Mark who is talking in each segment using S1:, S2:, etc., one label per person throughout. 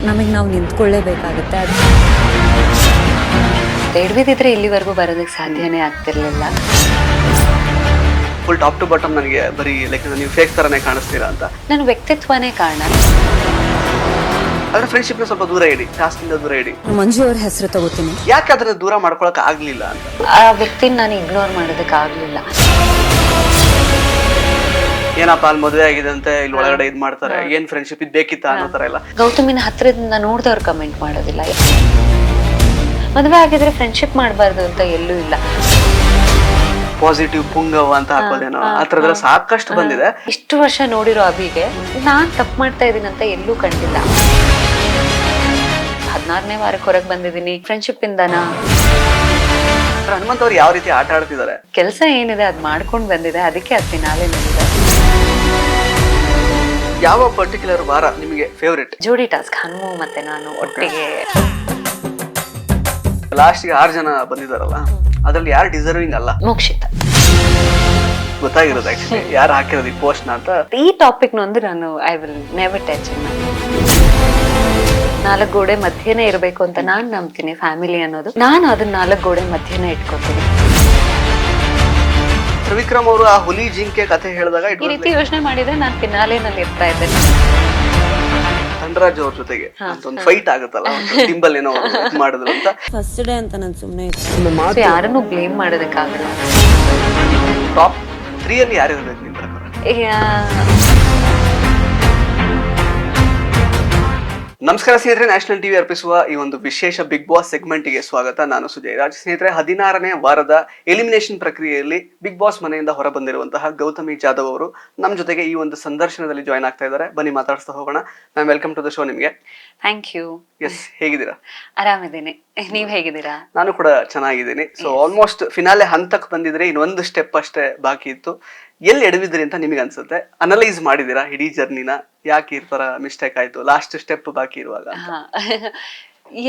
S1: ನಮಗೆ ನಾವು ನಿಂತ್ಕೊಳ್ಳೇಬೇಕಾಗುತ್ತೆ. ಅದು
S2: ಬೇಡವಿದ್ರೆ ಇಲ್ಲಿವರೆಗೂ ಬರೋದಕ್ಕೆ ಸಾಧ್ಯನೇ ಆಗ್ತಿರ್ಲಿಲ್ಲ.
S3: ಫುಲ್ ಟಾಪ್ ಟು ಬಾಟಮ್ ನನಗೆ ಬರೀ ಲೈಕ್ ನೀವು ಫೇಕ್ ತರನೇ ಕಾಣಿಸ್ತೀರಾ ಅಂತ.
S2: ನನ್ನ ವ್ಯಕ್ತಿತ್ವನೇ ಕಾರಣ.
S3: ಆದ್ರೆ ಫ್ರೆಂಡ್ಶಿಪ್ ನ ಸ್ವಲ್ಪ ದೂರ ಇಡಿ, ಟಾಸ್ಕ್ ಇಂದ ದೂರ ಇಡಿ.
S1: ಮಂಜು ಅವ್ರ ಹೆಸರು ತಗೋತೀನಿ.
S3: ಯಾಕೆ ಅದನ್ನ ದೂರ ಮಾಡ್ಕೊಳಕ್ ಆಗ್ಲಿಲ್ಲ ಅಂತ?
S2: ಆ ವ್ಯಕ್ತಿನ ನಾನು ಇಗ್ನೋರ್ ಮಾಡೋದಕ್ಕೆ ಆಗ್ಲಿಲ್ಲ.
S3: ಏನಪ್ಪ ಅಲ್ಲಿ ಮದುವೆ ಆಗಿದೆ ಅಂತ ಇಲ್ಲಿ ಒಳಗಡೆ ಇದ್ ಮಾಡ್ತಾರೆ, ಏನ್ ಫ್ರೆಂಡ್ಶಿಪ್ ಇದ್ ಬೇಕಿತ್ತ ಅನ್ನೋ ತರ ಎಲ್ಲ.
S2: ಗೌತಮಿನ ಹತ್ರದಿಂದ ನೋಡಿದವ್ರು ಕಮೆಂಟ್ ಮಾಡೋದಿಲ್ಲ. ಮದುವೆ ಆಗಿದ್ರೆ ಫ್ರೆಂಡ್ಶಿಪ್ ಮಾಡಬಾರ್ದು ಅಂತ ಎಲ್ಲೂ ಇಲ್ಲ.
S3: ಪಾಸಿಟಿವ್ ಪುಂಗವ ಅಂತ ಹಾಕೋದೇನೋ ಆ ತರದೆಲ್ಲ ಸಾಕಷ್ಟು ಬಂದಿದೆ.
S2: ಇಷ್ಟು ವರ್ಷ ನೋಡಿರೋ ಅಭಿಗೆ ನಾನ್ ತಪ್ಪು ಮಾಡ್ತಾ ಇದೀನಿ ಅಂತ ಎಲ್ಲೂ ಕಂಡಿಲ್ಲ. 16ನೇ ವಾರಕ್ಕೆ ಹೊರಗೆ ಬಂದಿದ್ದೀನಿ ಫ್ರೆಂಡ್ಶಿಪ್ ಇಂದನಾ.
S3: ಹನುಮಂತ್ ಅವ್ರು ಯಾವ ರೀತಿ ಆಟ ಆಡ್ತಿದ್ದಾರೆ,
S2: ಕೆಲಸ ಏನಿದೆ ಅದ್ ಮಾಡ್ಕೊಂಡ್ ಬಂದಿದೆ, ಅದಕ್ಕೆ ಅದು ಫಿನಾಲೆ ನೋಡಿದೆ.
S3: ಯಾವ ಪರ್ಟಿಕ್ಯುಲರ್ ವಾರ ನಿಮಗೆ ಫೇವರಿಟ್?
S2: ಜೋಡಿ ಟಾಸ್ಕ್, ಹನುಮು ಮತ್ತೆ ನಾನು ಒಟ್ಟಿಗೆ.
S3: ಲಾಸ್ಟ್ ಗೆ 6 ಜನ ಬಂದಿದಾರಲ್ಲ, ಅದ್ರಲ್ಲಿ ಯಾರು ಡಿಸರ್ವಿಂಗ್ ಅಲ್ಲ?
S2: ಮೋಕ್ಷಿತ.
S3: ಗೊತ್ತಾಗಿರೋದು ಆಕ್ಚುಲಿ ಯಾರು ಹಾಕಿರೋದು ಈ ಪೋಸ್ಟ್ ನ ಅಂತ.
S2: ಈ ಟಾಪಿಕ್ ನೊಂದು ನಾನು ಐ ವಿಲ್ ನೆವರ್ ಟಚ್. 4 ಗೋಡೆ ಮಧ್ಯೆನೇ ಇರಬೇಕು ಅಂತ ನಾನ್ ನಂಬ್ತೀನಿ. ಫ್ಯಾಮಿಲಿ ಅನ್ನೋದು, ನಾನು ಅದನ್ನ 4 ಗೋಡೆ ಮಧ್ಯೆನೇ ಇಟ್ಕೊತೀನಿ.
S3: ತ್ರಿವಿಕ್ರಮ್ ಅವರು ಆ ಹುಲಿ ಜಿಂಕೆ ಕಥೆ ಹೇಳಿದಾಗ
S2: ಈ ರೀತಿ ಯೋಚನೆ ಮಾಡಿದ್ರೆ ನಾನು ಫಿನಾಲೆನಲ್ಲಿ ಇರ್ತಾ ಇದ್ದೇನೆ.
S3: ಧನರಾಜ್ ಅವ್ರ ಜೊತೆಗೆ ಒಂದು ಫೈಟ್ ಆಗುತ್ತಲ್ಲ, ಟಿಂಬಲ್ ಏನೋ ಮಾಡಿದ್ರು ಅಂತ.
S1: ಫಸ್ಟ್ ಡೇ ಅಂತ ನಾನು ಸುಮ್ಮನೆ
S2: So ಯಾರನ್ನು ಬ್ಲೇಮ್ ಮಾಡೋದಕ್ಕಾಗಲ್ಲ.
S3: ಟಾಪ್ 3 ಅಲ್ಲಿ ಯಾರು ಇರಬೇಕು ನಿಮ್ಮ ಪ್ರಕಾರ? ನಮಸ್ಕಾರ ಸ್ನೇಹಿತರೆ, ನ್ಯಾಷನಲ್ ಟಿವಿ ಅರ್ಪಿಸುವ ಈ ಒಂದು ವಿಶೇಷ ಬಿಗ್ ಬಾಸ್ ಸೆಗ್ಮೆಂಟ್ ಗೆ ಸ್ವಾಗತ. ನಾನು ಸುಜಯ್ ರಾಜ್. ಸ್ನೇಹಿತರೆ, 16ನೇ ವಾರದ ಎಲಿಮಿನೇಷನ್ ಪ್ರಕ್ರಿಯೆಯಲ್ಲಿ ಬಿಗ್ ಬಾಸ್ ಮನೆಯಿಂದ ಹೊರ ಬಂದಿರುವಂತಹ ಗೌತಮಿ ಜಾಧವ್ ಅವರು ನಮ್ಮ ಜೊತೆಗೆ ಈ ಒಂದು ಸಂದರ್ಶನದಲ್ಲಿ ಜಾಯ್ನ್ ಆಗ್ತಾ ಇದ್ದಾರೆ. ಬನ್ನಿ ಮಾತಾಡ್ತಾ ಹೋಗೋಣ. Ma'am, welcome to the show. ನಿಮಗೆ
S2: ಥ್ಯಾಂಕ್ ಯು.
S3: ಎಸ್, ಹೇಗಿದ್ದೀರಾ?
S2: ಆರಾಮಿದ್ದೀನಿ, ನೀವ್ ಹೇಗಿದ್ದೀರಾ?
S3: ನಾನು ಕೂಡ ಚೆನ್ನಾಗಿದ್ದೀನಿ. ಸೊ ಆಲ್ಮೋಸ್ಟ್ ಫಿನಾಲೆ ಹಂತಕ್ಕೆ ಬಂದಿದ್ರೆ ಇನ್ನೊಂದು ಸ್ಟೆಪ್ ಅಷ್ಟೇ ಬಾಕಿ ಇತ್ತು. ಎಲ್ಲಿ ಎಡವಿದ್ರಿ ಅಂತ ನಿಮಗೆ ಅನ್ಸುತ್ತೆ? ಅನಲೈಸ್ ಮಾಡಿದೀರಾ ಇಡೀ ಜರ್ನಿನ? ಯಾಕೆ ಈ ತರ ಮಿಸ್ಟೇಕ್ ಆಯ್ತು ಲಾಸ್ಟ್ ಸ್ಟೆಪ್ ಬಾಕಿ ಇರುವಾಗ?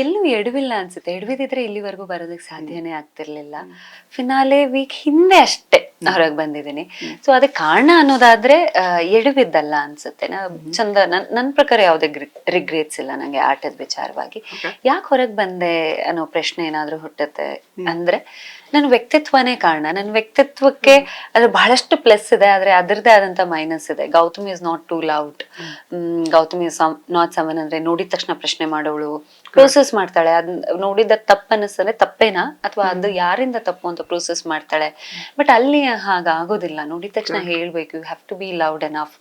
S2: ಎಲ್ಲೂ ಎಡವಿಲ್ಲ ಅನ್ಸುತ್ತೆ. ಎಡವಿದ್ರೆ ಇಲ್ಲಿವರೆಗೂ ಬರೋದಕ್ಕೆ ಸಾಧ್ಯನೇ ಆಗ್ತಿರ್ಲಿಲ್ಲ. ಫಿನಾಲೆ ವೀಕ್ ಹಿಂದೆ ಅಷ್ಟೇ ಹೊರಗೆ ಬಂದಿದ್ದೀನಿ. ಸೊ ಅದಕ್ಕೆ ಕಾರಣ ಅನ್ನೋದಾದ್ರೆ ಎಡವಿದ್ದಲ್ಲ ಅನ್ಸುತ್ತೆ. ಚಂದ ನನ್ನ ಪ್ರಕಾರ ಯಾವುದೇ ರಿಗ್ರೆಟ್ಸ್ ಇಲ್ಲ ನಂಗೆ ಆಟದ ವಿಚಾರವಾಗಿ. ಯಾಕೆ ಹೊರಗೆ ಬಂದೆ ಅನ್ನೋ ಪ್ರಶ್ನೆ ಏನಾದ್ರೂ ಹುಟ್ಟುತ್ತೆ ಅಂದ್ರೆ ನನ್ನ ವ್ಯಕ್ತಿತ್ವನೇ ಕಾರಣ. ನನ್ನ ವ್ಯಕ್ತಿತ್ವಕ್ಕೆ ಅದ್ರ ಬಹಳಷ್ಟು ಪ್ಲಸ್ ಇದೆ, ಆದ್ರೆ ಅದರದೇ ಆದಂತ ಮೈನಸ್ ಇದೆ. Gautam is not too loud. Gautam is not someone ಅಂದ್ರೆ ನೋಡಿದ ತಕ್ಷಣ ಪ್ರಶ್ನೆ ಮಾಡೋಳು, ಪ್ರೋಸೆಸ್ ಮಾಡ್ತಾಳೆ. ಅದ್ ನೋಡಿದ ತಪ್ಪು ಅನಿಸ್ತದೆ, ತಪ್ಪೇನಾ ಅಥವಾ ಅದು ಯಾರಿಂದ ತಪ್ಪು ಅಂತ ಪ್ರೋಸೆಸ್ ಮಾಡ್ತಾಳೆ. ಬಟ್ ಅಲ್ಲಿ ಹಾಗಾಗೋದಿಲ್ಲ. ನೋಡಿದ ತಕ್ಷಣ ಹೇಳ್ಬೇಕು, you have to be loud enough.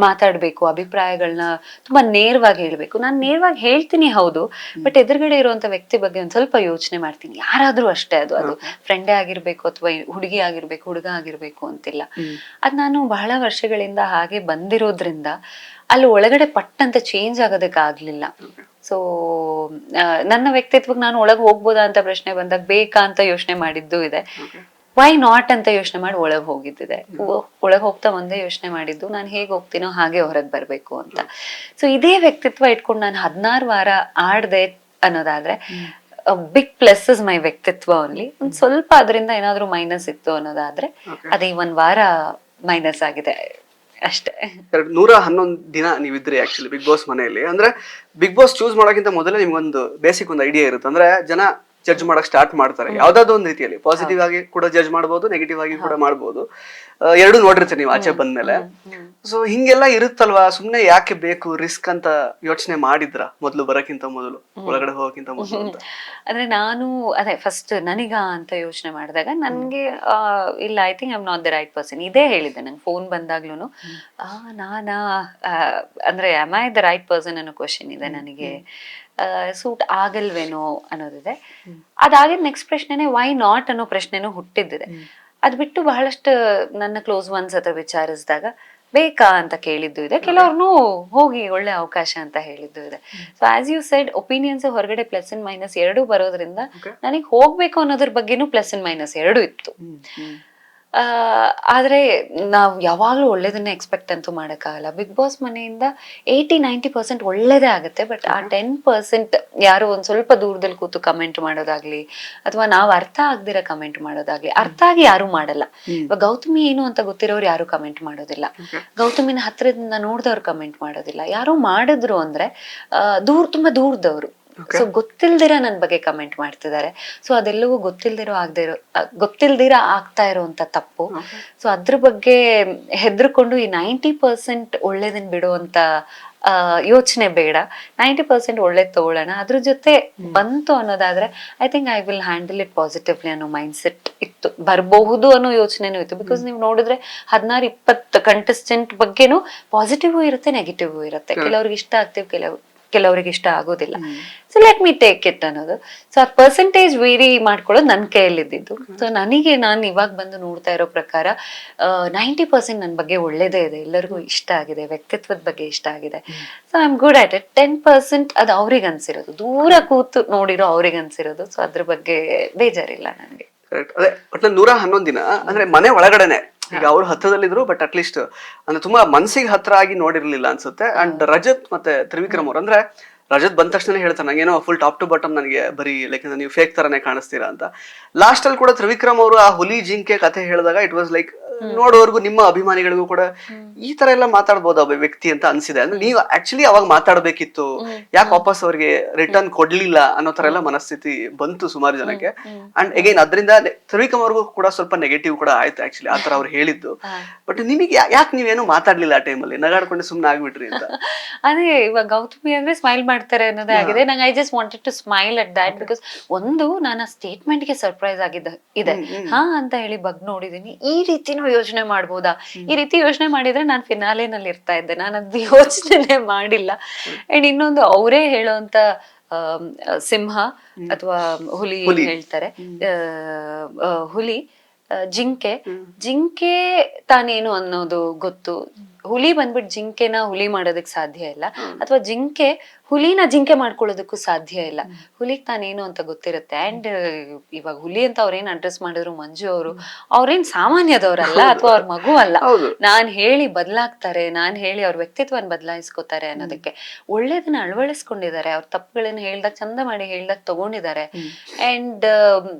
S2: ಮಾತಾಡ್ಬೇಕು, ಅಭಿಪ್ರಾಯಗಳನ್ನ ತುಂಬಾ ನೇರವಾಗಿ ಹೇಳ್ಬೇಕು. ನಾನು ನೇರವಾಗಿ ಹೇಳ್ತೀನಿ ಹೌದು, ಬಟ್ ಎದುರುಗಡೆ ಇರುವಂತ ವ್ಯಕ್ತಿ ಬಗ್ಗೆ ಒಂದ್ ಸ್ವಲ್ಪ ಯೋಚನೆ ಮಾಡ್ತೀನಿ. ಯಾರಾದ್ರೂ ಅಷ್ಟೇ, ಅದು ಫ್ರೆಂಡೇ ಆಗಿರ್ಬೇಕು ಅಥವಾ ಹುಡುಗಿ ಆಗಿರ್ಬೇಕು, ಹುಡುಗ ಆಗಿರ್ಬೇಕು ಅಂತಿಲ್ಲ. ಅದ್ ನಾನು ಬಹಳ ವರ್ಷಗಳಿಂದ ಹಾಗೆ ಬಂದಿರೋದ್ರಿಂದ ಅಲ್ಲಿ ಒಳಗಡೆ ಪಟ್ಟಂತ ಚೇಂಜ್ ಆಗೋದಕ್ಕೆ ಆಗ್ಲಿಲ್ಲ. ಸೊ ನನ್ನ ವ್ಯಕ್ತಿತ್ವಕ್ಕೆ ನಾನು ಒಳಗೆ ಹೋಗ್ಬೋದಾ ಅಂತ ಪ್ರಶ್ನೆ ಬಂದಾಗ ಬೇಕಾ ಅಂತ ಯೋಚನೆ ಮಾಡಿದ್ದು ಇದೆ. ವೈ ನಾಟ್ ಅಂತ ಯೋಚನೆ ಮಾಡಿ ಒಳಗೆ ಹೋಗಿದ್ದಿದೆ. ಒಳಗೆ ಹೋಗ್ತಾ ಒಂದೇ ಯೋಚನೆ ಮಾಡಿದ್ದು, ನಾನು ಹೇಗೆ ಹೋಗ್ತೀನೋ ಹಾಗೆ ಹೊರಗೆ ಬರ್ಬೇಕು ಅಂತ. ಸೊ ಇದೇ ವ್ಯಕ್ತಿತ್ವ ಇಟ್ಕೊಂಡು ನಾನು 16 ವಾರ ಆಡ್ದೆ ಅನ್ನೋದಾದ್ರೆ ಬಿಗ್ ಪ್ಲಸ್ ಇಸ್ ಮೈ ವ್ಯಕ್ತಿತ್ವ ಓನ್ಲಿ. ಒಂದ್ ಸ್ವಲ್ಪ ಅದರಿಂದ ಏನಾದ್ರು ಮೈನಸ್ ಇತ್ತು ಅನ್ನೋದಾದ್ರೆ ಅದೇ 1 ವಾರ ಮೈನಸ್ ಆಗಿದೆ ಅಷ್ಟೇ.
S3: 111 ದಿನ ನೀವಿದ್ರಿ ಆಕ್ಚುಲಿ ಬಿಗ್ ಬಾಸ್ ಮನೆಯಲ್ಲಿ. ಅಂದ್ರೆ ಬಿಗ್ ಬಾಸ್ ಚೂಸ್ ಮಾಡೋಕ್ಕಿಂತ ಮೊದಲೇ ನಿಮ್ಗೊಂದು ಬೇಸಿಕ್ ಒಂದು ಐಡಿಯಾ ಇರುತ್ತೆ. ಅಂದ್ರೆ ಜನ ಜಡ್ಜ್ ಮಾಡಕ್ ಸ್ಟಾರ್ಟ್ ಮಾಡ್ತಾರೆ ಯಾವ್ದಾದ್ರು ಒಂದ್ ರೀತಿಯಲ್ಲಿ. ಪಾಸಿಟಿವ್ ಆಗಿ ಕೂಡ ಜಡ್ಜ್ ಮಾಡ್ಬೋದು, ನೆಗೆಟಿವ್ ಆಗಿ ಕೂಡ ಮಾಡ್ಬೋದು. ಎರಡು ನೋಡಿರ್ತೀರಿ ನೀವು ಆಚೆ ಬಂದ್ಮೇಲೆ. ಸೊ ಹಿಂಗೆಲ್ಲ ಇರುತ್ತಲ್ವಾ, ಸುಮ್ನೆ ಯಾಕೆ ಬೇಕು ರಿಸ್ಕ್ ಅಂತ ಯೋಚನೆ ಮಾಡಿದ್ರ ಮೊದ್ಲು ಬರಕ್ಕಿಂತ ಮೊದಲು, ಒಳಗಡೆ ಹೋಗಕ್ಕಿಂತ ಮೊದಲು ಅಂತ?
S2: ಅಂದ್ರೆ ನಾನು ಅದೇ ಫಸ್ಟ್ ನನಗ ಅಂತ ಯೋಚನೆ ಮಾಡಿದಾಗ ನನ್ಗೆ ಇಲ್ಲ, I think I am not the right person. ಇದೇ ಹೇಳಿದ್ದೆ ನಂಗೆ ಫೋನ್ ಬಂದಾಗ್ಲೂ. ನಾನಾ ಅಂದ್ರೆ am I the right person ಅನ್ನೋ ಕ್ವಶನ್ ಇದೆ ನನಗೆ. ಸೂಟ್ ಆಗಲ್ವೇನೋ ಅನ್ನೋದಿದೆ. ಅದಾಗಿದ್ ನೆಕ್ಸ್ಟ್ ಪ್ರಶ್ನೆನೆ ವೈ ನಾಟ್ ಅನ್ನೋ ಪ್ರಶ್ನೆನೂ ಹುಟ್ಟಿದ್ದಿದೆ. ಅದ್ ಬಿಟ್ಟು ಬಹಳಷ್ಟು ನನ್ನ ಕ್ಲೋಸ್ ಒನ್ಸ್ ಹತ್ರ ವಿಚಾರಿಸಿದಾಗ ಬೇಕಾ ಅಂತ ಕೇಳಿದ್ದು ಇದೆ. ಕೆಲವ್ರನ್ನು ಹೋಗಿ ಒಳ್ಳೆ ಅವಕಾಶ ಅಂತ ಹೇಳಿದ್ದು ಇದೆ. So as you said, opinions ಹೊರಗಡೆ ಪ್ಲಸ್ ಅಂಡ್ ಮೈನಸ್ ಎರಡೂ ಬರೋದ್ರಿಂದ ನನಗೆ ಹೋಗ್ಬೇಕು ಅನ್ನೋದ್ರ ಬಗ್ಗೆನೂ ಪ್ಲಸ್ ಅಂಡ್ ಮೈನಸ್ ಎರಡೂ ಇತ್ತು. ಆದ್ರೆ ನಾವು ಯಾವಾಗ್ಲೂ ಒಳ್ಳೇದನ್ನ ಎಕ್ಸ್ಪೆಕ್ಟ್ ಅಂತೂ ಮಾಡಕ್ಕಾಗಲ್ಲ. ಬಿಗ್ ಬಾಸ್ ಮನೆಯಿಂದ 80-90% ಒಳ್ಳೇದೇ ಆಗುತ್ತೆ. ಬಟ್ ಆ 10% ಯಾರು ಒಂದ್ ಸ್ವಲ್ಪ ದೂರದಲ್ಲಿ ಕೂತು ಕಮೆಂಟ್ ಮಾಡೋದಾಗ್ಲಿ, ಅಥವಾ ನಾವ್ ಅರ್ಥ ಆಗ್ದಿರ ಕಮೆಂಟ್ ಮಾಡೋದಾಗ್ಲಿ, ಅರ್ಥ ಆಗಿ ಯಾರು ಮಾಡಲ್ಲ. ಇವಾಗ ಗೌತಮಿ ಏನು ಅಂತ ಗೊತ್ತಿರೋರು ಯಾರು ಕಮೆಂಟ್ ಮಾಡೋದಿಲ್ಲ, ಗೌತಮಿನ ಹತ್ರದಿಂದ ನೋಡ್ದವ್ರು ಕಮೆಂಟ್ ಮಾಡೋದಿಲ್ಲ. ಯಾರು ಮಾಡಿದ್ರು ಅಂದ್ರೆ ತುಂಬಾ ದೂರದವ್ರು. ಸೊ ಗೊತ್ತಿಲ್ದಿರ ನನ್ ಬಗ್ಗೆ ಕಮೆಂಟ್ ಮಾಡ್ತಿದ್ದಾರೆ. ಸೊ ಅದೆಲ್ಲವೂ ಗೊತ್ತಿಲ್ದಿರ ಆಗ್ತಾ ಇರೋಂತ ತಪ್ಪು. ಸೊ ಅದ್ರ ಬಗ್ಗೆ ಹೆದರ್ಕೊಂಡು ಈ 90% ಒಳ್ಳೇದನ್ ಬಿಡುವಂತ ಯೋಚನೆ ಬೇಡ. 90% ಒಳ್ಳೇದ್ ತಗೊಳ್ಳೋಣ. ಅದ್ರ ಜೊತೆ ಬಂತು ಅನ್ನೋದಾದ್ರೆ I think I will handle it positively ಅನ್ನೋ ಮೈಂಡ್ ಸೆಟ್ ಇತ್ತು. ಬರಬಹುದು ಅನ್ನೋ ಯೋಚನೆನೂ ಇತ್ತು. ಬಿಕಾಸ್ ನೀವು ನೋಡಿದ್ರೆ 16-20 ಕಂಟೆಸ್ಟೆಂಟ್ ಬಗ್ಗೆನೂ ಪಾಸಿಟಿವ್ ಇರುತ್ತೆ, ನೆಗೆಟಿವ್ ಇರುತ್ತೆ. ಕೆಲವ್ರಿಗೆ ಇಷ್ಟ ಆಗ್ತೀವಿ, ಕೆಲವರಿಗೆ ಇಷ್ಟ ಆಗೋದಿಲ್ಲ. So let me take it ಅನ್ನೋದು. ಸೊ ಆ ಪರ್ಸೆಂಟೇಜ್ ವೇರಿ ಮಾಡ್ಕೊಳ್ಳೋದು ನನ್ನ ಕೈಯಲ್ಲಿದ್ದು. ಸೊ ನಾನು ಇವಾಗ ಬಂದು ನೋಡ್ತಾ ಇರೋ ಪ್ರಕಾರ 90% ನನ್ನ ಬಗ್ಗೆ ಒಳ್ಳೇದೇ ಇದೆ, ಎಲ್ಲರಿಗೂ ಇಷ್ಟ ಆಗಿದೆ, ವ್ಯಕ್ತಿತ್ವದ ಬಗ್ಗೆ ಇಷ್ಟ ಆಗಿದೆ. So I am good at it. 10% ಅದು ಅವ್ರಿಗೆ ಅನ್ಸಿರೋದು, ದೂರ ಕೂತು ನೋಡಿರೋ ಅವ್ರಿಗೆ ಅನ್ಸಿರೋದು. ಸೊ ಅದ್ರ ಬಗ್ಗೆ ಬೇಜಾರಿಲ್ಲ ನನಗೆ.
S3: ಅದೇ ಒಟ್ಟು 111 ದಿನ ಅಂದ್ರೆ ಮನೆ ಒಳಗಡೆನೆ ಈಗ ಅವ್ರು ಹತ್ರದಲ್ಲಿದ್ರು, ಬಟ್ ಅಟ್ಲೀಸ್ಟ್ ಅಂದ್ರೆ ತುಂಬಾ ಮನ್ಸಿಗೆ ಹತ್ರ ಆಗಿ ನೋಡಿರ್ಲಿಲ್ಲ ಅನ್ಸುತ್ತೆ. ಅಂಡ್ ರಜತ್ ಮತ್ತೆ ತ್ರಿವಿಕ್ರಮ್ ಅವ್ರು, ಅಂದ್ರೆ ರಜತ್ ಬಂದ ತಕ್ಷಣ ಹೇಳ್ತಾರೆ ನಂಗೇನೋ ಫುಲ್ ಟಾಪ್ ಟು ಬಾಟಮ್ ನನಗೆ ಬರೀ ಲೈಕ್ ನೀವು ಫೇಕ್ ತರನೇ ಕಾಣಿಸ್ತೀರಾ ಅಂತ. ಲಾಸ್ಟ್ ಅಲ್ಲಿ ಕೂಡ ತ್ರಿವಿಕ್ರಮ್ ಅವರು ಆ ಹುಲಿ ಜಿಂಕೆ ಕಥೆ ಹೇಳಿದಾಗ ಇಟ್ ವಾಸ್ ಲೈಕ್ ನೋಡೋರ್ಗು, ನಿಮ್ಮ ಅಭಿಮಾನಿಗಳಿಗೂ ಕೂಡ ಈ ತರ ಎಲ್ಲ ಮಾತಾಡ್ಬೋದು ಒಬ್ಬ ವ್ಯಕ್ತಿ ಅಂತ ಅನ್ಸಿದೆ. ಅಂದ್ರೆ ನೀವು ಆಕ್ಚುಲಿ ಅವಾಗ ಮಾತಾಡ್ಬೇಕಿತ್ತು, ಯಾಕೆ ವಾಪಸ್ ಅವ್ರಿಗೆ ರಿಟರ್ನ್ ಕೊಡ್ಲಿಲ್ಲ ಅನ್ನೋ ತರ ಎಲ್ಲ ಮನಸ್ಥಿತಿ ಬಂತು ಸುಮಾರು ಜನಕ್ಕೆ. ಅಂಡ್ ಅಗೈನ್ ಅದರಿಂದ ತ್ರಿವಿಕ್ರಮ್ ಅವ್ರಿಗೂ ಕೂಡ ಸ್ವಲ್ಪ ನೆಗೆಟಿವ್ ಕೂಡ ಆಯ್ತು ಆಕ್ಚುಲಿ ಆತರ ಅವ್ರು ಹೇಳಿದ್ದು. ಬಟ್ ನಿಮಗೆ ಯಾಕೆ ನೀವೇನು ಮಾತಾಡ್ಲಿಲ್ಲ ಆ ಟೈಮಲ್ಲಿ, ನಗಾಡ್ಕೊಂಡು ಸುಮ್ನೆ ಆಗ್ಬಿಟ್ರಿ ಅಂತ?
S2: ಅದೇ ಇವಾಗ ಗೌತಮಿ ಅಂದ್ರೆ ಸ್ಮೈಲ್ ಮಾಡ್ತಾರೆ ಅನ್ನೋದೇ ಆಗಿದೆ. ನಂಗೆ I just wanted to smile at that. Because ಒಂದು ನಾನು ಆ ಸ್ಟೇಟ್ಮೆಂಟ್ ಗೆ ಸರ್ಪ್ರೈಸ್ ಇದೆ ಹಾ ಅಂತ ಹೇಳಿ ಬಗ್ ನೋಡಿದೀನಿ. ಈ ರೀತಿನೂ ಯೋಚನೆ ಮಾಡ್ಬೋದಾ? ಈ ರೀತಿ ಯೋಚನೆ ಮಾಡಿದ್ರೆ ನಾನು ಫಿನಾಲೆನಲ್ಲಿ ಇರ್ತಾ ಇದ್ದೆ. ನಾನು ಅದು ಯೋಚನೆ ಮಾಡಿಲ್ಲ. ಅಂಡ್ ಇನ್ನೊಂದು ಅವರೇ ಹೇಳೋಂತ ಸಿಂಹ ಅಥವಾ ಹುಲಿ ಹೇಳ್ತಾರೆ, ಹುಲಿ ಜಿಂಕೆ ತಾನೇನು ಅನ್ನೋದು ಗೊತ್ತು. ಹುಲಿ ಬಂದ್ಬಿಟ್ಟು ಜಿಂಕೆನ ಹುಲಿ ಮಾಡೋದಕ್ ಸಾಧ್ಯ ಇಲ್ಲ, ಅಥವಾ ಹುಲಿನ ಜಿಂಕೆ ಮಾಡ್ಕೊಳ್ಳೋದಕ್ಕೂ ಸಾಧ್ಯ ಇಲ್ಲ. ಹುಲಿಗ್ ತಾನೇನು ಅಂತ ಗೊತ್ತಿರುತ್ತೆ. ಅಂಡ್ ಇವಾಗ ಹುಲಿ ಅಂತ ಅವ್ರೇನ್ ಅಡ್ರೆಸ್ ಮಾಡಿದ್ರು ಮಂಜು ಅವ್ರೇನ್ ಸಾಮಾನ್ಯದವ್ರಲ್ಲ, ಅಥವಾ ಅವ್ರ ಮಗು ಅಲ್ಲ. ನಾನ್ ಹೇಳಿ ಬದಲಾಗ್ತಾರೆ, ನಾನ್ ಹೇಳಿ ಅವ್ರ ವ್ಯಕ್ತಿತ್ವನ ಬದಲಾಯಿಸ್ಕೋತಾರೆ ಅನ್ನೋದಕ್ಕೆ ಒಳ್ಳೇದನ್ನ ಅಳವಡಿಸ್ಕೊಂಡಿದ್ದಾರೆ. ಅವ್ರ ತಪ್ಪುಗಳನ್ನ ಹೇಳ್ದಾಗ ಚಂದ ಮಾಡಿ ಹೇಳ್ದಾಗ ತಗೊಂಡಿದ್ದಾರೆ. ಅಂಡ್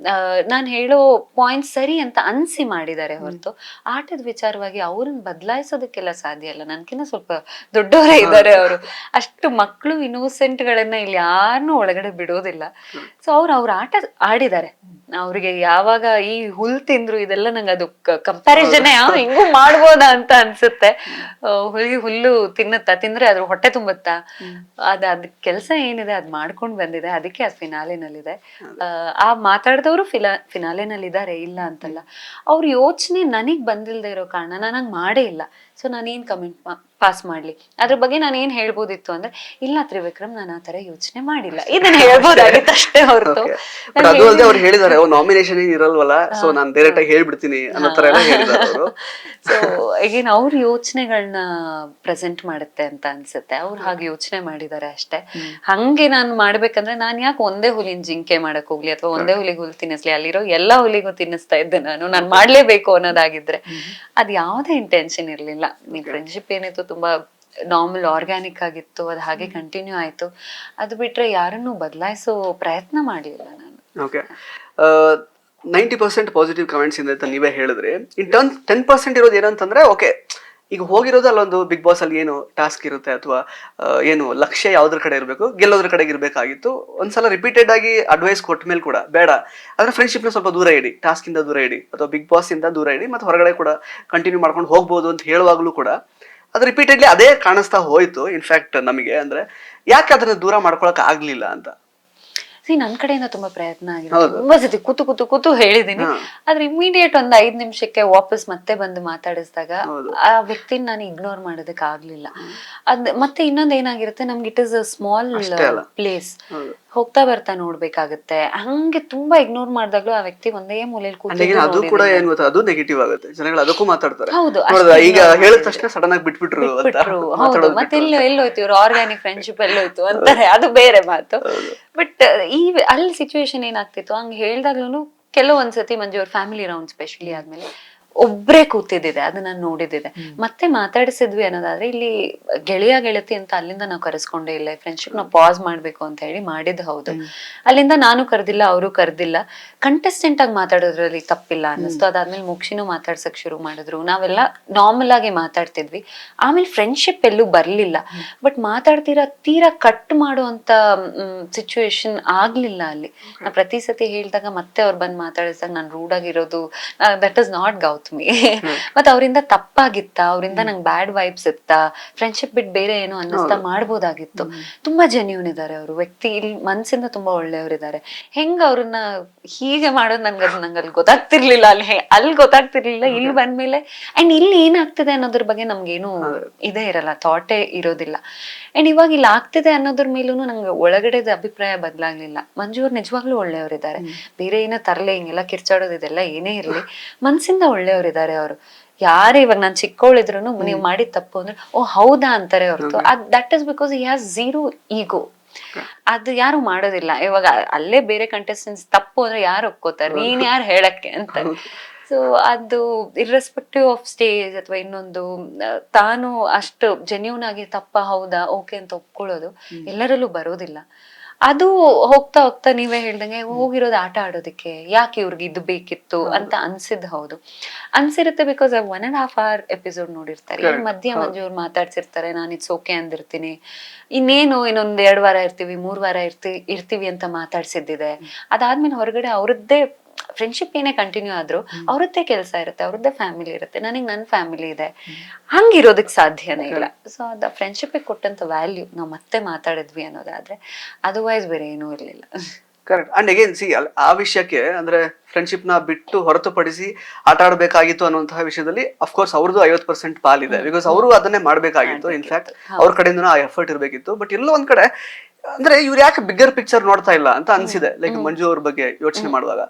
S2: ನಾನ್ ಹೇಳೋ ಪಾಯಿಂಟ್ ಸರಿ ಅಂತ ಅನ್ಸಿ ಮಾಡಿದ್ದಾರೆ ಹೊರತು ಆಟದ ವಿಚಾರವಾಗಿ ಅವ್ರನ್ನ ಬದಲಾಯಿಸೋದಕ್ಕೆಲ್ಲ ಸಾಧ್ಯ ಇಲ್ಲ. ನನ್ಕಿನ್ನ ಸ್ವಲ್ಪ ದೊಡ್ಡವರೇ ಇದ್ದಾರೆ ಅವರು. ಅಷ್ಟು ಮಕ್ಕಳು ಇನ್ನೋಸೆಂಟ್ ಗಳನ್ನ ಇಲ್ಲಿ ಯಾರನ್ನೂ ಒಳಗಡೆ ಬಿಡೋದಿಲ್ಲ. ಸೊ ಅವ್ರ ಆಟ ಆಡಿದ್ದಾರೆ. ಅವ್ರಿಗೆ ಯಾವಾಗ ಈ ಹುಲ್ ತಿಂದ್ರು ಇದೆಲ್ಲ ನಂಗೆ ಅದು ಕಂಪ್ಯಾರಿಸನ್ ಹಿಂಗೂ ಮಾಡ್ಬೋದಾ ಅಂತ ಅನ್ಸುತ್ತೆ. ಹುಲ್ಲು ತಿಂದ್ರೆ ಅದ್ರ ಹೊಟ್ಟೆ ತುಂಬುತ್ತಾ? ಅದ್ ಕೆಲ್ಸ ಏನಿದೆ ಅದ್ ಮಾಡ್ಕೊಂಡ್ ಬಂದಿದೆ, ಅದಕ್ಕೆ ಅದು ಫಿನಾಲೆನಲ್ಲಿದೆ. ಆ ಮಾತಾಡಿದವರು ಫಿನಾಲೆನಲ್ಲಿದ್ದಾರೆ, ಇಲ್ಲ ಅಂತಲ್ಲ. ಅವ್ರ ಯೋಚನೆ ನನಗ್ ಬಂದಿಲ್ದೇ ಇರೋ ಕಾರಣ ನಾನು ಹಂಗ್ ಮಾಡೇ ಇಲ್ಲ. ಸೊ ನಾನೇನ್ ಕಮೆಂಟ್ ಪಾಸ್ ಮಾಡ್ಲಿ, ಅದ್ರ ಬಗ್ಗೆ ನಾನು ಏನ್ ಹೇಳ್ಬೋದಿತ್ತು ಅಂದ್ರೆ, ಇಲ್ಲ ತ್ರಿವಿಕ್ರಮ್ ನಾನು ಆತರ ಯೋಚನೆ ಮಾಡಿಲ್ಲ, ಇದನ್ನ ಹೇಳ್ಬೋದಾಗಿತ್ತು ಅಷ್ಟೇ ಹೊರತು.
S3: ಅದು ಅಲ್ಲದೆ ಅವ್ರು ಹೇಳಿದಾರೆ ನಾಮಿನೇಷನ್ ಇರಲ್ವಲ್ಲ, ಸೊ ನಾನು ಡೈರೆಕ್ಟ್ ಆಗಿ ಹೇಳ್ಬಿಡ್ತೀನಿ ಅನ್ನೋ ತರ ಎಲ್ಲ ಹೇಳಿದಾರೆ ಅವರು.
S2: ಸೊ ಈಗೇನ್ ಅವ್ರ ಯೋಚನೆಗಳನ್ನ ಪ್ರೆಸೆಂಟ್ ಮಾಡುತ್ತೆ ಅಂತ ಅನ್ಸುತ್ತೆ. ಅವ್ರು ಹಾಗೆ ಯೋಚನೆ ಮಾಡಿದ್ದಾರೆ ಅಷ್ಟೇ. ಹಂಗೆ ನಾನು ಮಾಡ್ಬೇಕಂದ್ರೆ ನಾನ್ ಯಾಕೆ ಒಂದೇ ಹುಲಿನ ಜಿಂಕೆ ಮಾಡಕ್ ಹೋಗ್ಲಿ, ಅಥವಾ ಒಂದೇ ಹುಲಿಗೆ ಹುಲ್ ತಿನ್ನಿಸ್ಲಿ? ಅಲ್ಲಿರೋ ಎಲ್ಲಾ ಹುಲಿಗೂ ತಿನ್ನಿಸ್ತಾ ಇದ್ದೆ ನಾನು ಮಾಡ್ಲೇಬೇಕು ಅನ್ನೋದಾಗಿದ್ರೆ. ಅದ್ ಯಾವ್ದೇ ಇಂಟೆನ್ಷನ್ ಇರ್ಲಿಲ್ಲ. ನಿಮ್ ಫ್ರೆಂಡ್ಶಿಪ್ ಏನಿತ್ತು ತುಂಬಾ ನಾರ್ಮಲ್ ಆರ್ಗ್ಯಾನಿಕ್ ಆಗಿತ್ತು, ಅದು ಹಾಗೆ ಕಂಟಿನ್ಯೂ ಆಯ್ತು. ಅದು ಬಿಟ್ರೆ ಯಾರನ್ನು ಬದಲಾಯಿಸೋ ಪ್ರಯತ್ನ ಮಾಡಲಿಲ್ಲ ನಾನು.
S3: ಓಕೆ, 90% ಪಾಸಿಟಿವ್ ಕಮೆಂಟ್ಸ್ ಇದೆ ಅಂತ ನೀವೇ ಹೇಳಿದ್ರಿ. ಇನ್ 10% ಇರೋದು ಏನಂತಂದ್ರೆ, ಓಕೆ ಈಗ ಹೋಗಿರೋದು ಅಲ್ಲೊಂದು ಬಿಗ್ ಬಾಸ್ ಅಲ್ಲಿ ಏನು ಟಾಸ್ಕ್ ಇರುತ್ತೆ, ಅಥವಾ ಏನು ಲಕ್ಷ್ಯ ಯಾವ್ದ್ರ ಕಡೆ ಇರಬೇಕು, ಗೆಲ್ಲೋದ್ರ ಕಡೆಗೆ ಇರಬೇಕಾಗಿತ್ತು. ಒಂದ್ಸಲ ರಿಪೀಟೆಡ್ ಆಗಿ ಅಡ್ವೈಸ್ ಕೊಟ್ಟ ಮೇಲೆ ಕೂಡ ಬೇಡ, ಆದ್ರೆ ಫ್ರೆಂಡ್ಶಿಪ್ ನ ಸ್ವಲ್ಪ ದೂರ ಇಡಿ, ಟಾಸ್ಕ್ ಇಂದ ದೂರ ಇಡಿ, ಅಥವಾ ಬಿಗ್ ಬಾಸ್ ಇಂದ ದೂರ ಇಡಿ, ಮತ್ತೆ ಹೊರಗಡೆ ಕೂಡ ಕಂಟಿನ್ಯೂ ಮಾಡ್ಕೊಂಡು ಹೋಗ್ಬೋದು ಅಂತ ಹೇಳುವಾಗ್ಲೂ ಕೂಡ ಅದು ರಿಪೀಟೆಡ್ಲಿ ಅದೇ ಕಾಣಿಸ್ತಾ ಹೋಯ್ತು. ಇನ್ಫ್ಯಾಕ್ಟ್ ನಮಗೆ ಅಂದ್ರೆ ಯಾಕೆ ಅದನ್ನ ದೂರ ಮಾಡ್ಕೊಳಕ್ ಆಗ್ಲಿಲ್ಲ ಅಂತ.
S2: ನನ್ ಕಡೆಯಿಂದ ತುಂಬಾ ಪ್ರಯತ್ನ ಆಗಿದೆ. ತುಂಬಾ ಸತಿ ಕೂತು ಹೇಳಿದೀನಿ. ಆದ್ರೆ ಇಮಿಡಿಯೇಟ್ ಒಂದ್ 5 ನಿಮಿಷಕ್ಕೆ ವಾಪಸ್ ಮತ್ತೆ ಬಂದು ಮಾತಾಡಿಸಿದಾಗ ಆ ವ್ಯಕ್ತಿನ ನಾನು ಇಗ್ನೋರ್ ಮಾಡೋದಕ್ಕೆ ಆಗ್ಲಿಲ್ಲ. ಮತ್ತೆ ಇನ್ನೊಂದ್ ಏನಾಗಿರುತ್ತೆ, ನಮ್ಗೆ it is a small place, ಹೋಗ್ತಾ ಬರ್ತಾ ನೋಡ್ಬೇಕಾಗತ್ತೆ. ಹಂಗೆ ತುಂಬಾ ಇಗ್ನೋರ್ ಮಾಡಿದಾಗ್ಲೂ ಆ ವ್ಯಕ್ತಿ ಒಂದೇ ಮೂಲೆಯಲ್ಲಿ
S3: ಅದು ಕೂಡ ಏನ್ ಗೊತ್ತಾ, ಅದು ನೆಗೆಟಿವ್ ಆಗುತ್ತೆ. ಜನಗಳು ಅದಕ್ಕೂ ಮಾತಾಡ್ತಾರೆ.
S2: ಹೌದು,
S3: ಈಗ ಹೇಳಿದ ತಕ್ಷಣ ಸಡನ್ ಆಗಿ ಬಿಟ್ಬಿಟ್ರು.
S2: ಹೌದು, ಮತ್ತೆ ಎಲ್ಲೋಯ್ತು ಇವ್ರು ಆರ್ಗ್ಯಾನಿಕ್ ಫ್ರೆಂಡ್ಶಿಪ್ ಎಲ್ಲೋಯ್ತು ಅಂತಾರೆ, ಅದು ಬೇರೆ ಮಾತು. ಬಟ್ ಅಲ್ಲಿ ಸಿಚುವೇಶನ್ ಏನಾಗ್ತಿತ್ತು, ಹಂಗ ಹೇಳ್ದಾಗ್ಲೂ ಕೆಲವೊಂದ್ಸತಿ ಮಂಜು ಅವ್ರ ಫ್ಯಾಮಿಲಿ ರೌಂಡ್ ಸ್ಪೆಷಲಿ ಆದ್ಮೇಲೆ ಒಬ್ರೇ ಕೂತಿದ್ದಿದೆ, ಅದು ನಾನು ನೋಡಿದ್ದಿದೆ. ಮತ್ತೆ ಮಾತಾಡಿಸಿದ್ವಿ ಅನ್ನೋದಾದ್ರೆ ಇಲ್ಲಿ ಗೆಳೆಯ ಗೆಳತಿ ಅಂತ ಅಲ್ಲಿಂದ ನಾವು ಕರೆಸ್ಕೊಂಡೇ ಇಲ್ಲ. ಫ್ರೆಂಡ್ಶಿಪ್ ನಾವು ಪಾಸ್ ಮಾಡ್ಬೇಕು ಅಂತ ಹೇಳಿ ಮಾಡಿದ್ ಹೌದು. ಅಲ್ಲಿಂದ ನಾನು ಕರ್ದಿಲ್ಲ, ಅವರು ಕರ್ದಿಲ್ಲ. ಕಂಟೆಸ್ಟೆಂಟ್ ಆಗಿ ಮಾತಾಡೋದ್ರಲ್ಲಿ ತಪ್ಪಿಲ್ಲ ಅನ್ನಿಸ್ತು. ಅದಾದ್ಮೇಲೆ ಮುಕ್ಷಿನೂ ಮಾತಾಡ್ಸಕ್ ಶುರು ಮಾಡಿದ್ರು. ನಾವೆಲ್ಲ ನಾರ್ಮಲ್ ಆಗಿ ಮಾತಾಡ್ತಿದ್ವಿ. ಆಮೇಲೆ ಫ್ರೆಂಡ್ಶಿಪ್ ಎಲ್ಲೂ ಬರ್ಲಿಲ್ಲ. ಬಟ್ ತೀರಾ ಕಟ್ ಮಾಡುವಂತ ಸಿಚುವೇಶನ್ ಆಗ್ಲಿಲ್ಲ ಅಲ್ಲಿ. ನಾ ಪ್ರತಿ ಸತಿ ಹೇಳ್ದಾಗ ಮತ್ತೆ ಅವ್ರು ಬಂದ್ ಮಾತಾಡಿಸಿದಾಗ ನಾನು ರೂಡ್ ಆಗಿರೋದು, ದಟ್ ಇಸ್ ನಾಟ್ ಗೌತಮಿ. ಮತ್ತೆ ಅವರಿಂದ ತಪ್ಪಾಗಿತ್ತ, ಅವರಿಂದ ನಂಗೆ ಬ್ಯಾಡ್ ವೈಬ್ಸ್ ಇತ್ತ, ಫ್ರೆಂಡ್ಶಿಪ್ ಬಿಟ್ಟು ಬೇರೆ ಏನೋ ಅನ್ನಿಸ್ತಾ ಮಾಡ್ಬೋದಾಗಿತ್ತು. ತುಂಬಾ ಜೆನ್ಯೂನ್ ಇದಾರೆ ಅವರು, ವ್ಯಕ್ತಿ ಇಲ್ಲಿ ಮನ್ಸಿಂದ ತುಂಬಾ ಒಳ್ಳೆಯವರಿದ್ದಾರೆ. ಹೆಂಗ್ ಅವ್ರನ್ನ ಹೀಗೆ ಮಾಡೋದು ನಂಗೆ ಅಲ್ಲಿ ಗೊತ್ತಾಗ್ತಿರ್ಲಿಲ್ಲ. ಅಲ್ಲಿ ಗೊತ್ತಾಗ್ತಿರ್ಲಿಲ್ಲ. ಇಲ್ಲಿ ಬಂದ್ಮೇಲೆ ಅಂಡ್ ಇಲ್ಲಿ ಏನಾಗ್ತಿದೆ ಅನ್ನೋದ್ರ ಬಗ್ಗೆ ನಮ್ಗೇನು ಇದೇ ಇರಲ್ಲ, ಥಾಟೇ ಇರೋದಿಲ್ಲ. ಅಂಡ್ ಇವಾಗ ಇಲ್ಲಿ ಆಗ್ತಿದೆ ಅನ್ನೋದ್ರ ಮೇಲೂ ನಂಗೆ ಒಳಗಡೆದ ಅಭಿಪ್ರಾಯ ಬದಲಾಗ್ಲಿಲ್ಲ. ಮಂಜು ಅವ್ರು ನಿಜವಾಗ್ಲೂ ಒಳ್ಳೆಯವರಿದ್ದಾರೆ. ಬೇರೆ ಏನೋ ತರಲೆ ಹಿಂಗೆಲ್ಲ ಕಿರ್ಚಾಡೋದು ಇದೆಲ್ಲ ಏನೇ ಇರ್ಲಿ, ಮನ್ಸಿಂದ ಒಳ್ಳೆಯವರಿದ್ದಾರೆ ಅವರು. ಯಾರೇ ಇವಾಗ ನಾನು ಚಿಕ್ಕವಳಿದ್ರು ನೀವು ಮಾಡಿದ ತಪ್ಪು ಅಂದ್ರೆ ಓ ಹೌದಾ ಅಂತಾರೆ ಹೊರತು that is because he has zero ego. ಅದು ಯಾರು ಮಾಡೋದಿಲ್ಲ. ಇವಾಗ ಅಲ್ಲೇ ಬೇರೆ ಕಂಟೆಸ್ಟೆಂಟ್ಸ್ ತಪ್ಪು ಅಂದ್ರೆ ಯಾರು ಒಪ್ಕೋತಾರೆ, ನೀನ್ ಯಾರು ಹೇಳಕ್ಕೆ ಅಂತ. ಸೊ ಅದು ಇರ್ರೆಸ್ಪೆಕ್ಟಿವ್ ಆಫ್ ಸ್ಟೇಜ್ ಅಥವಾ ಇನ್ನೊಂದು, ತಾನು ಅಷ್ಟು ಜೆನ್ಯೂನ್ ಆಗಿ ತಪ್ಪ ಹೌದಾ ಓಕೆ ಅಂತ ಒಪ್ಕೊಳ್ಳೋದು ಎಲ್ಲರಲ್ಲೂ ಬರೋದಿಲ್ಲ. ಅದು ಹೋಗ್ತಾ ಹೋಗ್ತಾ ನೀವೇ ಹೇಳ್ದಂಗೆ ಹೋಗಿರೋದು ಆಟ ಆಡೋದಕ್ಕೆ, ಯಾಕೆ ಇವ್ರಿಗೆ ಇದು ಬೇಕಿತ್ತು ಅಂತ ಅನ್ಸಿದ್ ಹೌದು ಅನ್ಸಿರುತ್ತೆ. ಬಿಕಾಸ್ 1.5 hour ಎಪಿಸೋಡ್ ನೋಡಿರ್ತಾರೆ. ಮಧ್ಯ ಮಂಜು ಅವ್ರು ಮಾತಾಡ್ಸಿರ್ತಾರೆ, ನಾನು ಇಟ್ಸ್ ಓಕೆ ಅಂದಿರ್ತೀನಿ. ಇನ್ನೇನು ಇನ್ನೊಂದ್ 2 ವಾರ ಇರ್ತೀವಿ, 3 ವಾರ ಇರ್ತೀವಿ ಅಂತ ಮಾತಾಡ್ಸಿದ್ದಿದೆ. ಅದಾದ್ಮೇಲೆ ಹೊರಗಡೆ ಅವ್ರದ್ದೇ ಫ್ರೆಂಡ್ಶಿಪ್ ಏನೇ ಕಂಟಿನ್ಯೂ ಆದ್ರೂ ಅವ್ರದ್ದೇ ಕೆಲಸ ಇರುತ್ತೆ, ಅವ್ರದ್ದೇ ಫ್ಯಾಮಿಲಿ ಇರುತ್ತೆ. ನನಗೆ ನನ್ನ ಫ್ಯಾಮಿಲಿ ಇದೆ, ಹಂಗಿರೋದಕ್ ಸಾಧ್ಯನೇ ಇಲ್ಲ. ಸೊ ಅದ ಫ್ರೆಂಡ್ಶಿಪ್ ಕೊಟ್ಟಂತ ವ್ಯಾಲ್ಯೂ ನಾವು ಮತ್ತೆ ಮಾತಾಡಿದ್ವಿ ಅನ್ನೋದಾದ್ರೆ, ಅದರ್ವೈಸ್ ಬೇರೆ ಏನೂ ಇರ್ಲಿಲ್ಲ.
S3: ಕರೆಕ್ಟ್. ಅಂಡ್ ಅಗೇನ್ ಸಿ ಆ ವಿಷಯಕ್ಕೆ ಅಂದ್ರೆ ಫ್ರೆಂಡ್ಶಿಪ್ ನ ಬಿಟ್ಟು ಹೊರತುಪಡಿಸಿ ಆಟ ಆಡ್ಬೇಕಾಗಿತ್ತು ಅನ್ನುವಂತಹ ವಿಷಯದಲ್ಲಿ ಅಫ್ಕೋರ್ಸ್ ಅವ್ರದ್ದು 50% ಪಾಲಿದೆ. ಬಿಕಾಸ್ ಅವರು ಅದನ್ನೇ ಮಾಡ್ಬೇಕಾಗಿತ್ತು. ಇನ್ಫ್ಯಾಕ್ಟ್ ಅವ್ರ ಕಡೆಯಿಂದ ಆ ಎಫರ್ಟ್ ಇರ್ಬೇಕಿತ್ತು. ಬಟ್ ಎಲ್ಲೋ ಒಂದ್ ಕಡೆ ಅಂದ್ರೆ ಇವ್ರು ಯಾಕೆ ಬಿಗ್ಗರ್ ಪಿಕ್ಚರ್ ನೋಡ್ತಾ ಇಲ್ಲ ಅಂತ ಅನ್ಸಿದೆ. ಲೈಕ್ ಮಂಜು ಅವ್ರ ಬಗ್ಗೆ ಯೋಚನೆ ಮಾಡುವಾಗ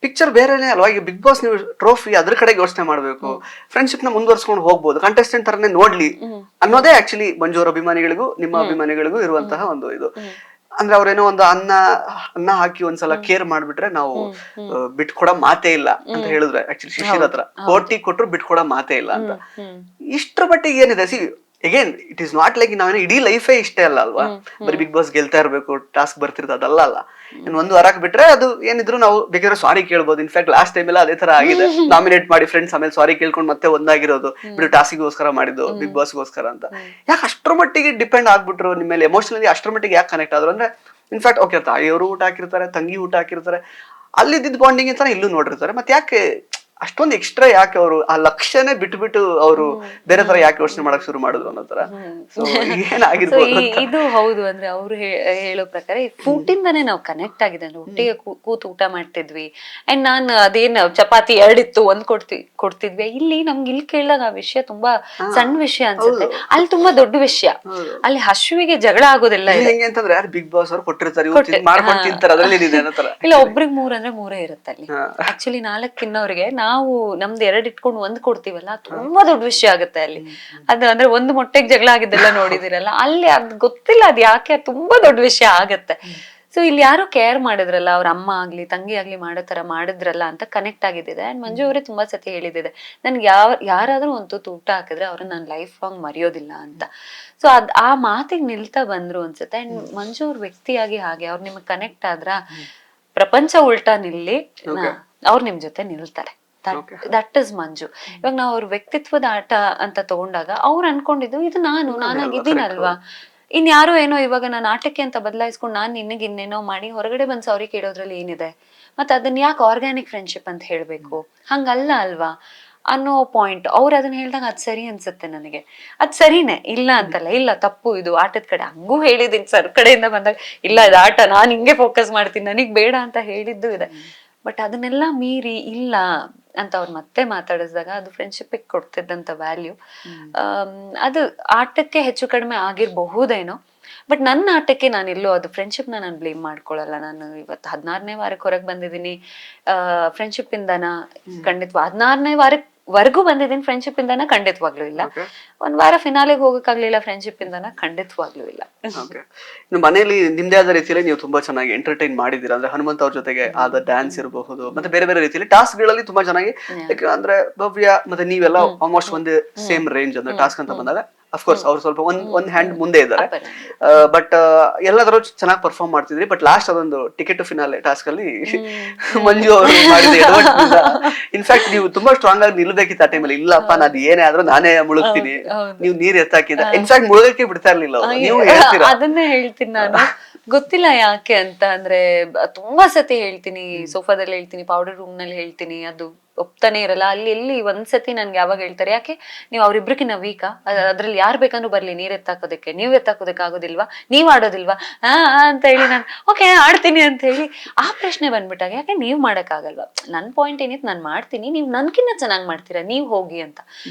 S3: ಪಿಕ್ಚರ್ ಬೇರೆನೆ ಅಲ್ವಾ. ಈಗ ಬಿಗ್ ಬಾಸ್ ನೀವು ಟ್ರೋಫಿ ಅದ್ರ ಕಡೆಗೆ ಯೋಚನೆ ಮಾಡ್ಬೇಕು, ಫ್ರೆಂಡ್ಶಿಪ್ ನ ಮುಂದುವರ್ಸ್ಕೊಂಡು ಹೋಗ್ಬೋದು, ಕಂಟೆಸ್ಟೆಂಟ್ ತರನೇ ನೋಡ್ಲಿ ಅನ್ನೋದೇ ಆಕ್ಚುಲಿ ಮಂಜು ಅವ್ರ ಅಭಿಮಾನಿಗಳಿಗೂ ನಿಮ್ಮ ಅಭಿಮಾನಿಗಳಿಗೂ ಇರುವಂತಹ ಒಂದು ಇದು. ಅಂದ್ರೆ ಅವ್ರೇನೋ ಒಂದು ಅನ್ನ ಹಾಕಿ ಒಂದ್ಸಲ ಕೇರ್ ಮಾಡ್ಬಿಟ್ರೆ ನಾವು ಬಿಟ್ಕೊಡೋ ಮಾತೇ ಇಲ್ಲ ಅಂತ ಹೇಳಿದ್ರೆ ಆಕ್ಚುಲಿ ಶಿಶಿರ್ ಹತ್ರ ಕೋಟಿ ಕೊಟ್ರು ಬಿಟ್ಕೊಡೋ ಮಾತೇ ಇಲ್ಲ ಅಂತ. ಇಷ್ಟ್ರ ಮಟ್ಟಿಗೆ ಏನಿದೆ see again it is not like ನಾವೇನೋ ಇಡೀ ಲೈಫೇ ಇಷ್ಟೇ ಅಲ್ಲ ಅಲ್ವಾ. ಬರೀ ಬಿಗ್ ಬಾಸ್ ಗೆಲ್ತಾ ಇರ್ಬೇಕು, ಟಾಸ್ಕ್ ಬರ್ತಿರೋದು ಅದಲ್ಲ ಅಲ್ಲ. ಇನ್ 1 ವಾರಕ್ಕೆ ಬಿಟ್ರೆ ಅದು ಏನಿದ್ರು ನಾವು ಬೇಕಾದ್ರೆ ಸಾರಿ ಕೇಳ್ಬೋದು. ಇನ್ಫ್ಯಾಕ್ಟ್ ಲಾಸ್ಟ್ ಟೈಮ್ ಎಲ್ಲ ಅದೇ ತರ ಆಗಿದೆ. ನಾಮಿನೇಟ್ ಮಾಡಿ ಫ್ರೆಂಡ್ಸ್ ಆಮೇಲೆ ಸಾರಿ ಕೇಳ್ಕೊಂಡು ಮತ್ತೆ ಒಂದಾಗಿರೋದು, ಬಿಡು ಟಾಸ್ಕ್ಗೋಸ್ಕರ ಮಾಡಿದ್ದು ಬಿಗ್ ಬಾಸ್ಗೋಸ್ಕರ ಅಂತ. ಯಾಕೆ ಅಷ್ಟ್ರ ಮಟ್ಟಿಗೆ ಡಿಪೆಂಡ್ ಆಗ್ಬಿಟ್ರು ನಿಮ್ಮ ಮೇಲೆ ಎಮೋಷನಲಿ? ಅಷ್ಟ್ರ ಮಟ್ಟಿಗೆ ಯಾಕೆ ಕನೆಕ್ಟ್ ಆದ್ರು ಅಂದ್ರೆ ಇನ್ಫ್ಯಾಕ್ಟ್ ಓಕೆ ತಾಯಿಯವರು ಊಟ ಹಾಕಿರ್ತಾರೆ, ತಂಗಿ ಊಟ ಹಾಕಿರ್ತಾರೆ, ಅಲ್ಲಿದ್ದ ಬಾಂಡಿಂಗ್ ಅಂತ ಇಲ್ಲೂ ನೋಡಿರ್ತಾರೆ. ಮತ್ತೆ ಯಾಕೆ ಅಷ್ಟೊಂದು ಎಕ್ಸ್ಟ್ರಾ ಯಾಕೆ ಅವರು ಆ ಲಕ್ಷ್ಯನೇ ಬಿಟ್ಬಿಟ್ಟು ಅವರು ಬೇರೆ ತರ ಯಾಕೆ ಯೋಚನೆ ಮಾಡಕ್ ಶುರು ಮಾಡಿದ್ರು ಅನ್ನೋ ತರ ಏನಾಗಿರ್ಬೋದು?
S2: ಇದು ಹೌದು. ಅಂದ್ರೆ ಅವ್ರು ಹೇಳೋ ಪ್ರಕಾರ ಫುಡ್ ಇಂದಾನೆ ನಾವು ಕನೆಕ್ಟ್ ಆಗಿದೆ. ಅಂದ್ರೆ ಒಟ್ಟಿಗೆ ಕೂತು ಊಟ ಮಾಡ್ತಿದ್ವಿ. ಅಂಡ್ ನಾನು ಅದೇನ್ ಚಪಾತಿ 2 ಇತ್ತು, 1 ಕೊಡ್ತಿದ್ವಿ. ಇಲ್ಲಿ ನಮ್ಗೆ ಇಲ್ಲಿ ಕೇಳಿದಾಗ ಆ ವಿಷಯ ತುಂಬಾ ಸಣ್ಣ ವಿಷಯ ಅನ್ಸುತ್ತೆ, ಅಲ್ಲಿ ತುಂಬಾ ದೊಡ್ಡ ವಿಷಯ. ಅಲ್ಲಿ ಹಸುವಿಗೆ ಜಗಳ ಆಗೋದಿಲ್ಲ.
S3: ಹೆಂಗೆ ಅಂತಂದ್ರೆ ಯಾರು ಬಿಗ್ ಬಾಸ್ ಅವ್ರು ಕೊಟ್ಟಿರ್ತಾರೆ, ಮಾಡ್ಕೊಂಡು ತಿಂತಾರೆ, ಅದ್ರಲ್ಲಿ ಏನಿದೆ ಅನ್ನೋ ತರ.
S2: ಇಲ್ಲ, ಒಬ್ರಿಗೆ 3 ಅಂದ್ರೆ 3 ಇರುತ್ತೆ ಅಲ್ಲಿ. ಆಕ್ಚುಲಿ 4 ತಿನ್ನೋರಿಗೆ ನಾವು ನಮ್ದು 2 ಇಟ್ಕೊಂಡು 1 ಕೊಡ್ತೀವಲ್ಲ, ತುಂಬಾ ದೊಡ್ಡ ವಿಷಯ ಆಗುತ್ತೆ ಅಲ್ಲಿ. ಅದು ಅಂದ್ರೆ 1 ಮೊಟ್ಟೆಗೆ ಜಗಳ ಆಗಿದ್ದೆಲ್ಲ ನೋಡಿದಿರಲ್ಲ, ಅಲ್ಲಿ ಅದ್ ಗೊತ್ತಿಲ್ಲ ಅದ್ ಯಾಕೆ ತುಂಬಾ ದೊಡ್ಡ ವಿಷಯ ಆಗತ್ತೆ. ಸೊ ಇಲ್ಲಿ ಯಾರೋ ಕೇರ್ ಮಾಡಿದ್ರಲ್ಲ, ಅವ್ರ ಅಮ್ಮ ಆಗ್ಲಿ ತಂಗಿ ಆಗ್ಲಿ ಮಾಡೋ ತರ ಮಾಡಿದ್ರಲ್ಲ ಅಂತ ಕನೆಕ್ಟ್ ಆಗಿದ್ದಿದೆ. ಅಂಡ್ ಮಂಜು ಅವರೇ ತುಂಬಾ ಸತಿ ಹೇಳಿದಿದೆ, ನನ್ಗೆ ಯಾರಾದ್ರೂ ಒಂದು ತುತ್ತು ಊಟ ಹಾಕಿದ್ರೆ ಅವ್ರನ್ನ ನಾನು ಲೈಫ್ ಲಾಂಗ್ ಮರೆಯೋದಿಲ್ಲ ಅಂತ. ಸೊ ಆ ಮಾತಿಗೆ ನಿಲ್ತಾ ಬಂದ್ರು ಅನ್ಸುತ್ತೆ. ಅಂಡ್ ಮಂಜು ಅವ್ರ ವ್ಯಕ್ತಿಯಾಗಿ ಹಾಗೆ ಅವ್ರು ನಿಮಗ್ ಕನೆಕ್ಟ್ ಆದ್ರ ಪ್ರಪಂಚ ಉಲ್ಟಾ ನಿಲ್ಲಿ ಅವ್ರು ನಿಮ್ ಜೊತೆ ನಿಲ್ತಾರೆ. ದಟ್ ಇಸ್ ಮಂಜು. ಇವಾಗ ನಾವು ಅವ್ರ ವ್ಯಕ್ತಿತ್ವದ ಆಟ ಅಂತ ತಗೊಂಡಾಗ ಅವ್ರು ಅನ್ಕೊಂಡಿದ್ದು ಇದು ನಾನಾಗಿದ್ದೀನಲ್ವಾ, ಇನ್ ಯಾರೋ ಏನೋ ಇವಾಗ ನಾನು ಆಟಕ್ಕೆ ಅಂತ ಬದಲಾಯಿಸ್ಕೊಂಡು ನಾನು ನಿನಗೆ ಇನ್ನೇನೋ ಮಾಡಿ ಹೊರಗಡೆ ಬಂದ್ ಸಾರಿ ಕೇಳೋದ್ರಲ್ಲಿ ಏನಿದೆ? ಮತ್ತೆ ಅದನ್ನ ಯಾಕೆ ಆರ್ಗ್ಯಾನಿಕ್ ಫ್ರೆಂಡ್ಶಿಪ್ ಅಂತ ಹೇಳ್ಬೇಕು? ಹಂಗಲ್ಲ ಅಲ್ವಾ ಅನ್ನೋ ಪಾಯಿಂಟ್ ಅವ್ರು ಅದನ್ನ ಹೇಳ್ದಾಗ ಅದ್ ಸರಿ ಅನ್ಸುತ್ತೆ ನನಗೆ. ಅದ್ ಸರಿನೇ, ಇಲ್ಲ ಅಂತಲ್ಲ, ಇಲ್ಲ ತಪ್ಪು ಇದು ಆಟದ ಕಡೆ. ಹಂಗೂ ಹೇಳಿದೀನಿ ಸರ್ ಕಡೆಯಿಂದ ಬಂದಾಗ, ಇಲ್ಲ ಇದು ಆಟ, ನಾನ್ ಹಿಂಗೆ ಫೋಕಸ್ ಮಾಡ್ತೀನಿ, ನನಗ್ ಬೇಡ ಅಂತ ಹೇಳಿದ್ದು ಇದೆ. ಬಟ್ ಅದನ್ನೆಲ್ಲ ಮೀರಿ ಇಲ್ಲ ಅಂತ ಅವ್ರು ಮತ್ತೆ ಮಾತಾಡಿಸಿದಾಗ ಅದು ಫ್ರೆಂಡ್ಶಿಪ್ ಕೊಡ್ತಿದ್ದಂತ ವ್ಯಾಲ್ಯೂ. ಅದು ಆಟಕ್ಕೆ ಹೆಚ್ಚು ಕಡಿಮೆ ಆಗಿರಬಹುದೇನೋ, ಬಟ್ ನನ್ನ ಆಟಕ್ಕೆ ನಾನೆಲ್ಲೋ ಅದು ಫ್ರೆಂಡ್ಶಿಪ್ ನಾನು ಬ್ಲೇಮ್ ಮಾಡ್ಕೊಳಲ್ಲ. ನಾನು ಇವತ್ತು 16ನೇ ವಾರಕ್ಕೆ ಹೊರಗೆ ಬಂದಿದ್ದೀನಿ ಫ್ರೆಂಡ್ಶಿಪ್ ಇಂದನ, ಖಂಡಿತ 16ನೇ ವಾರಕ್ಕೆ ವರ್ಗೂ ಬಂದಿದ್ದೀನಿ ಫ್ರೆಂಡ್ಶಿಪ್ ಇಂದಾನ, ಖಂಡಿತವಾಗ್ಲೂ ಇಲ್ಲ. ಒಂದ್ ವಾರ ಫಿನಾಲೆಗೆ ಹೋಗಕ್ಕಾಗ್ಲಿಲ್ಲ ಫ್ರೆಂಡ್ಶಿಪ್ ಇಂದಾನ, ಖಂಡಿತವಾಗ್ಲೂ ಇಲ್ಲ.
S3: ಇನ್ನು ಮನೆಯಲ್ಲಿ ನಿಮ್ದೇ ಆದ ರೀತಿಯಲ್ಲಿ ನೀವು ತುಂಬಾ ಚೆನ್ನಾಗಿ ಎಂಟರ್ಟೈನ್ ಮಾಡಿದೀರಾ. ಅಂದ್ರೆ ಹನುಮಂತ್ ಅವ್ರ ಜೊತೆಗೆ ಆದ ಡ್ಯಾನ್ಸ್ ಇರಬಹುದು, ಮತ್ತೆ ಬೇರೆ ಬೇರೆ ರೀತಿಯಲ್ಲಿ ಟಾಸ್ಕ್ ಗಳಲ್ಲಿ ತುಂಬಾ ಚೆನ್ನಾಗಿ ಅಂದ್ರೆ ಭವ್ಯ ಮತ್ತೆ ನೀವೆಲ್ಲ ಆಲ್ಮೋಸ್ಟ್ ಒಂದೇ ಸೇಮ್ ರೇಂಜ್ ಅಂದ್ರೆ ಟಾಸ್ಕ್ ಅಂತ ಬಂದಾಗ ಅಫ್ಕೋರ್ಸ್ ಅವ್ರು ಸ್ವಲ್ಪ ಒಂದ್ ಹ್ಯಾಂಡ್ ಮುಂದೆ ಇದ್ದಾರೆ. ಬಟ್ ಎಲ್ಲಾದ್ರೂ ಚೆನ್ನಾಗಿ ಪರ್ಫಾರ್ಮ್ ಮಾಡ್ತಿದ್ರಿ. ಬಟ್ ಲಾಸ್ಟ್ ಅದೊಂದು ಟಿಕೆಟ್ ಫಿನಾಲೆ ಟಾಸ್ಕ್ ಅಲ್ಲಿ ಮಂಜು ಅವರು ಮಾಡಿದ ಇನ್ಫ್ಯಾಕ್ಟ್ ನೀವು ತುಂಬಾ ಸ್ಟ್ರಾಂಗ್ ಆಗಿ ನಿಲ್ಬೇಕಿತ್ತು ಆ ಟೈಮಲ್ಲಿ. ಇಲ್ಲಪ್ಪ ನಾನ್ ಏನೇ ಆದ್ರೂ ನಾನೇ ಮುಳುಗ್ತೀನಿ, ನೀವು ನೀರ್ ಎತ್ತಾಕಿದ. ಇನ್ಫ್ಯಾಕ್ಟ್ ಮುಳುಗಕ್ಕೆ ಬಿಡ್ತಾ ಇರ್ಲಿಲ್ಲ ಅವ್ರು. ನೀವು ಹೇಳ್ತೀರಾ
S2: ಅದನ್ನೇ ಹೇಳ್ತೀನಿ ನಾನು. ಗೊತ್ತಿಲ್ಲ ಯಾಕೆ ಅಂತ ಅಂದ್ರೆ ತುಂಬಾ ಸತಿ ಹೇಳ್ತೀನಿ, ಸೋಫಾದಲ್ಲಿ ಹೇಳ್ತೀನಿ, ಪೌಡರ್ ರೂಮ್ ನಲ್ಲಿ ಹೇಳ್ತೀನಿ, ಅದು ಒಪ್ತಾನೆ ಇರಲ್ಲ. ಅಲ್ಲಿ ಎಲ್ಲಿ ಒಂದ್ಸತಿ ನನ್ಗೆ ಯಾವಾಗ ಹೇಳ್ತಾರೆ, ಯಾಕೆ ನೀವು ಅವ್ರಿಬ್ರಿಗಿನ ವೀಕಾ, ಅದ್ರಲ್ಲಿ ಯಾರು ಬೇಕಂದ್ರೂ ಬರ್ಲಿ ನೀರ್ ಎತ್ತಾಕೋದಕ್ಕೆ, ನೀವ್ ಎತ್ತಾಕೋದಕ್ಕೆ ಆಗೋದಿಲ್ವಾ, ನೀವ್ ಆಡೋದಿಲ್ವಾ ಅಂತ ಹೇಳಿ ನಾನು ಓಕೆ ಆಡ್ತೀನಿ ಅಂತ ಹೇಳಿ ಆ ಪ್ರಶ್ನೆ ಬಂದ್ಬಿಟ್ಟಾಗ, ಯಾಕೆ ನೀವ್ ಮಾಡಕ್ ಆಗಲ್ವಾ, ನನ್ ಪಾಯಿಂಟ್ ಏನಿತ್ತು ನಾನು ಮಾಡ್ತೀನಿ, ನೀವ್ ನನ್ಕಿನ್ನ ಚೆನ್ನಾಗ್ ಮಾಡ್ತೀರಾ, ನೀವ್ ಹೋಗಿ ಅಂತ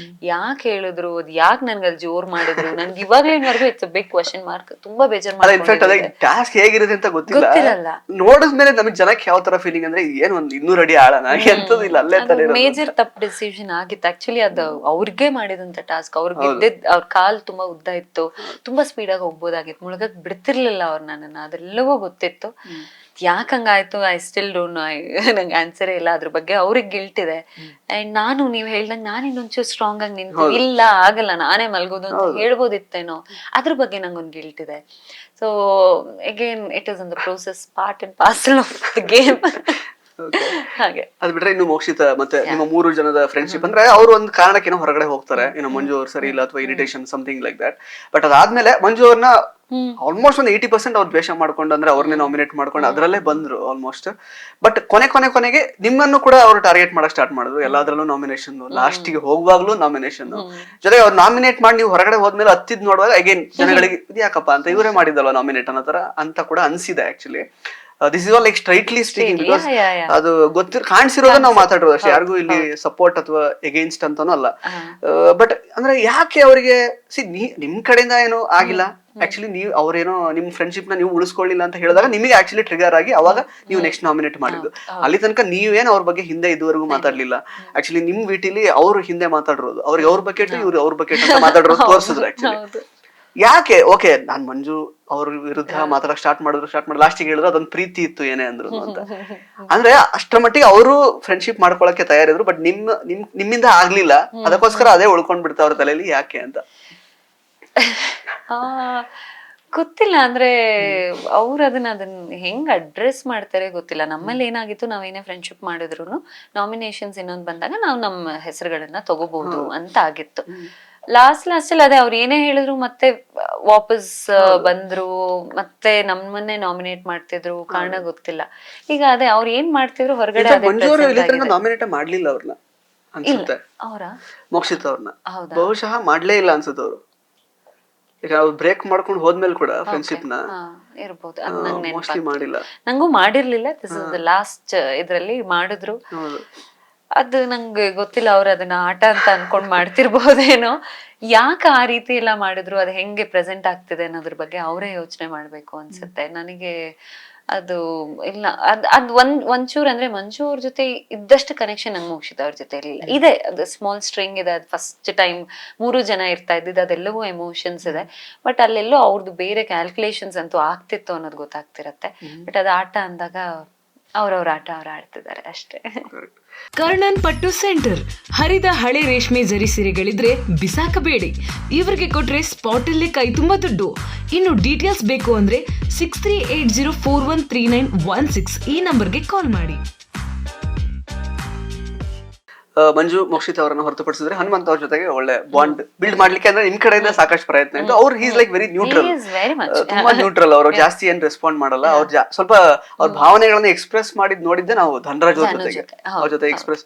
S2: ಯಾಕೆ ಹೇಳಿದ್ರು, ಅದ್ ಯಾಕೆ ನನ್ಗೆ ಅಲ್ಲಿ ಜೋರ್ ಮಾಡಿದ್ರು, ನನ್ಗೆ ಇವಾಗ್ಲೇವರೆಗೂ ಇಟ್ಸ್ ಬಿಗ್ ಕ್ವಶನ್ ಮಾರ್ಕ್. ತುಂಬಾ ಬೇಜಾರ್ ಮಾಡ್ಕೊಂಡಿದ್ದೆ.
S3: ಟಾಸ್ಕ್ ಹೇಗಿರುತ್ತೆ ಅಂತ ಗೊತ್ತಿಲ್ಲ. ನೋಡಿದ್ಮೇಲೆ ನಮಗೆ ಜನಕ್ಕೆ ಯಾವ ತರ ಫೀಲಿಂಗ್ ಅಂದ್ರೆ ಏನ್ ಒಂದ್ 200 ಅಡಿ ಆಳ ನನಗೆ ಅಂತದಿಲ್ಲ, ಅಲ್ಲೇ
S2: ಮೇಜರ್ ತಪ್ಪು ಡಿಸಿಷನ್ ಆಗಿತ್ತು ಆಕ್ಚುಲಿ. ಅದು ಅವ್ರಿಗೆ ಮಾಡಿದಂತ ಟಾಸ್ಕ್. ಅವ್ರಿಗೆ ಇದ್ದಿದ್ ಅವ್ರ ಕಾಲ್ ತುಂಬಾ ಉದ್ದ ಇತ್ತು, ತುಂಬಾ ಸ್ಪೀಡ್ ಆಗಿ ಹೋಗ್ಬೋದಾಗಿತ್ತು, ಮುಳುಗಕ್ ಬಿಡ್ತಿರ್ಲಿಲ್ಲ ಅವ್ರು ನನ್ನನ್ನ, ಅದೆಲ್ಲವೂ ಗೊತ್ತಿತ್ತು. ಯಾಕಂಗಾಯ್ತು ಐ ಸ್ಟಿಲ್ ಡೋಂಟ್ ನೋ, ನಂಗೆ ಆನ್ಸರೇ ಇಲ್ಲ ಅದ್ರ ಬಗ್ಗೆ. ಅವ್ರಿಗೆ ಗಿಲ್ಟ್ ಇದೆ. ಅಂಡ್ ನಾನು ನೀವ್ ಹೇಳ್ದಂಗೆ ನಾನು ಇನ್ನೊಂಚೂರು ಸ್ಟ್ರಾಂಗ್ ಆಗಿ ನಿಂತು ಇಲ್ಲ ಆಗಲ್ಲ ನಾನೇ ಮಲ್ಗೋದು ಅಂತ ಹೇಳ್ಬೋದಿತ್ತೇನೋ, ಅದ್ರ ಬಗ್ಗೆ ನಂಗೊಂದು ಗಿಲ್ಟ್ ಇದೆ. So again it is in the process, part and parcel of the game. ಹಾಗೆ
S3: ಅದ್ ಬಿಟ್ರೆ ಇನ್ನು ಮೋಕ್ಷಿತ ಮತ್ತೆ ನಿಮ್ಮ 3 ಜನದ ಫ್ರೆಂಡ್ಶಿಪ್ ಅಂದ್ರೆ ಅವ್ರು ಒಂದು ಕಾರಣಕ್ಕೆ ಏನೋ ಹೊರಗಡೆ ಹೋಗ್ತಾರೆ, ಇನ್ನು ಮಂಜು ಅವ್ರು ಸರಿ ಇಲ್ಲ ಅಥವಾ irritation something like that. But ಅದಾದ್ಮೇಲೆ ಮಂಜು ಅವ್ರನ್ನ ಆಲ್ಮೋಸ್ಟ್ ಒಂದು 80% ಅವ್ರು ದ್ವೇಷ ಮಾಡ್ಕೊಂಡು, ಅಂದ್ರೆ ಅವ್ರನ್ನೇ ನಾಮಿನೇಟ್ ಮಾಡ್ಕೊಂಡು ಅದರಲ್ಲೇ ಬಂದ್ರು ಆಲ್ಮೋಸ್ಟ್. ಬಟ್ ಕೊನೆಗೆ ನಿಮ್ಮನ್ನು ಕೂಡ ಅವ್ರು ಟಾರ್ಗೆಟ್ ಮಾಡಕ್ ಸ್ಟಾರ್ಟ್ ಮಾಡಿದ್ರು. ಎಲ್ಲಾದ್ರಲ್ಲೂ ನಾಮಿನೇಷನ್, ಲಾಸ್ಟಿಗೆ ಹೋಗುವಾಗ್ಲೂ ನಾಮಿನೇಷನ್. ಜೊತೆಗೆ ಅವ್ರು ನಾಮಿನೇಟ್ ಮಾಡಿ ನೀವು ಹೊರಗಡೆ ಹೋದ್ಮೇಲೆ ಹತ್ತಿದ್ ನೋಡುವಾಗ ಅಗೇನ್ ಜನಗಳಿಗೆ ಇದು ಯಾಕಪ್ಪ ಅಂತ ಇವರೇ ಮಾಡಿದಲ್ವ ನಾಮಿನೇಟ್ ಅನ್ನೋ ತರ ಅಂತ ಕೂಡ ಅನ್ಸಿದೆ actually. This is all like straightly speaking, because ಅದು ಕಾಣಿಸಿರೋದನ್ನ ನಾವು ಮಾತಾಡೋದು ಅಷ್ಟೇ, ಯಾರಿಗೂ ಇಲ್ಲಿ ಸಪೋರ್ಟ್ ಅಥವಾ ಎಗೇನ್ಸ್ಟ್ ಅಂತಾನೂ ಅಲ್ಲ. ಬಟ್ ಅಂದ್ರೆ ಯಾಕೆ ಅವರಿಗೆ ನಿಮ್ ಕಡೆಯಿಂದ ಏನೋ ಆಗಿಲ್ಲ, ಆಕ್ಚುಲಿ ನೀವು ಅವ್ರೇನೋ ನಿಮ್ ಫ್ರೆಂಡ್ಶಿಪ್ ನ ನೀವು ಉಳಿಸ್ಕೊಳ್ಳಿಲ್ಲ ಅಂತ ಹೇಳಿದಾಗ ನಿಮಗೆ ಆಕ್ಚುಲಿ ಟ್ರಿಗರ್ ಆಗಿ ಅವಾಗ ನೀವು ನೆಕ್ಸ್ಟ್ ನಾಮಿನೇಟ್ ಮಾಡಿದ್ದು. ಅಲ್ಲಿ ತನಕ ನೀವೇನ್ ಅವ್ರ ಬಗ್ಗೆ ಹಿಂದೆ ಇದುವರೆಗೂ ಮಾತಾಡ್ಲಿಲ್ಲ. ಆಕ್ಚುಲಿ ನಿಮ್ ವಿಟಿಲಿ ಅವ್ರು ಹಿಂದೆ ಮಾತಾಡಿರೋದು, ಅವ್ರಿಗೆ ಅವ್ರ ಬಕೆಟ್ ಇವ್ರು ಅವ್ರ ಬಕೆಟ್ ಅಂತ ಮಾತಾಡಿರೋದು ತೋರಿಸಿದ್ರು ಆಕ್ಚುಲಿ. ಯಾಕೆ ಓಕೆ ನಾನ್ ಮಂಜು ಅವ್ರ ವಿರುದ್ಧ ಮಾತಾಡಕ್ ಸ್ಟಾರ್ಟ್ ಮಾಡಿ ಲಾಸ್ಟಿಗೆ ಹೇಳಿದ್ರು ಅದೊಂದು ಪ್ರೀತಿ ಇತ್ತು ಏನೇ ಅಂದ್ರು ಅಂತ. ಅಂದ್ರೆ ಅಷ್ಟರ ಮಟ್ಟಿಗೆ ಅವರು ಫ್ರೆಂಡ್ಶಿಪ್ ಮಾಡ್ಕೊಳಕ್ಕೆ ತಯಾರಿದ್ರು. ಬಟ್ ನಿಮ್ಮಿಂದ ಆಗ್ಲಿಲ್ಲ, ಅದಕ್ಕೋಸ್ಕರ ಅದೇ ಉಳ್ಕೊಂಡ್ ಬಿಡ್ತಾ ಅವ್ರ ತಲೆಯಲ್ಲಿ, ಯಾಕೆ ಅಂತ
S2: ಗೊತ್ತಿಲ್ಲ. ಅಂದ್ರೆ ಅವ್ರು ಅದನ್ನ ಹೆಂಗ್ ಅಡ್ರೆಸ್ ಮಾಡ್ತಾರೆ ಗೊತ್ತಿಲ್ಲ. ನಮ್ಮಲ್ಲಿ ಏನಾಗಿತ್ತು, ನಾವೇನೇ ಫ್ರೆಂಡ್ಶಿಪ್ ಮಾಡಿದ್ರು ನಾಮಿನೇಷನ್ಸ್ ಇನ್ನೊಂದು ಬಂದಾಗ ನಾವು ನಮ್ಮ ಹೆಸರುಗಳನ್ನ ತಗೋಬಹುದು ಅಂತ ಆಗಿತ್ತು. ಲಾಸ್ಟ್ ಅಲ್ಲಿ ಅದೇ ಅವ್ರು ಏನೇ ಹೇಳಿದ್ರು ಮತ್ತೆ ವಾಪಸ್ ಬಂದ್ರು, ಮತ್ತೆ ನಮ್ಮನ್ನೇ ನಾಮಿನೇಟ್ ಮಾಡ್ತಿದ್ರು, ಕಾರಣ ಗೊತ್ತಿಲ್ಲ. ಈಗ ಅದೇ ಅವ್ರು ಏನ್ ಮಾಡ್ತಿದ್ರು ಹೊರಗಡೆ
S3: ನಾಮಿನೇಟ್ ಮಾಡ್ಲಿಲ್ಲ ಅವ್ರನ್ನ ಅನ್ಸುತ್ತೆ,
S2: ಅವರ
S3: ಮೋಕ್ಷಿತ ಅವ್ರನ್ನ ಬಹುಶಃ ಮಾಡ್ಲೇ ಇಲ್ಲ ಅನ್ಸುತ್ತೆ ಅವರು. ಈಗ ಅವ್ರು ಬ್ರೇಕ್ ಮಾಡ್ಕೊಂಡು ಹೋದ್ಮೇಲೆ ಕೂಡ ಫ್ರೆಂಡ್ಶಿಪ್ ನ
S2: ಇರ್ಬೋದು,
S3: ಮೋಸ್ಟ್ಲಿ ಮಾಡಿಲ್ಲ.
S2: ನಂಗೂ ಮಾಡಿರ್ಲಿಲ್ಲ. ದಿಸ್ ಇಸ್ ದ ಲಾಸ್ಟ್ ಇದ್ರಲ್ಲಿ ಮಾಡಿದ್ರು. ಅದು ನಂಗೆ ಗೊತ್ತಿಲ್ಲ, ಅವ್ರು ಅದನ್ನ ಆಟ ಅಂತ ಅನ್ಕೊಂಡ್ ಮಾಡ್ತಿರ್ಬೋದೇನೋ. ಯಾಕೆ ಆ ರೀತಿ ಎಲ್ಲ ಮಾಡಿದ್ರು, ಅದು ಹೆಂಗೆ ಪ್ರೆಸೆಂಟ್ ಆಗ್ತಿದೆ ಅನ್ನೋದ್ರ ಬಗ್ಗೆ ಅವರೇ ಯೋಚನೆ ಮಾಡ್ಬೇಕು ಅನ್ಸುತ್ತೆ ನನಗೆ. ಅದು ಇಲ್ಲ, ಅದ್ ಒಂಚೂರ್ ಅಂದ್ರೆ ಮಂಜು ಅವ್ರ ಜೊತೆ ಇದ್ದಷ್ಟು ಕನೆಕ್ಷನ್ ನಂಗೆ ಮೋಕ್ಷಿತ ಅವ್ರ ಜೊತೆ ಇರಲಿಲ್ಲ. ಇದೆ, ಅದು ಸ್ಮಾಲ್ ಸ್ಟ್ರಿಂಗ್ ಇದೆ. ಅದು ಫಸ್ಟ್ ಟೈಮ್ 3 ಜನ ಇರ್ತಾ ಇದ್ದಿದ್ದು, ಅದೆಲ್ಲವೂ ಎಮೋಷನ್ಸ್ ಇದೆ. ಬಟ್ ಅಲ್ಲೆಲ್ಲೋ ಅವ್ರದ್ದು ಬೇರೆ ಕ್ಯಾಲ್ಕುಲೇಷನ್ಸ್ ಅಂತೂ ಆಗ್ತಿತ್ತು ಅನ್ನೋದು ಗೊತ್ತಾಗ್ತಿರತ್ತೆ. ಬಟ್ ಅದು ಆಟ ಅಂದಾಗ ಅವ್ರವ್ರ ಆಟ ಅವ್ರು ಆಡ್ತಿದ್ದಾರೆ ಅಷ್ಟೇ.
S4: ಕರ್ಣನ್ ಪಟ್ಟು ಸೆಂಟರ್ ಹರಿದ ಹಳೆ ರೇಷ್ಮೆ ಜರಿ ಸೀರೆಗಳಿದ್ರೆ ಬಿಸಾಕಬೇಡಿ, ಇವರಿಗೆ ಕೊಟ್ರೆ ಸ್ಪಾಟ್ ಅಲ್ಲೇ ಕೈ ತುಂಬಾ ದುಡ್ಡು. ಇನ್ನು ಡೀಟೇಲ್ಸ್ ಬೇಕು ಅಂದ್ರೆ 6380413916 ಈ ನಂಬರ್ಗೆ ಕಾಲ್ ಮಾಡಿ.
S3: ಮಂಜು ಮೋಕ್ಷಿತ್ ಅವರನ್ನ ಹೊರತುಪಡಿಸಿದ್ರೆ ಹನುಮಂತ್ ಅವ್ರ ಜೊತೆಗೆ ಒಳ್ಳೆ ಬಾಂಡ್ ಬಿಲ್ಡ್ ಮಾಡ್ಲಿಕ್ಕೆ ಅಂದ್ರೆ ನಿಮ್ ಕಡೆಯಿಂದ ಸಾಕಷ್ಟು ಪ್ರಯತ್ನ ಇತ್ತು. ಅವ್ರು ಹೀಸ್ ಲೈಕ್ ವೆರಿ ನ್ಯೂಟ್ರಲ್, ತುಂಬಾ ನ್ಯೂಟ್ರಲ್. ಅವರು ಜಾಸ್ತಿ ಏನ್ ರೆಸ್ಪಾಂಡ್ ಮಾಡಲ್ಲ. ಅವ್ರು ಸ್ವಲ್ಪ ಅವ್ರ ಭಾವನೆಗಳನ್ನ ಎಕ್ಸ್ಪ್ರೆಸ್ ಮಾಡಿದ್ ನೋಡಿದ್ದೆ ನಾವು ಧನರಾಜ್ ಅವ್ರ ಜೊತೆಗೆ. ಅವ್ರ ಜೊತೆ ಎಕ್ಸ್ಪ್ರೆಸ್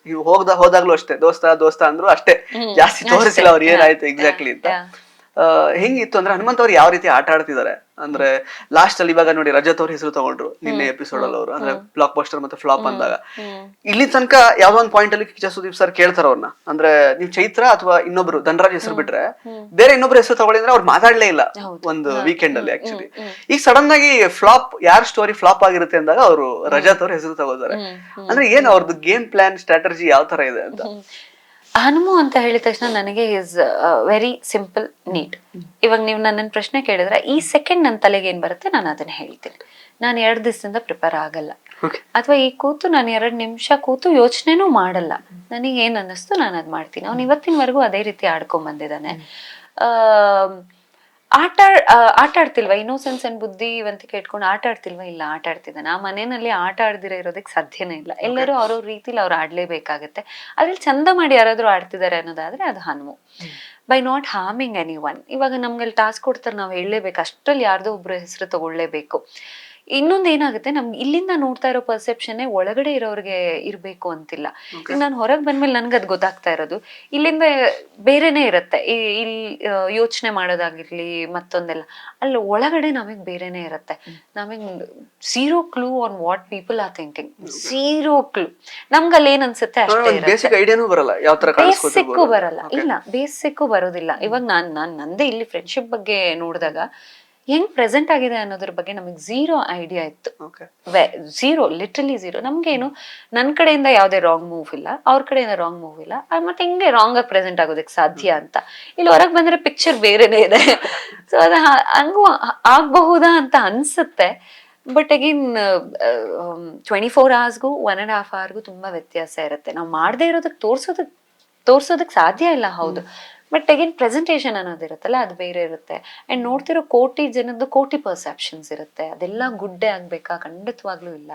S3: ಹೋದಾಗ್ಲೂ ಅಷ್ಟೇ, ದೋಸ್ತ ಅಂದ್ರು ಅಷ್ಟೇ, ಜಾಸ್ತಿ ತೋರಿಸಿಲ್ಲ ಅವ್ರು ಏನಾಯ್ತು ಎಕ್ಸಾಕ್ಟ್ಲಿ ಅಂತ. ಹೆಂಗಿತ್ತು ಅಂದ್ರೆ ಹನುಮಂತ್ ಅವ್ರು ಯಾವ ರೀತಿ ಆಟ ಆಡ್ತಿದ್ದಾರೆ ಅಂದ್ರೆ ಲಾಸ್ಟ್ ಅಲ್ಲಿ ಇವಾಗ ನೋಡಿ ರಜತ್ ಅವ್ರ ಹೆಸರು ತಗೊಂಡ್ರು ನಿನ್ನೆ ಎಪಿಸೋಡ್ ಅಲ್ಲಿ ಅವರು, ಅಂದ್ರೆ ಬ್ಲಾಕ್ ಬಸ್ಟರ್ ಮತ್ತೆ ಫ್ಲಾಪ್ ಅಂದಾಗ. ಇಲ್ಲಿ ತನಕ ಯಾವ್ದೋ ಒಂದು ಪಾಯಿಂಟ್ ಅಲ್ಲಿ ಕಿಚ್ಚ ಸುದೀಪ್ ಸರ್ ಕೇಳ್ತಾರ ಅವ್ರನ್ನ, ಅಂದ್ರೆ ನೀವು ಚೈತ್ರ ಅಥವಾ ಇನ್ನೊಬ್ರು ಧನರಾಜ್ ಹೆಸರು ಬಿಟ್ರೆ ಬೇರೆ ಇನ್ನೊಬ್ರು ಹೆಸರು ತಗೊಳ್ಳಿ ಅಂದ್ರೆ ಅವ್ರು ಮಾತಾಡ್ಲೇ ಇಲ್ಲ ಒಂದು ವೀಕೆಂಡ್ ಅಲ್ಲಿ ಆಕ್ಚುಲಿ. ಈಗ ಸಡನ್ ಆಗಿ ಫ್ಲಾಪ್, ಯಾರ್ ಸ್ಟೋರಿ ಫ್ಲಾಪ್ ಆಗಿರುತ್ತೆ ಅಂದಾಗ ಅವರು ರಜತ್ ಅವ್ರ ಹೆಸರು ತಗೋತಾರೆ. ಅಂದ್ರೆ ಏನ್ ಅವ್ರದ್ದು ಗೇಮ್ ಪ್ಲಾನ್ ಸ್ಟ್ರಾಟಜಿ ಯಾವ ತರ ಇದೆ ಅಂತ.
S2: ಹನುಮು ಅಂತ ಹೇಳಿದ ತಕ್ಷಣ ನನಗೆ ಈಸ್ ವೆರಿ ಸಿಂಪಲ್ ನೀಟ್. ಇವಾಗ ನೀವು ನನ್ನನ್ನು ಪ್ರಶ್ನೆ ಕೇಳಿದ್ರೆ ಈ ಸೆಕೆಂಡ್ ನನ್ನ ತಲೆಗೆ ಏನ್ ಬರುತ್ತೆ ನಾನು ಅದನ್ನ ಹೇಳ್ತೀನಿ. ನಾನು 2 ದಿವಸದಿಂದ ಪ್ರಿಪೇರ್ ಆಗಲ್ಲ, ಅಥವಾ ಈ ಕೂತು ನಾನು 2 ನಿಮಿಷ ಕೂತು ಯೋಚನೆನೂ ಮಾಡಲ್ಲ. ನನಗೆ ಏನ್ ಅನ್ನಿಸ್ತು ನಾನು ಅದ್ ಮಾಡ್ತೀನಿ. ಅವ್ನು ಇವತ್ತಿನವರೆಗೂ ಅದೇ ರೀತಿ ಆಡ್ಕೊಂಡ್ ಬಂದಿದ್ದಾನೆ. ಆಟ ಆಡ್ತಿಲ್ವಾ, ಇನ್ನೋಸೆನ್ಸ್ ಅಂಡ್ ಬುದ್ಧಿವಂತಿಕೆ ಇಟ್ಕೊಂಡು ಆಟ ಆಡ್ತಿಲ್ವಾ? ಇಲ್ಲ, ಆಟ ಆಡ್ತಿದ್ದಾನೆ. ಆ ಮನೆಯಲ್ಲಿ ಆಟ ಆಡ್ದಿರ ಇರೋದಕ್ಕೆ ಸಾಧ್ಯನೇ ಇಲ್ಲ. ಎಲ್ಲರೂ ಅವ್ರವ್ರ ರೀತಿಲಿ ಅವ್ರು ಆಡ್ಲೇಬೇಕಾಗತ್ತೆ. ಅದ್ರಲ್ಲಿ ಚಂದ ಮಾಡಿ ಯಾರಾದ್ರೂ ಆಡ್ತಿದ್ದಾರೆ ಅನ್ನೋದಾದ್ರೆ ಅದು Hanumu. By not harming anyone. ಇವಾಗ ನಮ್ಗೆಲ್ಲಿ ಟಾಸ್ಕ್ ಕೊಡ್ತಾರೆ, ನಾವು ಹೇಳಲೇಬೇಕು, ಅಷ್ಟ್ರಲ್ಲಿ ಯಾರ್ದೋ ಒಬ್ರು ಹೆಸರು ತಗೊಳ್ಳೇಬೇಕು. ಇನ್ನೊಂದ್ ಏನಾಗುತ್ತೆ, ನಮ್ಗೆ ಇಲ್ಲಿಂದ ನೋಡ್ತಾ ಇರೋ ಪರ್ಸೆಪ್ಷನ್ ಒಳಗಡೆ ಇರೋರಿಗೆ ಇರ್ಬೇಕು ಅಂತಿಲ್ಲ. ಈಗ ನಾನು ಹೊರಗೆ ಬಂದ್ಮೇಲೆ ನನ್ಗೆ ಅದ್ ಗೊತ್ತಾಗ್ತಾ ಇರೋದು, ಇಲ್ಲಿಂದ ಬೇರೆನೆ ಇರುತ್ತೆ. ಇಲ್ಲಿ ಯೋಚನೆ ಮಾಡೋದಾಗಿರ್ಲಿ ಮತ್ತೊಂದೆಲ್ಲ, ಅಲ್ಲಿ ಒಳಗಡೆ ನಮಗ್ ಬೇರೆನೆ ಇರುತ್ತೆ. ನಮಗ್ zero clue on what people are thinking, zero clue. ನಮ್ಗೆ ಅಲ್ಲಿ ಏನ್ ಅನ್ಸುತ್ತೆ ಅಷ್ಟೇ ಇರುತ್ತೆ. ಬೇಸಿಕ್ಕು ಬರಲ್ಲ. ಇಲ್ಲ, ಬೇಸಿಕ್ಕು ಬರೋದಿಲ್ಲ. ಇವಾಗ ನಾನ್ ನಂದೇ ಇಲ್ಲಿ ಫ್ರೆಂಡ್ಶಿಪ್ ಬಗ್ಗೆ ನೋಡಿದಾಗ ಹೆಂಗ್ ಪ್ರೆಸೆಂಟ್ ಆಗಿದೆ ಅನ್ನೋದ್ರ ಬಗ್ಗೆ ನಮಗ್ ಝೀರೋ ಐಡಿಯಾ ಇತ್ತು. Zero, literally zero. ನಮ್ಗೇನು ನನ್ ಕಡೆಯಿಂದ ಯಾವ್ದೇ ರಾಂಗ್ ಮೂವ್ ಇಲ್ಲ, ಅವ್ರ ಕಡೆಯಿಂದ ರಾಂಗ್ ಮೂವ್ ಇಲ್ಲ. ಮತ್ತೆ ಹಿಂಗೆ ರಾಂಗ್ ಆಗಿ ಪ್ರೆಸೆಂಟ್ ಆಗೋದಕ್ಕೆ ಸಾಧ್ಯ ಅಂತ. ಇಲ್ಲಿ ಹೊರಗೆ ಬಂದ್ರೆ ಪಿಕ್ಚರ್ ಬೇರೆನೆ ಇದೆ. ಸೊ ಅದ ಹಂಗೂ ಆಗ್ಬಹುದಾ ಅಂತ ಅನ್ಸುತ್ತೆ. ಬಟ್ ಅಗೇನ್ 24 hours-ಗೂ 1.5 hour-ಗೂ ತುಂಬಾ ವ್ಯತ್ಯಾಸ ಇರುತ್ತೆ. ನಾವು ಮಾಡದೇ ಇರೋದಕ್ಕೆ ತೋರ್ಸೋದಕ್ ಸಾಧ್ಯ ಇಲ್ಲ, ಹೌದು. ಬಟ್ ಅಗೇನ್ ಪ್ರೆಸೆಂಟೇಷನ್ ಅನ್ನೋದಿರುತ್ತಲ್ಲ, ಅದು ಬೇರೆ ಇರುತ್ತೆ. ಅಂಡ್ ನೋಡ್ತಿರೋ ಕೋಟಿ ಜನದ್ದು ಕೋಟಿ ಪರ್ಸೆಪ್ಷನ್ಸ್ ಇರುತ್ತೆ. ಅದೆಲ್ಲ ಗುಡ್ಡೆ ಆಗ್ಬೇಕಾ? ಖಂಡಿತವಾಗ್ಲೂ ಇಲ್ಲ.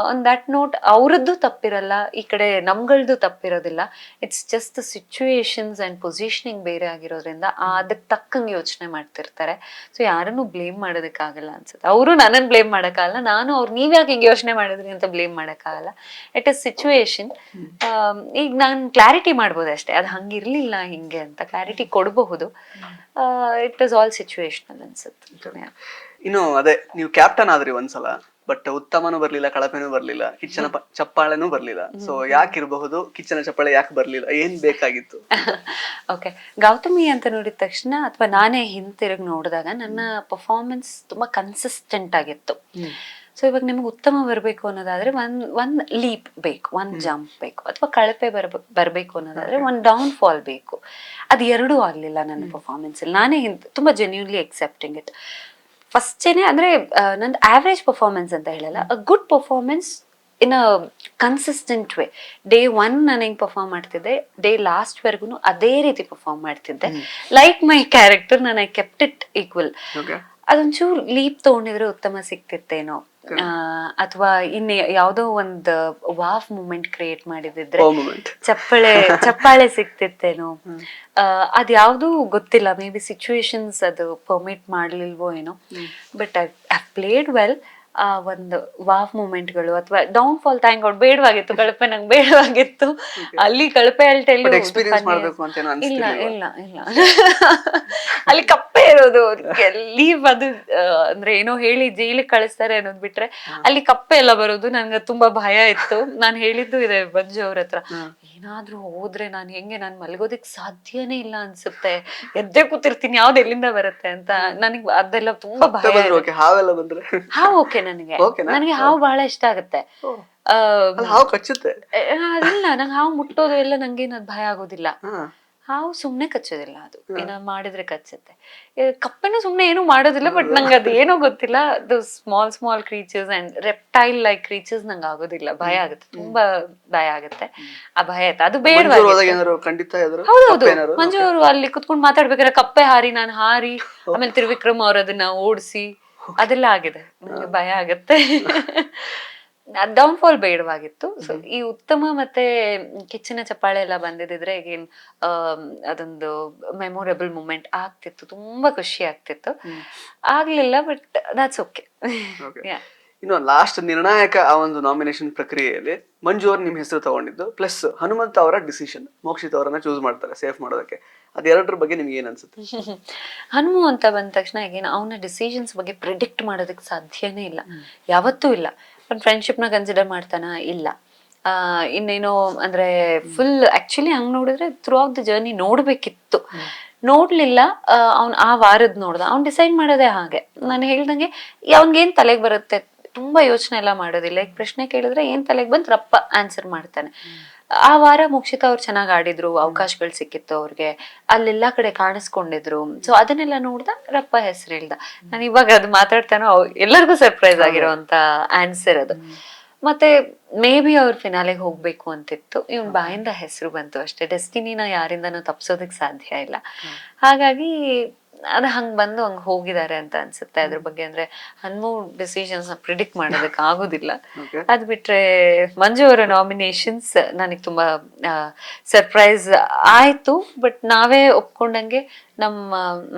S2: ಆನ್ ದಟ್ ನೋಟ್ ಅವ್ರದ್ದು ತಪ್ಪಿರಲ್ಲ, ಈ ಕಡೆ ನಮ್ಗಳ್ದು ತಪ್ಪಿರೋದಿಲ್ಲ. It's just the situations and positioning ಬೇರೆ ಆಗಿರೋದ್ರಿಂದ ಅದಕ್ಕೆ ತಕ್ಕಂಗೆ ಯೋಚನೆ ಮಾಡ್ತಿರ್ತಾರೆ. ಸೊ ಯಾರನ್ನು ಬ್ಲೇಮ್ ಮಾಡೋದಕ್ಕಾಗಲ್ಲ ಅನ್ಸುತ್ತೆ. ಅವರು ನನ್ನನ್ನು ಬ್ಲೇಮ್ ಮಾಡೋಕ್ಕಾಗಲ್ಲ, ನಾನು ಅವ್ರು ನೀವ್ಯಾಕೆ ಹಿಂಗೆ ಯೋಚನೆ ಮಾಡಿದ್ರಿ ಅಂತ ಬ್ಲೇಮ್ ಮಾಡೋಕ್ಕಾಗಲ್ಲ. It is situation. ಈಗ ನಾನು ಕ್ಲಾರಿಟಿ ಮಾಡ್ಬೋದು ಅಷ್ಟೇ, ಅದು ಹಂಗಿರ್ಲಿಲ್ಲ ಹಿಂಗೆ ಅಂತ ಕ್ಲಾರಿಟಿ ಕೊಡಬಹುದು. ಇಟ್ ಇಸ್ ಆಲ್ ಸಿಚುವೇಶನಲ್ ಅನ್ಸುತ್ತೆ.
S3: ಇನ್ನು ಅದೇ, ನೀವು ಕ್ಯಾಪ್ಟನ್ ಆದ್ರಿ ಒಂದ್ಸಲ, ಬಟ್ ಉತ್ತಮನೂ ಬರ್ಲಿಲ್ಲ, ಕಳಪೆನೂ ಬರ್ಲಿಲ್ಲ, ಕಿಚ್ಚನ ಚಪ್ಪಾಳೆನೂ ಬರ್ಲಿಲ್ಲ. ಸೊ ಯಾಕಿರಬಹುದು? ಕಿಚ್ಚನ ಚಪ್ಪಾಳೆ ಯಾಕೆ ಬರ್ಲಿಲ್ಲ? ಏನ್ ಬೇಕಾಗಿತ್ತು?
S2: ಓಕೆ, ಗೌತಮಿ ಅಂತ ನೋಡಿದ ತಕ್ಷಣ ಅಥವಾ ನಾನೇ ಹಿಂತಿರುಗಿ ನೋಡಿದಾಗ ನನ್ನ ಪರ್ಫಾರ್ಮೆನ್ಸ್ ತುಂಬಾ ಕನ್ಸಿಸ್ಟೆಂಟ್ ಆಗಿತ್ತು. ಸೊ ಇವಾಗ ನಿಮ್ಗೆ ಉತ್ತಮ ಬರಬೇಕು ಅನ್ನೋದಾದ್ರೆ ಒಂದ್ ಲೀಪ್ ಬೇಕು, ಒಂದ್ ಜಂಪ್ ಬೇಕು, ಅಥವಾ ಕಳಪೆ ಬರ್ಬೇಕು ಅನ್ನೋದಾದ್ರೆ ಒಂದ್ ಡೌನ್ ಫಾಲ್ ಬೇಕು. ಅದು ಎರಡೂ ಆಗ್ಲಿಲ್ಲ ನನ್ನ ಪರ್ಫಾರ್ಮೆನ್ಸ್ ಅಲ್ಲಿ. ನಾನೇ ತುಂಬಾ ಜೆನ್ಯೂನ್ಲಿ ಎಕ್ಸೆಪ್ಟಿಂಗ್ ಇಟ್. ಫಸ್ಟೇನೆ ಅಂದ್ರೆ ನಂದು ಆವ್ರೇಜ್ ಪರ್ಫಾರ್ಮೆನ್ಸ್ ಅಂತ ಹೇಳಲ್ಲ, a good performance in a consistent way. Day 1 ನಾನು ಹೆಂಗ್ ಪರ್ಫಾರ್ಮ್ ಮಾಡ್ತಿದ್ದೆ, ಡೇ ಲಾಸ್ಟ್ ವರ್ಗುನು ಅದೇ ರೀತಿ ಪರ್ಫಾರ್ಮ್ ಮಾಡ್ತಿದ್ದೆ. ಲೈಕ್ ಮೈ ಕ್ಯಾರೆಕ್ಟರ್, ನಾನು ಐ ಕೆಪ್ಟ್ ಇಟ್ ಈಕ್ವಲ್. ಅದೊಂಚೂರು ಲೀಪ್ ತಗೊಂಡಿದ್ರೆ ಉತ್ತಮ ಸಿಕ್ತಿತ್ತೇನೋ, ಅಥವಾ ಇನ್ನು ಯಾವ್ದೋ ಒಂದು ವಾವ್ ಮೂಮೆಂಟ್ ಕ್ರಿಯೇಟ್ ಮಾಡಿದಿದ್ರೆ ಚಪ್ಪಾಳೆ ಸಿಕ್ತಿತ್ತೇನೋ. ಅದ್ಯಾವ್ದು ಗೊತ್ತಿಲ್ಲ, ಮೇ ಬಿ ಸಿಚುವೇಶನ್ಸ್ ಅದು ಪರ್ಮಿಟ್ ಮಾಡ್ಲಿಲ್ವೋ ಏನೋ. But I played well. ಒಂದು ವಾವ್ ಮೂಮೆಂಟ್ಗಳು ಅಥವಾ ಡೌನ್ ಫಾಲ್ ಥ್ಯಾಂಕ್ ಗಾಡ್ ಬೇಡವಾಗಿತ್ತು, ಕಳಪೆ ನಂಗೆ ಬೇಡವಾಗಿತ್ತು. ಅಲ್ಲಿ ಕಳಪೆ ಅಲ್ಟೆಲ್ಲಿ ಇಲ್ಲ ಇಲ್ಲ ಇಲ್ಲ ಅಲ್ಲಿ ಕಪ್ಪೆ ಇರೋದು. ಲೀವ್ ಅದು ಅಂದ್ರೆ ಏನೋ ಹೇಳಿ ಜೈಲಿಗೆ ಕಳಿಸ್ತಾರೆ ಅನ್ನೋದ್ ಬಿಟ್ರೆ ಅಲ್ಲಿ ಕಪ್ಪೆ ಎಲ್ಲ ಬರೋದು ನನ್ಗೆ ತುಂಬಾ ಭಯ ಇತ್ತು. ನಾನು ಹೇಳಿದ್ದು ಇದೆ ಮಂಜು ಅವ್ರ ಹತ್ರ, ಏನಾದ್ರೂ ಹೋದ್ರೆ ನಾನು ಹೆಂಗೆ, ನಾನು ಮಲ್ಗೋದಿಕ್ ಸಾಧ್ಯನೇ ಇಲ್ಲ ಅನ್ಸುತ್ತೆ, ಎದ್ದೆ ಕೂತಿರ್ತೀನಿ, ಯಾವ್ದು ಎಲ್ಲಿಂದ ಬರುತ್ತೆ ಅಂತ. ನನಗ್ ಅದೆಲ್ಲ ತುಂಬಾ ಭಯ. ಹಾವು ಓಕೆ, ನನಗೆ ಹಾವು ಬಹಳ ಇಷ್ಟ ಆಗುತ್ತೆ. ಇಲ್ಲ, ನಂಗೆ ಹಾವು ಮುಟ್ಟೋದು ಎಲ್ಲ ನಂಗೇನು ಭಯ ಆಗೋದಿಲ್ಲ. ಹಾವು ಸುಮ್ನೆ ಕಚ್ಚೋದಿಲ್ಲ, ಅದು ಏನೋ ಮಾಡಿದ್ರೆ ಕಚ್ಚುತ್ತೆ. ಕಪ್ಪೆನೂ ಸುಮ್ನೆ ಏನು ಮಾಡೋದಿಲ್ಲ. ಬಟ್ ನಂಗೆ ಅದು ಏನೋ ಗೊತ್ತಿಲ್ಲ, ಅದು small creatures and reptile like creatures ನಂಗೆ ಆಗೋದಿಲ್ಲ, ಭಯ ಆಗುತ್ತೆ, ತುಂಬಾ ಭಯ ಆಗುತ್ತೆ. ಆ ಭಯ ಆಯ್ತು, ಅದು ಬೇಡವಾಗಿತ್ತು. ಹೌದೌದು, ಮಂಜು ಅವರು ಅಲ್ಲಿ ಕುತ್ಕೊಂಡು ಮಾತಾಡ್ಬೇಕಾದ್ರೆ ಕಪ್ಪೆ ಹಾರಿ, ನಾನು ಹಾರಿ, ಆಮೇಲೆ ತ್ರಿವಿಕ್ರಮ್ ಅವ್ರ ಅದನ್ನ ಓಡಿಸಿ, ಅದೆಲ್ಲ ಆಗಿದೆ. ನಂಗೆ ಭಯ ಆಗತ್ತೆ. Down fall ಬೇಡವಾಗಿತ್ತು. ಸೊ ಈ ಉತ್ತಮ ಮತ್ತೆ ಕಿಚ್ಚನ ಚಪ್ಪಾಳೆ ಎಲ್ಲ ಬಂದಿದ್ರೆ ಅಗೇನ್ ಅದೊಂದು ಮೆಮೊರೇಬಲ್ ಮೂಮೆಂಟ್ ಆಗ್ತಿತ್ತು, ತುಂಬಾ ಖುಷಿ ಆಗ್ತಿತ್ತು. ಆಗ್ಲಿಲ್ಲ, ಬಟ್ ದಟ್ಸ್ ಓಕೆ.
S3: ಇನ್ನು ಲಾಸ್ಟ್ ನಿರ್ಣಾಯಕ ಆ ಒಂದು ನಾಮಿನೇಷನ್ ಪ್ರಕ್ರಿಯೆಯಲ್ಲಿ ಮಂಜು ಅವ್ರು ನಿಮ್ ಹೆಸರು ತಗೊಂಡಿದ್ದು, ಪ್ಲಸ್ ಹನುಮಂತ ಅವರ ಡಿಸಿಷನ್, ಮೋಕ್ಷಿತ್ ಅವರನ್ನ ಚೂಸ್ ಮಾಡ್ತಾರೆ ಸೇಫ್ ಮಾಡೋದಕ್ಕೆ. ಅದೆರಡರ ಬಗ್ಗೆ ನಿಮ್ಗೆ ಏನ್ ಅನ್ಸುತ್ತೆ?
S2: ಹನುಮ ಅಂತ ಬಂದ ತಕ್ಷಣ ಏನು ಅವನ ಡಿಸಿಷನ್ಸ್ ಬಗ್ಗೆ ಪ್ರಿಡಿಕ್ಟ್ ಮಾಡೋದಕ್ಕೆ ಸಾಧ್ಯನೇ ಇಲ್ಲ, ಯಾವತ್ತೂ ಇಲ್ಲ. ಒಂದು ಫ್ರೆಂಡ್ಶಿಪ್ ನ ಕನ್ಸಿಡರ್ ಮಾಡ್ತಾನ? ಇಲ್ಲ. ಇನ್ನೇನೋ ಅಂದ್ರೆ ಫುಲ್ ಆಕ್ಚುಲಿ ಹಂಗ್ ನೋಡಿದ್ರೆ ಥ್ರೂ ಔಟ್ ದ ಜರ್ನಿ ನೋಡ್ಬೇಕಿತ್ತು, ನೋಡ್ಲಿಲ್ಲ. ಅವ್ನ್ ಆ ವಾರದ್ ನೋಡ್ದ, ಅವ್ನ್ ಡಿಸೈಡ್ ಮಾಡೋದೇ ಹಾಗೆ. ನಾನು ಹೇಳ್ದಂಗೆ ಅವ್ನ್ಗೇನ್ ತಲೆಗೆ ಬರುತ್ತೆ, ತುಂಬಾ ಯೋಚನೆ ಎಲ್ಲ ಮಾಡೋದಿಲ್ಲ. ಈಗ ಪ್ರಶ್ನೆ ಕೇಳಿದ್ರೆ ಏನ್ ತಲೆಗೆ ಬಂದ್ ರಪ್ಪ ಆನ್ಸರ್ ಮಾಡ್ತಾನೆ. ಆ ವಾರ ಮುಕ್ಷಿತ ಅವ್ರು ಚೆನ್ನಾಗಿ ಆಡಿದ್ರು, ಅವಕಾಶಗಳು ಸಿಕ್ಕಿತ್ತು ಅವ್ರಿಗೆ, ಅಲ್ಲೆಲ್ಲಾ ಕಡೆ ಕಾಣಿಸ್ಕೊಂಡಿದ್ರು. ಸೊ ಅದನ್ನೆಲ್ಲ ನೋಡ್ದ ರಪ್ಪ ಹೆಸರು ಹೇಳ್ದ. ನಾನು ಇವಾಗ ಅದು ಮಾತಾಡ್ತಾನೋ ಎಲ್ಲರಿಗೂ ಸರ್ಪ್ರೈಸ್ ಆಗಿರೋಂತ ಆನ್ಸರ್ ಅದು. ಮತ್ತೆ ಮೇ ಬಿ ಅವ್ರ ಫಿನಾಲೆಗೆ ಹೋಗ್ಬೇಕು ಅಂತಿತ್ತು, ಇವನ್ ಬಾಯಿಂದ ಹೆಸರು ಬಂತು ಅಷ್ಟೇ. ಡೆಸ್ಟಿನಿನ ಯಾರಿಂದನೂ ತಪ್ಸೋದಕ್ ಸಾಧ್ಯ ಇಲ್ಲ. ಹಾಗಾಗಿ ಅದ್ ಹಂಗ್ ಬಂದು ಹಂಗ್ ಹೋಗಿದ್ದಾರೆ ಅಂತ ಅನ್ಸುತ್ತೆ. ಅದ್ರ ಬಗ್ಗೆ ಅಂದ್ರೆ ಹನ್ಮೂರ್ ಡಿಸಿಷನ್ಸ್ ಪ್ರಿಡಿಕ್ಟ್ ಮಾಡೋದಕ್ಕೆ ಆಗೋದಿಲ್ಲ. ಅದ್ ಬಿಟ್ರೆ ಮಂಜು ಅವರ ನಾಮಿನೇಷನ್ಸ್ ನನಗೆ ತುಂಬಾ ಸರ್ಪ್ರೈಸ್ ಆಯ್ತು. ಬಟ್ ನಾವೇ ಒಪ್ಕೊಂಡಂಗೆ ನಮ್ಮ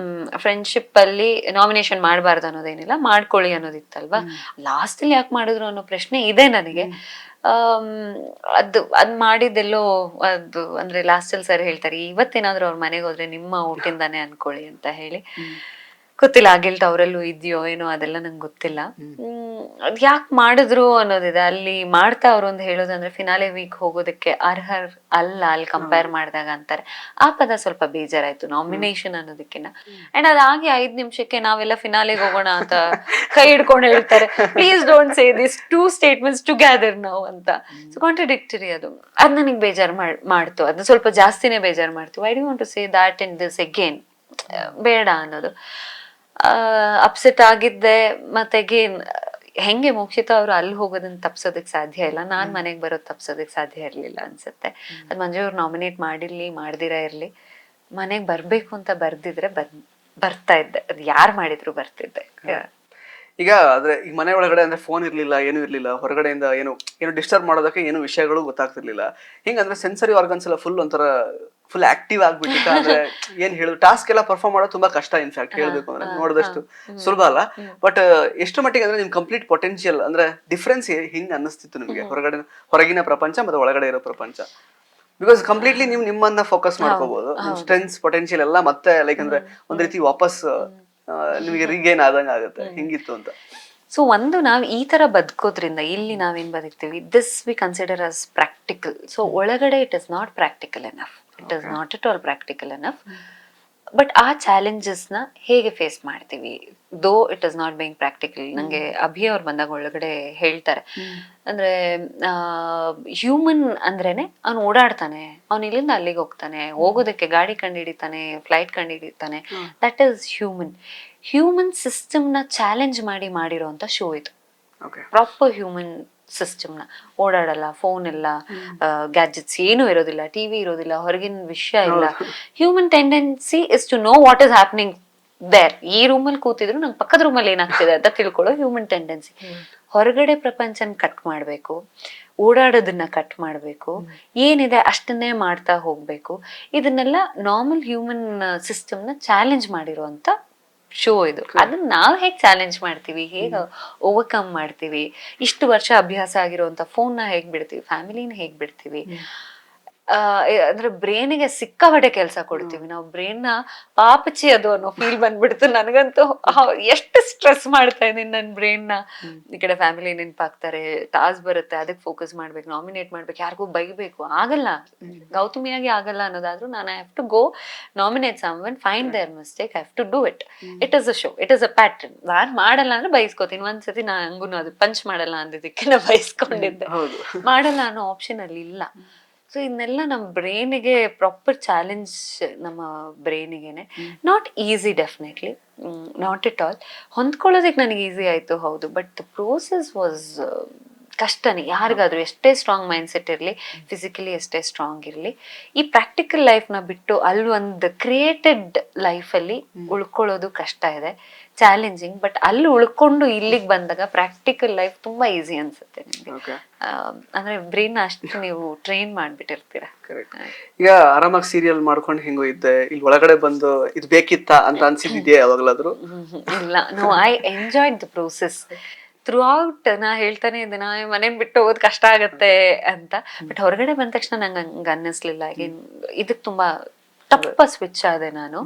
S2: ಫ್ರೆಂಡ್ಶಿಪ್ ಅಲ್ಲಿ ನಾಮಿನೇಷನ್ ಮಾಡಬಾರ್ದು ಅನ್ನೋದೇನಿಲ್ಲ, ಮಾಡ್ಕೊಳ್ಳಿ ಅನ್ನೋದಿತ್ತಲ್ವಾ. ಲಾಸ್ಟ್ ಅಲ್ಲಿ ಯಾಕೆ ಮಾಡಿದ್ರು ಅನ್ನೋ ಪ್ರಶ್ನೆ ಇದೆ ನನಗೆ. ಅದ್ ಮಾಡಿದ್ದೆಲ್ಲೋ ಅದು ಅಂದ್ರೆ ಲಾಸ್ಟ್ ಅಲ್ಲಿ ಸರ್ ಹೇಳ್ತಾರೆ, ಇವತ್ತೇನಾದ್ರೂ ಅವ್ರ ಮನೆಗೆ ಹೋದ್ರೆ ನಿಮ್ಮ ಊಟಿಂದಾನೆ ಅನ್ಕೊಳ್ಳಿ ಅಂತ ಹೇಳಿ. ಗೊತ್ತಿಲ್ಲ ಆ ಗಿಲ್ಟ್ ಅವರಲ್ಲೂ ಇದೆಯೋ ಏನೋ, ಅದೆಲ್ಲ ನಂಗೆ ಗೊತ್ತಿಲ್ಲ. ಅದ್ ಯಾಕೆ ಮಾಡಿದ್ರು ಅನ್ನೋದಿದೆ. ಅಲ್ಲಿ ಮಾಡ್ತಾ ಅವ್ರೊಂದು ಹೇಳೋದಂದ್ರೆ ಫಿನಾಲೆ ವೀಕ್ ಹೋಗೋದಕ್ಕೆ ಅರ್ಹರ್ ಅಲ್ಲ ಅಲ್ಲಿ ಕಂಪೇರ್ ಮಾಡಿದಾಗ ಅಂತಾರೆ. ಆ ಪದ ಸ್ವಲ್ಪ ಬೇಜಾರಾಯ್ತು, ನಾಮಿನೇಷನ್ ಅನ್ನೋದಕ್ಕಿಂತ. ಅಂಡ್ ಅದಾಗಿ 5 ನಿಮಿಷಕ್ಕೆ ನಾವೆಲ್ಲ ಫಿನಾಲೆಗೆ ಹೋಗೋಣ ಅಂತ ಕೈ ಹಿಡ್ಕೊಂಡು ಹೇಳ್ತಾರೆ, please don't say this 2 statements together ನಾವು ಅಂತ. ಸೊ ಕಾಂಟ್ರಡಿಕ್ಟರಿ ಅದು ನನಗೆ ಬೇಜಾರು ಮಾಡ್ತು. ಅದನ್ನ ಸ್ವಲ್ಪ ಜಾಸ್ತಿನೇ ಬೇಜಾರು ಮಾಡ್ತು. I don't want to say that in this again, ಬೇಡ ಅನ್ನೋದು. ಅಪ್ಸೆಟ್ ಆಗಿದ್ದೆ. ಮತ್ತೆ ಅಗೇನ್ ಹೆಂಗೆ ಮೋಕ್ಷಿತ ಅವ್ರು ಅಲ್ಲಿ ಹೋಗೋದನ್ನ ತಪ್ಸೋದಕ್ ಸಾಧ್ಯ ಇಲ್ಲ, ನಾನ್ ಮನೆಗ್ ಬರೋದ್ ತಪ್ಸೋದಕ್ ಸಾಧ್ಯ ಇರ್ಲಿಲ್ಲ ಅನ್ಸುತ್ತೆ. ಅದ್ ಮಂಜು ಅವ್ರು ನಾಮಿನೇಟ್ ಮಾಡಿರ್ಲಿ ಮಾಡ್ದಿರಾ ಇರ್ಲಿ, ಮನೆಗ್ ಬರ್ಬೇಕು ಅಂತ ಬರ್ದಿದ್ರೆ ಬರ್ತಾ ಇದ್ದೆ. ಅದ್ ಯಾರ್ ಮಾಡಿದ್ರು ಬರ್ತಿದ್ದೆ.
S3: ಈಗ ಆದ್ರೆ ಈಗ ಮನೆ ಒಳಗಡೆ ಅಂದ್ರೆ ಫೋನ್ ಇರ್ಲಿಲ್ಲ, ಏನು ಇರ್ಲಿಲ್ಲ, ಹೊರಗಡೆಯಿಂದ ಏನು ಡಿಸ್ಟರ್ಬ್ ಮಾಡೋದಕ್ಕೆ ಏನು ವಿಷಯಗಳು ಗೊತ್ತಾಗ್ತಿರ್ಲಿಲ್ಲ. ಹಿಂಗಂದ್ರೆ ಸೆನ್ಸರಿ ಆರ್ಗನ್ಸ್ ಎಲ್ಲ ಫುಲ್ ಆಕ್ಟಿವ್ ಆಗ್ಬಿಟ್ಟಿತ್ತ. ಅಂದ್ರೆ ಏನ್ ಹೇಳುದು, ಟಾಸ್ಕ್ ಎಲ್ಲ ಪರ್ಫಾರ್ಮ್ ಮಾಡೋದು ತುಂಬಾ ಕಷ್ಟ. ಇನ್ಫ್ಯಾಕ್ಟ್ ಹೇಳ್ಬೇಕು ಅಂದ್ರೆ ನೋಡಿದಷ್ಟು ಸುಲಭ ಅಲ್ಲ. ಬಟ್ ಎಷ್ಟು ಮಟ್ಟಿಗೆ ಅಂದ್ರೆ ನಿಮ್ ಕಂಪ್ಲೀಟ್ ಪೊಟೆನ್ಶಿಯಲ್ ಅಂದ್ರೆ ಡಿಫ್ರೆನ್ಸ್ ಹಿಂಗ್ ಅನ್ನಿಸ್ತಿತ್ತು ನಿಮ್ಗೆ ಹೊರಗಿನ ಪ್ರಪಂಚ ಮತ್ತೆ ಒಳಗಡೆ ಇರೋ ಪ್ರಪಂಚ? ಬಿಕಾಸ್ ಕಂಪ್ಲೀಟ್ಲಿ ನೀವು ನಿಮ್ಮನ್ನ ಫೋಕಸ್ ಮಾಡ್ಕೋಬಹುದು, ಸ್ಟ್ರೆಂತ್ಸ್ ಪೊಟೆನ್ಶಿಯಲ್ ಎಲ್ಲ ಮತ್ತೆ ಲೈಕ್ ಅಂದ್ರೆ ಒಂದ್ ರೀತಿ ವಾಪಸ್ ನಿಮಗೆ ರೀಗೇನ್ ಆದಂಗ ಆಗುತ್ತೆ. ಹಿಂಗಿತ್ತು ಅಂತ.
S2: ಸೊ ಒಂದು ನಾವ್ ಈ ತರ ಬದುಕೋದ್ರಿಂದ ಇಲ್ಲಿ ನಾವೇನ್ ಬದುಕ್ತೀವಿ, this we consider as practical. So ಒಳಗಡೆ it is not practical enough, it is not at all practical enough. But ಆ ಚಾಲೆಂಜಸ್ ನ ಹೇಗೆ ಫೇಸ್ ಮಾಡ್ತೀವಿ, though it is not being practical. ನಂಗೆ ಅಭಿ ಅವ್ರು ಬಂದಾಗ ಒಳಗಡೆ ಹೇಳ್ತಾರೆ, ಅಂದ್ರೆ ಹ್ಯೂಮನ್ ಅಂದ್ರೇನೆ ಅವ್ನು ಓಡಾಡ್ತಾನೆ, ಅವ್ನು ಇಲ್ಲಿಂದ ಅಲ್ಲಿಗೆ ಹೋಗ್ತಾನೆ, ಹೋಗೋದಕ್ಕೆ ಗಾಡಿ ಕಂಡು ಫ್ಲೈಟ್ ಕಂಡು ದಟ್ ಈಸ್ ಹ್ಯೂಮನ್ ಸಿಸ್ಟಮ್ ನ ಚಾಲೆಂಜ್ ಮಾಡಿರೋಂತ ಶೋ ಇದು. ಪ್ರಾಪರ್ ಹ್ಯೂಮನ್ ಸಿಸ್ಟಮ್ ನ, ಓಡಾಡಲ್ಲ, ಫೋನ್ ಇಲ್ಲ, ಗ್ಯಾಜೆಟ್ಸ್ ಏನು ಇರೋದಿಲ್ಲ, ಟಿವಿ ಇರೋದಿಲ್ಲ, ಹೊರಗಿನ ವಿಷಯ ಇಲ್ಲ. Human tendency is to know what is happening there. ಈ ರೂಮಲ್ಲಿ ಕೂತಿದ್ರು ನಂಗೆ ಪಕ್ಕದ ರೂಮಲ್ಲಿ ಏನಾಗ್ತಿದೆ ಅಂತ ತಿಳ್ಕೊಳ್ಳೋ ಹ್ಯೂಮನ್ ಟೆಂಡೆನ್ಸಿ. ಹೊರಗಡೆ ಪ್ರಪಂಚನ ಕಟ್ ಮಾಡ್ಬೇಕು, ಓಡಾಡೋದನ್ನ ಕಟ್ ಮಾಡ್ಬೇಕು, ಏನಿದೆ ಅಷ್ಟನ್ನೇ ಮಾಡ್ತಾ ಹೋಗ್ಬೇಕು. ಇದನ್ನೆಲ್ಲ ನಾರ್ಮಲ್ ಹ್ಯೂಮನ್ ಸಿಸ್ಟಮ್ ನ ಚಾಲೆಂಜ್ ಮಾಡಿರುವಂತ ಶೋ ಇದು. ಅದನ್ನ ನಾವ್ ಹೇಗ್ ಚಾಲೆಂಜ್ ಮಾಡ್ತೀವಿ, ಹೇಗ ಓವರ್ಕಮ್ ಮಾಡ್ತೀವಿ, ಇಷ್ಟು ವರ್ಷ ಅಭ್ಯಾಸ ಆಗಿರುವಂತ ಫೋನ್ ನ ಹೇಗ್ ಬಿಡ್ತೀವಿ, ಫ್ಯಾಮಿಲಿನ ಹೇಗ್ ಬಿಡ್ತೀವಿ, ಅಂದ್ರೆ ಬ್ರೇನಿಗೆ ಸಿಕ್ಕಾಪಟ್ಟೆ ಕೆಲಸ ಕೊಡ್ತೀವಿ ನಾವು. ಬ್ರೇನ್ ನ ಪಾಪಚಿ ಅದು ಅನ್ನೋ ಫೀಲ್ ಬಂದ್ಬಿಡ್ತು ನನಗಂತೂ. ಎಷ್ಟು ಸ್ಟ್ರೆಸ್ ಮಾಡ್ತಾ ಇದೀನಿ ನನ್ ಬ್ರೇನ್ ನ. ಈ ಕಡೆ ಫ್ಯಾಮಿಲಿ ನೆನ್ಪಾಗ್ತಾರೆ, ಟಾಸ್ಕ್ ಬರುತ್ತೆ, ಅದಕ್ಕೆ ಫೋಕಸ್ ಮಾಡ್ಬೇಕು, ನಾಮಿನೇಟ್ ಮಾಡ್ಬೇಕು, ಯಾರಿಗೂ ಬೈಬೇಕು, ಆಗಲ್ಲ, ಗೌತಮಿಯಾಗಿ ಆಗಲ್ಲ ಅನ್ನೋದಾದ್ರೂ ನಾನು I have to go nominate someone, find their mistake, I have to do it. It is a show, it is a pattern. ನಾನ್ ಮಾಡಲ್ಲ ಅಂದ್ರೆ ಬೈಸ್ಕೋತೀನಿ. ಒಂದ್ಸತಿ ಹಂಗೂ ಅದು ಪಂಚ್ ಮಾಡಲ್ಲ ಅಂದಿದ್ದಕ್ಕೆ ನಾ ಬೈಸ್ಕೊಂಡಿದ್ದೆ. ಮಾಡಲ್ಲ ಅನ್ನೋ ಆಪ್ಷನ್ ಅಲ್ಲಿ ಇಲ್ಲ. ಸೊ ಇದನ್ನೆಲ್ಲ ನಮ್ಮ ಬ್ರೈನಿಗೆ ಪ್ರಾಪರ್ ಚಾಲೆಂಜ್, ನಮ್ಮ ಬ್ರೈನಿಗೆನೆ not easy, definitely not it all. ಹೊಂದ್ಕೊಳ್ಳೋದಕ್ಕೆ ನನಗೆ ಈಸಿ ಆಯ್ತು, ಹೌದು, ಬಟ್ ದ ಪ್ರೋಸೆಸ್ ವಾಸ್ ಕಷ್ಟನೇ. ಯಾರಿಗಾದ್ರೂ ಎಷ್ಟೇ ಸ್ಟ್ರಾಂಗ್ ಮೈಂಡ್ ಸೆಟ್ ಇರಲಿ, ಫಿಸಿಕಲಿ ಎಷ್ಟೇ ಸ್ಟ್ರಾಂಗ್ ಇರಲಿ, ಈ ಪ್ರಾಕ್ಟಿಕಲ್ ಲೈಫ್ನ ಬಿಟ್ಟು ಅಲ್ಲಿ ಒಂದು ಕ್ರಿಯೇಟೆಡ್ ಲೈಫಲ್ಲಿ ಉಳ್ಕೊಳ್ಳೋದು ಕಷ್ಟ ಇದೆ, ಚಾಲೆಂಜಿಂಗ್. ಬಟ್ ಅಲ್ಲಿ ಉಳ್ಕೊಂಡು ಇಲ್ಲಿಗೆ ಬಂದಾಗ ಪ್ರಾಕ್ಟಿಕಲ್ ಲೈಫ್ ತುಂಬಾ ಈಸಿ ಅನ್ಸುತ್ತೆ ನಿಮ್ಗೆ. ಅಂದ್ರೆ ಬ್ರೈನ್ ಅಷ್ಟು ನೀವು ಟ್ರೈನ್ ಮಾಡ್ಬಿಟ್ಟಿರ್ತೀರ.
S3: ಈಗ ಆರಾಮಾಗಿ ಸೀರಿಯಲ್ ಮಾಡ್ಕೊಂಡು ಹಿಂಗೋ ಇದ್ದೆ, ಇಲ್ಲಿ ಒಳಗಡೆ ಬಂದು ಇದು ಬೇಕಿತ್ತ ಅಂತ ಅನ್ಸಿದ್ಯಾ ಯಾವಾಗ್ಲಾದ್ರು?
S2: ಇಲ್ಲ, no, I enjoyed the process throughout. ನಾ ಹೇಳ್ತಾನೆ ಇದ್ದೇನೆ, ಮನೇನ್ ಬಿಟ್ಟು ಹೋಗೋದ್ ಕಷ್ಟ ಆಗತ್ತೆ ಅಂತ. ಬಟ್ ಹೊರಗಡೆ ಬಂದ ತಕ್ಷಣ ನಂಗೆ ಹಂಗ ಅನ್ನಿಸ್ಲಿಲ್ಲ. ಇದಕ್ ತುಂಬಾ ತಪ್ಪ ಸ್ವಿಚ್ ಆದೆ ನಾನು.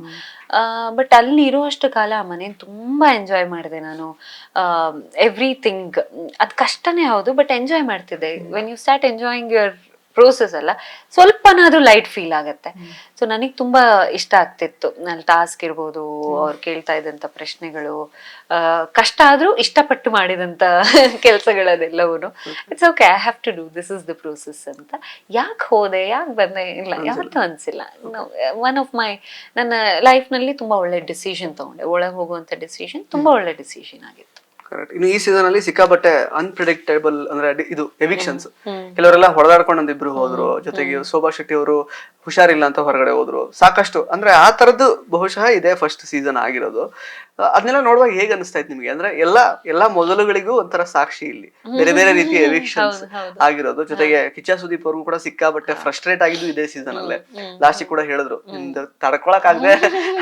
S2: ಬಟ್ ಅಲ್ಲಿ ಇರುವಷ್ಟು ಕಾಲ ಆ ಮನೇನ್ ತುಂಬಾ ಎಂಜಾಯ್ ಮಾಡಿದೆ ನಾನು. ಎವ್ರಿಥಿಂಗ್ ಅದ್ ಕಷ್ಟನೇ ಹೌದು, ಬಟ್ ಎಂಜಾಯ್ ಮಾಡ್ತಿದ್ದೆ. When you start enjoying your process ಅಲ್ಲ, ಸ್ವಲ್ಪನಾದ್ರೂ ಲೈಟ್ ಫೀಲ್ ಆಗತ್ತೆ. ಸೊ ನನಗೆ ತುಂಬಾ ಇಷ್ಟ ಆಗ್ತಿತ್ತು. ನನ್ನ ಟಾಸ್ಕ್ ಇರ್ಬೋದು, ಅವ್ರು ಕೇಳ್ತಾ ಇದ್ದಂತ ಪ್ರಶ್ನೆಗಳು, ಕಷ್ಟ ಆದ್ರೂ ಇಷ್ಟಪಟ್ಟು ಮಾಡಿದಂತ ಕೆಲಸಗಳದೆಲ್ಲವೂ it's okay, I have to do, this is the process ಅಂತ. ಯಾಕೆ ಹೋದೆ, ಯಾಕೆ ಬಂದೆ, ಇಲ್ಲ ಯಾವತ್ತೂ ಅನ್ಸಿಲ್ಲ. ಒನ್ ಆಫ್ ಮೈ, ನನ್ನ ಲೈಫ್ ನಲ್ಲಿ ತುಂಬಾ ಒಳ್ಳೆ ಡಿಸಿಷನ್ ತಗೊಂಡೆ. ಒಳಗೆ ಹೋಗುವಂತ ಡಿಸಿಷನ್ ತುಂಬಾ ಒಳ್ಳೆ ಡಿಸಿಷನ್ ಆಗಿತ್ತು.
S3: ಕರೆಕ್ಟ್. ಇನ್ನು ಈ ಸೀಸನ್ ಅಲ್ಲಿ ಸಿಕ್ಕಾಪಟ್ಟೆ ಅನ್ಪ್ರಿಡಿಕ್ಟೇಬಲ್ ಅಂದ್ರೆ ಇದು ಎವಿಕ್ಷನ್ಸ್. ಕೆಲವರೆಲ್ಲ ಹೊಡೆದಾಡ್ಕೊಂಡು ಒಂದಿಬ್ರು ಹೋದ್ರು, ಜೊತೆಗೆ ಶೋಭಾ ಶೆಟ್ಟಿ ಅವರು ಹುಷಾರಿಲ್ಲ ಅಂತ ಹೊರಗಡೆ ಹೋದ್ರು. ಸಾಕಷ್ಟು ಅಂದ್ರೆ ಆ ತರದ್ದು ಬಹುಶಃ ಇದೇ ಫಸ್ಟ್ ಸೀಸನ್ ಆಗಿರೋದು. ಅದನ್ನೆಲ್ಲ ನೋಡುವಾಗ ಹೇಗ್ ಅನಿಸ್ತಾ ಇತ್ತು ನಿಮ್ಗೆ? ಅಂದ್ರೆ ಎಲ್ಲಾ ಮೊದಲುಗಳಿಗೂ ಒಂಥರ ಸಾಕ್ಷಿ ಇಲ್ಲಿ ಬೇರೆ ಬೇರೆ ರೀತಿಯ ಎವಿಕ್ಷನ್ಸ್ ಆಗಿರೋದು. ಜೊತೆಗೆ ಕಿಚ್ಚ ಸುದೀಪ್ ಅವ್ರಿಗೂ ಕೂಡ ಸಿಕ್ಕಾಪಟ್ಟೆ ಫ್ರಸ್ಟ್ರೇಟ್ ಆಗಿದ್ದು ಇದೇ ಸೀಸನ್ ಅಲ್ಲೇ. ಲಾಸ್ಟ್ ಕೂಡ ಹೇಳಿದ್ರು, ನಿಮ್ದು ತಡ್ಕೊಳಕ್ ಆಗದೆ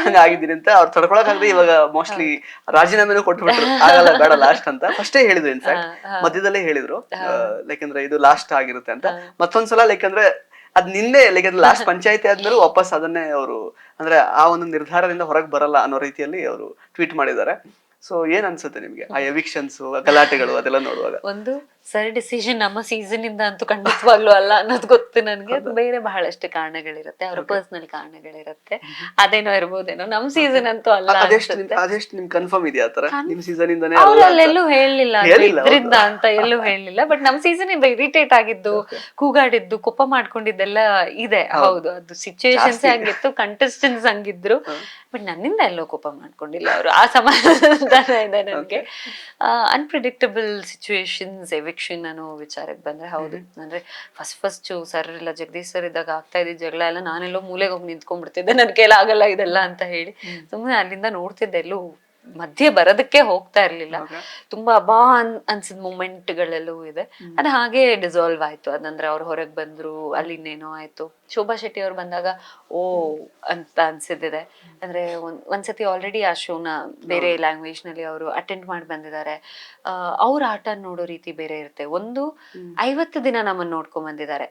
S3: ಹಂಗ ಆಗಿದ್ದೀನಿ ಅಂತ. ಅವ್ರು ತಡ್ಕೊಳಕ್ ಆಗದೆ ಇವಾಗ ಮೋಸ್ಟ್ಲಿ ರಾಜೀನಾಮೆನೂ ಕೊಟ್ಬಿಟ್ರು, ಆಗಲ್ಲ ಬೇಡ ಲಾಸ್ಟ್ ಅಂತ ಫಸ್ಟೇ ಹೇಳಿದ್ರು. ಇನ್ಫ್ಯಾಕ್ಟ್ ಮಧ್ಯದಲ್ಲೇ ಹೇಳಿದ್ರು, ಲೈಕ್ ಅಂದ್ರೆ ಇದು ಲಾಸ್ಟ್ ಆಗಿರುತ್ತೆ ಅಂತ. ಮತ್ತೊಂದ್ಸಲ ಲೈಕ್ ಅಂದ್ರೆ ಅದ್ ನಿನ್ನೆ ಲೈಕ್ ಅದು ಲಾಸ್ಟ್ ಪಂಚಾಯತಿ ಆದ್ಮೇಲೆ ವಾಪಸ್ ಅದನ್ನೇ ಅವರು ಅಂದ್ರೆ ಆ ಒಂದು ನಿರ್ಧಾರದಿಂದ ಹೊರಗೆ ಬರಲ್ಲ ಅನ್ನೋ ರೀತಿಯಲ್ಲಿ ಅವರು ಟ್ವೀಟ್ ಮಾಡಿದ್ದಾರೆ. ಸೊ ಏನ್ ಅನ್ಸುತ್ತೆ ನಿಮ್ಗೆ ಆ ಎವಿಕ್ಷನ್ಸ್, ಗಲಾಟೆಗಳು ಅದೆಲ್ಲ ನೋಡುವಾಗ?
S2: ಒಂದು ಸರಿ ಡಿಸಿಷನ್ ನಮ್ಮ ಸೀಸನ್ ಇಂದ ಅಂತೂ ಖಂಡಿತವಾಗ್ಲೂ ಅಲ್ಲ ಅನ್ನೋದು ಗೊತ್ತು ನನಗೆ. ಬೇರೆ ಬಹಳಷ್ಟು ಕಾರಣಗಳಿರುತ್ತೆ, ಅವ್ರ ಪರ್ಸನಲ್ ಕಾರಣಗಳಿರುತ್ತೆ, ಅದೇನೋ ಇರ್ಬೋದೇನೋ. ನಮ್ ಸೀಸನ್ ಅಂತೂ ಅಲ್ಲ.
S3: ಅದೆಷ್ಟು ನಿಮ್ ಕನ್ಫರ್ಮ್ ಇದೆಯಾ ಆತರ ನಿಮ್ ಸೀಸನ್ ಇಂದಾನೆ?
S2: ಅಲ್ಲೆಲ್ಲೂ ಹೇಳಲಿಲ್ಲ ಇದ್ರಿಂದ ಅಂತ, ಎಲ್ಲೂ ಹೇಳಲಿಲ್ಲ. ಬಟ್ ನಮ್ ಸೀಸನ್ ಇಂದ ಇರಿಟೇಟ್ ಆಗಿದ್ದು, ಕೂಗಾಡಿದ್ದು, ಕೋಪ ಮಾಡ್ಕೊಂಡಿದ್ದೆಲ್ಲ ಇದೆ. ಹೌದು, ಅದು ಸಿಚುವೇಶನ್ಸ್ ಹಂಗಿತ್ತು, ಕಂಟೆಸ್ಟೆಂಟ್ಸ್ ಹಂಗಿದ್ರು. ಬಟ್ ನನ್ನಿಂದ ಎಲ್ಲೋ ಕೋಪ ಮಾಡ್ಕೊಂಡಿಲ್ಲ ಅವರು. ಆ ಸಮಾಧಾನ ಇದೆ ನನಗೆ. ಅನ್ಪ್ರಿಡಿಕ್ಟಬಲ್ ಸಿಚುವೇಶನ್ಸ್, ಎವಿಕ್ಷನ್ ಅನ್ನೋ ವಿಚಾರಕ್ಕೆ ಬಂದ್ರೆ ಹೌದು. ಅಂದ್ರೆ ಫಸ್ಟ್ ಸರ್ ಇಲ್ಲ, ಜಗದೀಶ್ ಸರ್ ಇದ್ದಾಗ ಆಗ್ತಾ ಇದ್ದ ಜಗಳ ಎಲ್ಲ ನಾನೆಲ್ಲೋ ಮೂಲೆಗೆ ಹೋಗಿ ನಿಂತ್ಕೊಂಡ್ಬಿಡ್ತಿದ್ದೆ, ನನ್ ಕೈಲಿ ಆಗಲ್ಲ ಇದೆಲ್ಲ ಅಂತ ಹೇಳಿ. ಸುಮ್ಮನೆ ಅಲ್ಲಿಂದ ನೋಡ್ತಿದ್ದೆ, ಎಲ್ಲೂ ಮಧ್ಯೆ ಬರೋದಕ್ಕೆ ಹೋಗ್ತಾ ಇರ್ಲಿಲ್ಲ. ತುಂಬಾ ಅನ್ಸಿದ ಮೂಮೆಂಟ್ಗಳೆಲ್ಲೂ ಇದೆ. ಅದು ಹಾಗೆ ಡಿಸಾಲ್ವ್ ಆಯ್ತು. ಅದಂದ್ರೆ ಅವ್ರು ಹೊರಗೆ ಬಂದ್ರು, ಅಲ್ಲಿ ಇನ್ನೇನೋ ಆಯ್ತು. ಶೋಭಾ ಶೆಟ್ಟಿ ಅವ್ರು ಬಂದಾಗ ಓ ಅಂತ ಅನ್ಸಿದ್ದಿದೆ. ಅಂದ್ರೆ ಒಂದ್ಸತಿ ಆಲ್ರೆಡಿ ಆ ಶೋನ ಬೇರೆ ಲ್ಯಾಂಗ್ವೇಜ್ ನಲ್ಲಿ ಅವರು ಅಟೆಂಡ್ ಮಾಡಿ ಬಂದಿದ್ದಾರೆ. ಅವ್ರ ಆಟ ನೋಡೋ ರೀತಿ ಬೇರೆ ಇರುತ್ತೆ. 50 ದಿನ ನಮ್ಮನ್ನ ನೋಡ್ಕೊಂಡ್ ಬಂದಿದ್ದಾರೆ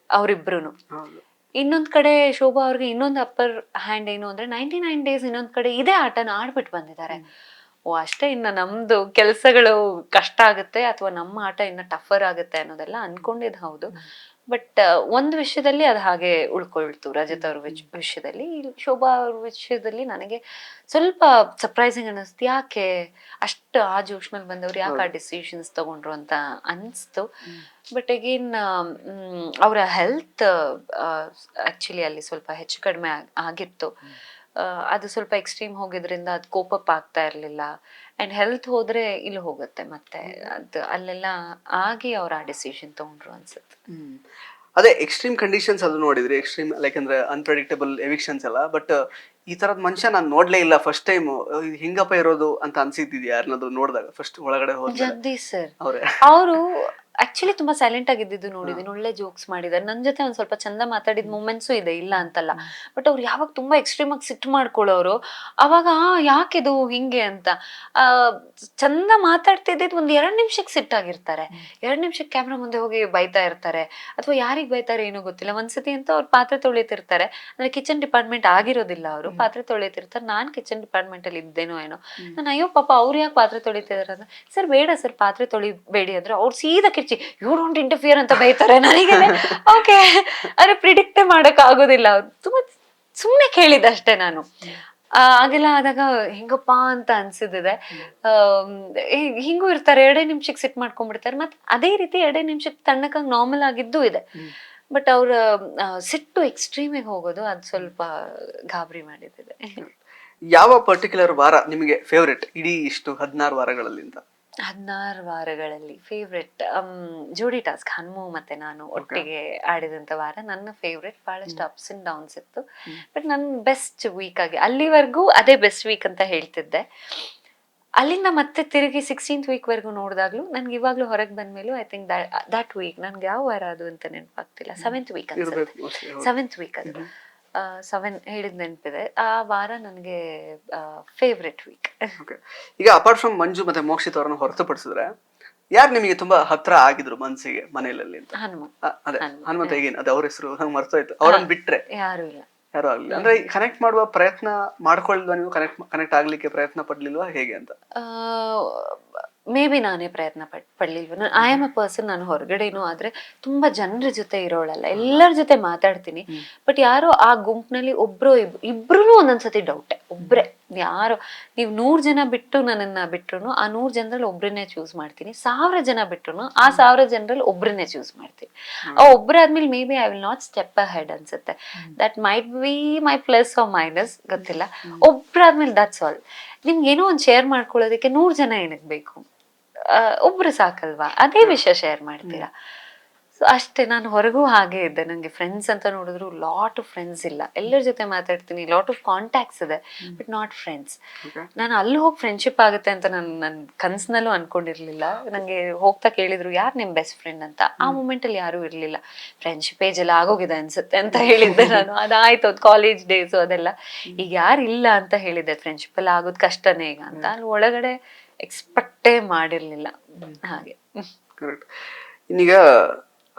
S2: ಅವ್ರಿಬ್ರುನು. ಇನ್ನೊಂದ್ ಕಡೆ ಶೋಭಾ ಅವ್ರಿಗೆ ಇನ್ನೊಂದು ಅಪ್ಪರ್ ಹ್ಯಾಂಡ್ ಏನು ಅಂದ್ರೆ 99 days ಇನ್ನೊಂದ್ ಕಡೆ ಇದೇ ಆಟನ ಆಡ್ಬಿಟ್ಟು ಬಂದಿದ್ದಾರೆ. ಓ ಅಷ್ಟೇ, ಇನ್ನ ನಮ್ದು ಕೆಲ್ಸಗಳು ಕಷ್ಟ ಆಗುತ್ತೆ ಅಥವಾ ನಮ್ಮ ಆಟ ಇನ್ನ ಟಫರ್ ಆಗುತ್ತೆ ಅನ್ನೋದೆಲ್ಲ ಅನ್ಕೊಂಡಿದ್ ಹೌದು. ಬಟ್ ಒಂದ್ ವಿಷಯದಲ್ಲಿ ಅದು ಹಾಗೆ ಉಳ್ಕೊಳ್ತು. ರಜತ್ ಅವ್ರ ವಿಷಯದಲ್ಲಿ, ಶೋಭಾ ಅವ್ರ ವಿಷಯದಲ್ಲಿ ನನಗೆ ಸ್ವಲ್ಪ ಸರ್ಪ್ರೈಸಿಂಗ್ ಅನ್ನಿಸ್ತು. ಯಾಕೆ ಅಷ್ಟು ಆ ಜೋಶ್ನಲ್ಲಿ ಬಂದವ್ರು ಯಾಕೆ ಆ ಡಿಸಿಷನ್ಸ್ ತಗೊಂಡ್ರು ಅಂತ ಅನ್ಸ್ತು. ಬಟ್ ಅಗೇನ್ ಅವರ ಹೆಲ್ತ್ ಆಕ್ಚುಲಿ ಅಲ್ಲಿ ಸ್ವಲ್ಪ ಹೆಚ್ಚು ಕಡಿಮೆ ಆಗಿತ್ತು. ಅದು ಸ್ವಲ್ಪ ಎಕ್ಸ್ಟ್ರೀಮ್ ಹೋಗಿದ್ರಿಂದ ಅದು ಕೋಪಪ್ ಆಗ್ತಾ ಇರ್ಲಿಲ್ಲ. ಅಂಡ್ ಹೆಲ್ತ್ ಹೋದ್ರೆ ಇಲ್ಲಿ ಹೋಗುತ್ತೆ ಮತ್ತೆ. ಅದು ಅಲ್ಲೆಲ್ಲ ಆಗಿ ಅವ್ರ ಆ ಡಿಸಿಷನ್ ತಗೊಂಡ್ರು ಅನ್ಸುತ್ತೆ.
S3: ಅದೇ ಎಕ್ಸ್ಟ್ರೀಮ್ ಕಂಡೀಷನ್ಸ್ ಅದು ನೋಡಿದ್ರಿ, ಎಕ್ಸ್ಟ್ರೀಮ್ ಲೈಕ್ ಅಂದ್ರೆ ಅನ್ಪ್ರೆಡಿಕ್ಟಬಲ್ ಎವಿಕ್ಷನ್ಸ್ ಎಲ್ಲ. ಬಟ್ ಈ ತರದ್ ಮನುಷ್ಯ ನಾನು ನೋಡ್ಲೇ ಇಲ್ಲ, ಫಸ್ಟ್ ಟೈಮ್ ಹಿಂಗಪ್ಪ ಇರೋದು ಅಂತ ಅನ್ಸಿದ್ದಿದ್ಯಾ ಯಾರನ್ನಾದ್ರು ನೋಡಿದಾಗ ಫಸ್ಟ್ ಒಳಗಡೆ ಹೋದ?
S2: ಜಗದೀಶ್ ಸರ್ ಅವರು ಆಕ್ಚುಲಿ ತುಂಬಾ ಸೈಲೆಂಟ್ ಆಗಿದ್ದು ನೋಡಿದೀನಿ. ಒಳ್ಳೆ ಜೋಕ್ಸ್ ಮಾಡಿದಾರೆ. ನನ್ ಜೊತೆ ಒಂದ್ ಸ್ವಲ್ಪ ಚಂದ ಮಾತಾಡಿದ ಮೂಮೆಂಟ್ಸು ಇದೆ, ಇಲ್ಲ ಅಂತಲ್ಲ. ಬಟ್ ಅವ್ರು ಯಾವಾಗ ತುಂಬಾ ಎಕ್ಸ್ಟ್ರೀಮ್ ಆಗಿ ಸಿಟ್ಟು ಮಾಡ್ಕೊಳ್ಳೋರು, ಅವಾಗ ಯಾಕಿದು ಹಿಂಗೆ ಅಂತ ಚಂದ ಮಾತಾಡ್ತಿದ್ದಿದ್ ಒಂದ್ 2 ನಿಮಿಷಕ್ಕೆ ಸಿಟ್ಟಾಗಿರ್ತಾರೆ. 2 ನಿಮಿಷಕ್ಕೆ ಕ್ಯಾಮ್ರಾ ಮುಂದೆ ಹೋಗಿ ಬೈತಾ ಇರ್ತಾರೆ, ಅಥವಾ ಯಾರಿಗ್ ಬೈತಾರೆ ಏನೋ ಗೊತ್ತಿಲ್ಲ. ಒಂದ್ಸತಿ ಅಂತ ಅವ್ರು ಪಾತ್ರೆ ತೊಳಿತಿರ್ತಾರೆ. ಅಂದ್ರೆ ಕಿಚನ್ ಡಿಪಾರ್ಟ್ಮೆಂಟ್ ಆಗಿರೋದಿಲ್ಲ, ಅವರು ಪಾತ್ರೆ ತೊಳಿತಿರ್ತಾರೆ. ನಾನ್ ಕಿಚನ್ ಡಿಪಾರ್ಟ್ಮೆಂಟ್ ಅಲ್ಲಿ ಇದ್ದೇನೋ ಏನೋ. ನಾನು ಅಯ್ಯೋ ಪಾಪ ಅವ್ರು ಯಾಕೆ ಪಾತ್ರೆ ತೊಳಿತಿದಾರೆ ಅಂದ್ರೆ, ಸರ್ ಬೇಡ ಸರ್ ಪಾತ್ರೆ ತೊಳಿಬೇಡಿ ಅಂದ್ರೆ ಅವ್ರು ಸೀದಾ ಯು ಡೋಂಟ್ ಇಂಟರ್ಫಿಯರ್ ಅಂತ ಬೈತಾರೆ ನನಗೆ. ಓಕೆ, ಅರೆ ಪ್ರಿಡಿಕ್ಟೇ ಮಾಡಕ್ ಆಗೋದಿಲ್ಲ. ಅವ್ರು ತುಂಬಾ ಸುಮ್ನೆ ಕೇಳಿದಷ್ಟೇ ನಾನು. ಹಾಗೆಲ್ಲ ಆದಾಗ ಹಿಂಗಪ್ಪ ಅಂತ ಅನ್ಸಿದ್ದಿದೆ. ಹಿಂಗೂ ಇರ್ತಾರೆ, 2 ನಿಮಿಷಕ್ಕೆ ಸಿಟ್ ಮಾಡ್ಕೊಂಡ್ಬಿಡ್ತಾರೆ. ಮತ್ತೆ ಅದೇ ರೀತಿ 2 ನಿಮಿಷಕ್ಕೆ ತಣ್ಣಕ್ಕಾಗಿ ನಾರ್ಮಲ್ ಆಗಿದ್ದೂ ಇದೆ. ಬಟ್ ಅವ್ರ ಸಿಟ್ಟು ಎಕ್ಸ್ಟ್ರೀಮಿಗೆ ಹೋಗೋದು ಅದು ಸ್ವಲ್ಪ ಗಾಬರಿ ಮಾಡಿದ್ದಿದೆ.
S3: ಯಾವ ಪರ್ಟಿಕ್ಯುಲರ್ ವಾರ ನಿಮಗೆ ಫೇವ್ರೆಟ್ ಇಡೀ ಇಷ್ಟು 16 ವಾರಗಳಲ್ಲಿಂದ?
S2: 16 ವಾರಗಳಲ್ಲಿ ಫೇವ್ರೆಟ್ ಜೋಡಿ ಟಾಸ್ಕ್, ಹನುಮು ಮತ್ತೆ ನಾನು ಒಟ್ಟಿಗೆ ಆಡಿದಂತ ವಾರ ನನ್ನ ಫೇವ್ರೆಟ್. ಬಹಳಷ್ಟು ಅಪ್ಸ್ ಅಂಡ್ ಡೌನ್ಸ್ ಇತ್ತು. ಬಟ್ ನನ್ ಬೆಸ್ಟ್ ವೀಕ್ ಆಗಿ ಅಲ್ಲಿವರೆಗೂ ಅದೇ ಬೆಸ್ಟ್ ವೀಕ್ ಅಂತ ಹೇಳ್ತಿದ್ದೆ. ಅಲ್ಲಿಂದ ಮತ್ತೆ ತಿರುಗಿ 16th ವೀಕ್ ವರ್ಗು ನೋಡಿದಾಗ್ಲೂ ನನ್ಗೆ ಇವಾಗ್ಲೂ ಹೊರಗೆ ಬಂದ್ಮೇಲೂ ಐ ಥಿಂಕ್ ದಟ್ ವೀಕ್ ನನ್ಗೆ ಯಾವ ವಾರ ಅದು ಅಂತ ನೆನಪಾಗ್ತಿಲ್ಲ. 7th ವೀಕ್ ಅನ್ಸುತ್ತೆ. 7th ವೀಕ್ ಅದು 7 ಹೇಳಿದ್ ನೆನಪಿದೆ. ಆ ವಾರ ನನಗೆ ಫೇವ್ರೆಟ್ ವೀಕ್.
S3: ಈಗ ಅಪಾರ್ಟ್ ಫ್ರಮ್ ಮಂಜು ಮತ್ತೆ ಮೋಕ್ಷಿತ್ ಅವರನ್ನು ಹೊರತುಪಡಿಸಿದ್ರೆ ಯಾರು ನಿಮಗೆ ತುಂಬಾ ಹತ್ರ ಆಗಿದ್ರು ಮನ್ಸಿಗೆ ಮನೆಯಲ್ಲಿ ಅಂತ? ಅದೇ ಹನುಮಂತ. ಹೇಗೇನು ಅದು ಅವ್ರ ಹೆಸರು ನಂಗೆ ಮರ್ತೋಯ್ತು. ಅವ್ರನ್ನ ಬಿಟ್ರೆ ಯಾರು ಆಗ್ಲಿಲ್ಲ ಅಂದ್ರೆ ಕನೆಕ್ಟ್ ಮಾಡುವ ಪ್ರಯತ್ನ ಮಾಡ್ಕೊಳ್ವಾ ನೀವು? ಕನೆಕ್ಟ್ ಆಗ್ಲಿಕ್ಕೆ ಪ್ರಯತ್ನ ಪಡ್ಲಿಲ್ವಾ ಹೇಗೆ ಅಂತ?
S2: ಮೇ ಬಿ ನಾನೇ ಪ್ರಯತ್ನ ಪಡ್ಲಿಲ್ವ. ನಾನು ಐ ಆಮ್ ಅ ಪರ್ಸನ್, ನಾನು ಹೊರಗಡೆನೂ ಆದ್ರೆ ತುಂಬಾ ಜನರ ಜೊತೆ ಇರೋಳಲ್ಲ, ಎಲ್ಲರ ಜೊತೆ ಮಾತಾಡ್ತೀನಿ. ಬಟ್ ಯಾರೋ ಆ ಗುಂಪಿನಲ್ಲಿ ಒಬ್ರು ಇಬ್ರು ಒಂದೊಂದ್ಸತಿ ಡೌಟೆ. ಒಬ್ರೆ ಯಾರು, ನೀವು 100 ಜನ ಬಿಟ್ಟು ನನ್ನನ್ನ ಬಿಟ್ರು ಆ 100 ಜನರಲ್ಲಿ ಒಬ್ರನ್ನೇ ಚೂಸ್ ಮಾಡ್ತೀನಿ. 1000 ಜನ ಬಿಟ್ರು ಆ 1000 ಜನರಲ್ಲಿ ಒಬ್ರನ್ನೇ ಚೂಸ್ ಮಾಡ್ತೀನಿ. ಆ ಒಬ್ರಾದ್ಮೇಲೆ maybe I will not step ahead ಅನ್ಸುತ್ತೆ. That might be my plus or minus, ಗೊತ್ತಿಲ್ಲ. ಒಬ್ರಾದ್ಮೇಲೆ ದಟ್ಸ್ ಆಲ್. ನಿಮ್ಗೆ ಏನೋ ಒಂದು ಶೇರ್ ಮಾಡ್ಕೊಳ್ಳೋದಕ್ಕೆ 100 ಜನ ಏನಕ್ಕೆ ಬೇಕು? ಒಬ್ರು ಸಾಕಲ್ವಾ? ಅದೇ ವಿಷಯ ಶೇರ್ ಮಾಡ್ತೀರಾ. ಸೊ ಅಷ್ಟೇ. ನಾನು ಹೊರಗೂ ಹಾಗೆ ಇದ್ದೆ. ನಂಗೆ ಫ್ರೆಂಡ್ಸ್ ಅಂತ ನೋಡಿದ್ರು ಲಾಟ್ ಆಫ್ ಫ್ರೆಂಡ್ಸ್ ಇಲ್ಲ. ಎಲ್ಲರ ಜೊತೆ ಮಾತಾಡ್ತೀನಿ, ಲಾಟ್ ಆಫ್ ಕಾಂಟ್ಯಾಕ್ಟ್ಸ್ ಇದೆ, ಬಟ್ ನಾಟ್ ಫ್ರೆಂಡ್ಸ್. ನಾನು ಅಲ್ಲಿ ಹೋಗಿ ಫ್ರೆಂಡ್ಶಿಪ್ ಆಗುತ್ತೆ ಅಂತ ನನ್ನ ಕನ್ಸಿನಲ್ಲೂ ಅನ್ಕೊಂಡಿರ್ಲಿಲ್ಲ. ನಂಗೆ ಹೋಗ್ತಾ ಕೇಳಿದ್ರು ಯಾರು ನಿಮ್ ಬೆಸ್ಟ್ ಫ್ರೆಂಡ್ ಅಂತ. ಆ ಮೂಮೆಂಟ್ ಅಲ್ಲಿ ಯಾರು ಇರ್ಲಿಲ್ಲ. ಫ್ರೆಂಡ್ಶಿಪ್ ಏಜ್ ಎಲ್ಲ ಆಗೋಗಿದೆ ಅನ್ಸುತ್ತೆ ಅಂತ ಹೇಳಿದ್ದೆ ನಾನು. ಅದಾಯ್ತು, ಅದು ಕಾಲೇಜ್ ಡೇಸ್ ಅದೆಲ್ಲ. ಈಗ ಯಾರು ಇಲ್ಲ ಅಂತ ಹೇಳಿದ್ದೆ, ಫ್ರೆಂಡ್ಶಿಪ್ ಎಲ್ಲ ಆಗೋದು ಕಷ್ಟನೇ ಈಗ ಅಂತ. ಅಲ್ಲಿ ಒಳಗಡೆ ಎಕ್ಸ್ಪೆಕ್ಟೇ ಮಾಡಿರ್ಲಿಲ್ಲ ಹಾಗೆ.
S3: ಕರೆಕ್ಟ್. ಇನ್ನೀಗ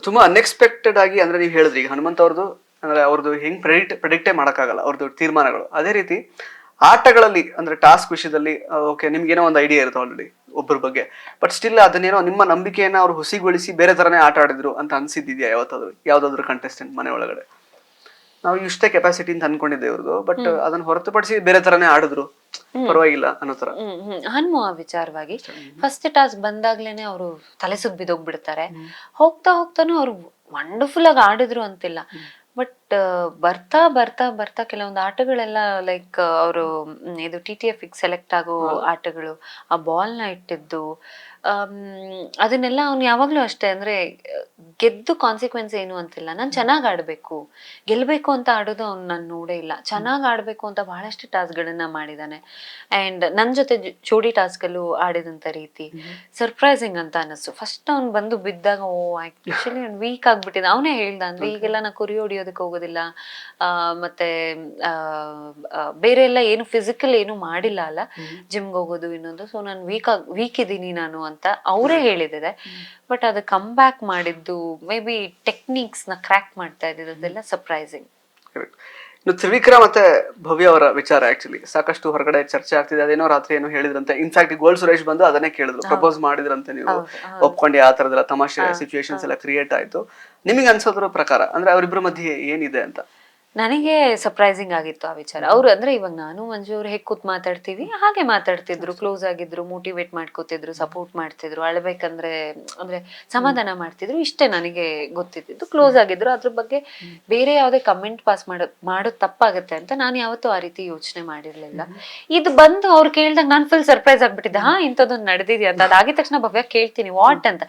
S3: ತುಂಬಾ ಅನ್ಎಕ್ಸ್ಪೆಕ್ಟೆಡ್ ಆಗಿ, ಅಂದ್ರೆ ನೀವು ಹೇಳಿದ್ರಿ ಈಗ ಹನುಮಂತ್ ಅವ್ರದ್ದು, ಅಂದ್ರೆ ಅವ್ರದ್ದು ಹೆಂಗ್ ಪ್ರೆಡಿಕ್ಟೇ ಮಾಡಕ್ಕಾಗಲ್ಲ ಅವ್ರದ್ದು ತೀರ್ಮಾನಗಳು. ಅದೇ ರೀತಿ ಆಟಗಳಲ್ಲಿ ಅಂದ್ರೆ ಟಾಸ್ಕ್ ವಿಷಯದಲ್ಲಿ ಓಕೆ ನಿಮ್ಗೇನೋ ಒಂದು ಐಡಿಯಾ ಇರುತ್ತೆ ಆಲ್ರೆಡಿ ಒಬ್ಬರ ಬಗ್ಗೆ, ಬಟ್ ಸ್ಟಿಲ್ ಅದನ್ನೇನೋ ನಿಮ್ಮ ನಂಬಿಕೆಯನ್ನ ಅವ್ರು ಹುಸಿಗೊಳಿಸಿ ಬೇರೆ ತರನೇ ಆಟ ಆಡಿದ್ರು ಅಂತ ಅನ್ಸಿದ್ಯಾ ಯಾವ್ದಾದ್ರು ಕಂಟೆಸ್ಟೆಂಟ್ ಮನೆ ಒಳಗಡೆ? ನಾವು ಇಷ್ಟೇ ಕೆಪಾಸಿಟಿ ಅಂತ ಅನ್ಕೊಂಡಿದ್ದೆ ಇವ್ರದ್ದು, ಬಟ್ ಅದನ್ನ ಹೊರತುಪಡಿಸಿ ಬೇರೆ ತರನೇ ಆಡಿದ್ರು, ಪರವಾಗಿಲ್ಲ ಅನ್ನೋ ತರ.
S2: ಹನುಮ ವಿಚಾರವಾಗಿ ಫಸ್ಟ್ ಟಾಸ್ಕ್ ಬಂದಾಗ್ಲೇನೆ ಅವರು ತಲೆ ಸುತ್ತ ಬಿದ್ದೋಗ್ಬಿಡ್ತಾರೆ. ಹೋಗ್ತಾ ಹೋಗ್ತಾನು ಅವ್ರು ವಂಡರ್ಫುಲ್ ಆಗಿ ಆಡಿದ್ರು ಅಂತಿಲ್ಲ, ಬಟ್ ಬರ್ತಾ ಬರ್ತಾ ಬರ್ತಾ ಕೆಲವೊಂದು ಆಟಗಳೆಲ್ಲ ಲೈಕ್ ಅವರು ಇದು TTF ಸೆಲೆಕ್ಟ್ ಆಗೋ ಆಟಗಳು, ಆ ಬಾಲ್ ನ ಇಟ್ಟಿದ್ದು, ಅದನ್ನೆಲ್ಲ ಅವ್ನು ಯಾವಾಗ್ಲೂ ಅಷ್ಟೇ. ಅಂದ್ರೆ ಗೆದ್ದು ಕಾನ್ಸಿಕ್ವೆನ್ಸ್ ಏನು ಅಂತಿಲ್ಲ. ನಾನ್ ಚೆನ್ನಾಗ್ ಆಡ್ಬೇಕು, ಗೆಲ್ಬೇಕು ಅಂತ ಆಡೋದು ಅವ್ನು ನಾನು ನೋಡೇ ಇಲ್ಲ. ಚೆನ್ನಾಗ್ ಆಡ್ಬೇಕು ಅಂತ ಬಹಳಷ್ಟು ಟಾಸ್ಕ್ ಗಳನ್ನ ಮಾಡಿದಾನೆ. ಅಂಡ್ ನನ್ ಜೊತೆ ಜೋಡಿ ಟಾಸ್ಕ್ ಅಲ್ಲೂ ಆಡಿದಂತ ರೀತಿ ಸರ್ಪ್ರೈಸಿಂಗ್ ಅಂತ ಅನಿಸ್ತು. ಫಸ್ಟ್ ಅವ್ನು ಬಂದು ಬಿದ್ದಾಗ ಆಕ್ಚುಲಿ ಅವ್ನು ವೀಕ್ ಆಗ್ಬಿಟ್ಟಿದ್ದ. ಅವನೇ ಹೇಳ್ದ, ಅಂದ್ರೆ ಈಗೆಲ್ಲ ನಾ ಕುರಿ ಹೊಡಿಯೋದಕ್ಕೆ ಹೋಗೋದಿಲ್ಲ, ಮತ್ತೆ ಬೇರೆ ಎಲ್ಲ ಏನು ಫಿಸಿಕಲ್ ಏನು ಮಾಡಿಲ್ಲ ಅಲ್ಲ, ಜಿಮ್ಗೆ ಹೋಗೋದು ಇನ್ನೊಂದು. ಸೊ ನಾನು ವೀಕ್ ಇದೀನಿ ನಾನು ಅಂತ ಅವರೇ ಹೇಳಿದಿದೆ. ಬಟ್ ಅದು ಕಮ್ ಬ್ಯಾಕ್ ಮಾಡಿದ್ದು ಮೇ ಬಿ ಟೆಕ್ನಿಕ್ಸ್ ನ ಕ್ರ್ಯಾಕ್ ಮಾಡ್ತಾ ಇದ್ದಿದ್ದೆಲ್ಲ ಸರ್ಪ್ರೈಸಿಂಗ್.
S3: ಇನ್ನು ತ್ರಿವಿಕ್ರಮ್ ಮತ್ತೆ ಭವ್ಯ ಅವರ ವಿಚಾರ ಆಕ್ಚುಲಿ ಸಾಕಷ್ಟು ಹೊರಗಡೆ ಚರ್ಚೆ ಆಗ್ತಿದೆ. ಅದೇನೋ ರಾತ್ರಿ ಏನೋ ಹೇಳಿದ್ರಂತೆ. ಇನ್ಫ್ಯಾಕ್ಟ್ ಗೋಲ್ಡ್ ಸುರೇಶ್ ಬಂದು ಅದನ್ನೇ ಕೇಳಿದ್ರು, ಪ್ರಪೋಸ್ ಮಾಡಿದ್ರಂತೆ, ನೀವು ಒಪ್ಕೊಂಡಿ, ಆ ತರದೆಲ್ಲ ತಮಾಷೆ ಸಿಚುವೇಶನ್ಸ್ ಎಲ್ಲ ಕ್ರಿಯೇಟ್ ಆಯ್ತು. ನಿಮಗೆ ಅನ್ಸೋದ್ರ ಪ್ರಕಾರ ಅಂದ್ರೆ ಅವರಿಬ್ಬರ ಮಧ್ಯೆ ಏನಿದೆ ಅಂತ?
S2: ನನಗೆ ಸರ್ಪ್ರೈಸಿಂಗ್ ಆಗಿತ್ತು ಆ ವಿಚಾರ. ಅವ್ರು ಅಂದ್ರೆ ಇವಾಗ ನಾನು ಮಂಜು ಅವ್ರು ಹೇಗ್ ಕೂತ್ ಮಾತಾಡ್ತೀವಿ ಹಾಗೆ ಮಾತಾಡ್ತಿದ್ರು, ಕ್ಲೋಸ್ ಆಗಿದ್ರು, ಮೋಟಿವೇಟ್ ಮಾಡ್ಕೋತಿದ್ರು, ಸಪೋರ್ಟ್ ಮಾಡ್ತಿದ್ರು, ಅಳ್ಬೇಕಂದ್ರೆ ಅಂದ್ರೆ ಸಮಾಧಾನ ಮಾಡ್ತಿದ್ರು. ಇಷ್ಟೇ ನನಗೆ ಗೊತ್ತಿದ್ದು. ಕ್ಲೋಸ್ ಆಗಿದ್ರು, ಅದ್ರ ಬಗ್ಗೆ ಬೇರೆ ಯಾವ್ದೇ ಕಮೆಂಟ್ ಪಾಸ್ ಮಾಡೋದ್ ತಪ್ಪಾಗತ್ತೆ ಅಂತ ನಾನು ಯಾವತ್ತೂ ಆ ರೀತಿ ಯೋಚನೆ ಮಾಡಿರ್ಲಿಲ್ಲ. ಇದು ಬಂದು ಅವ್ರು ಕೇಳ್ದಾಗ ನಾನ್ ಫುಲ್ ಸರ್ಪ್ರೈಸ್ ಆಗ್ಬಿಟ್ಟಿದ್ದೆ. ಇಂಥದ್ದೊಂದು ನಡೆದಿದ್ಯಾ ಅಂತ. ಅದಾಗಿದ ತಕ್ಷಣ ಭವ್ಯ ಕೇಳ್ತೀನಿ ವಾಟ್ ಅಂತ.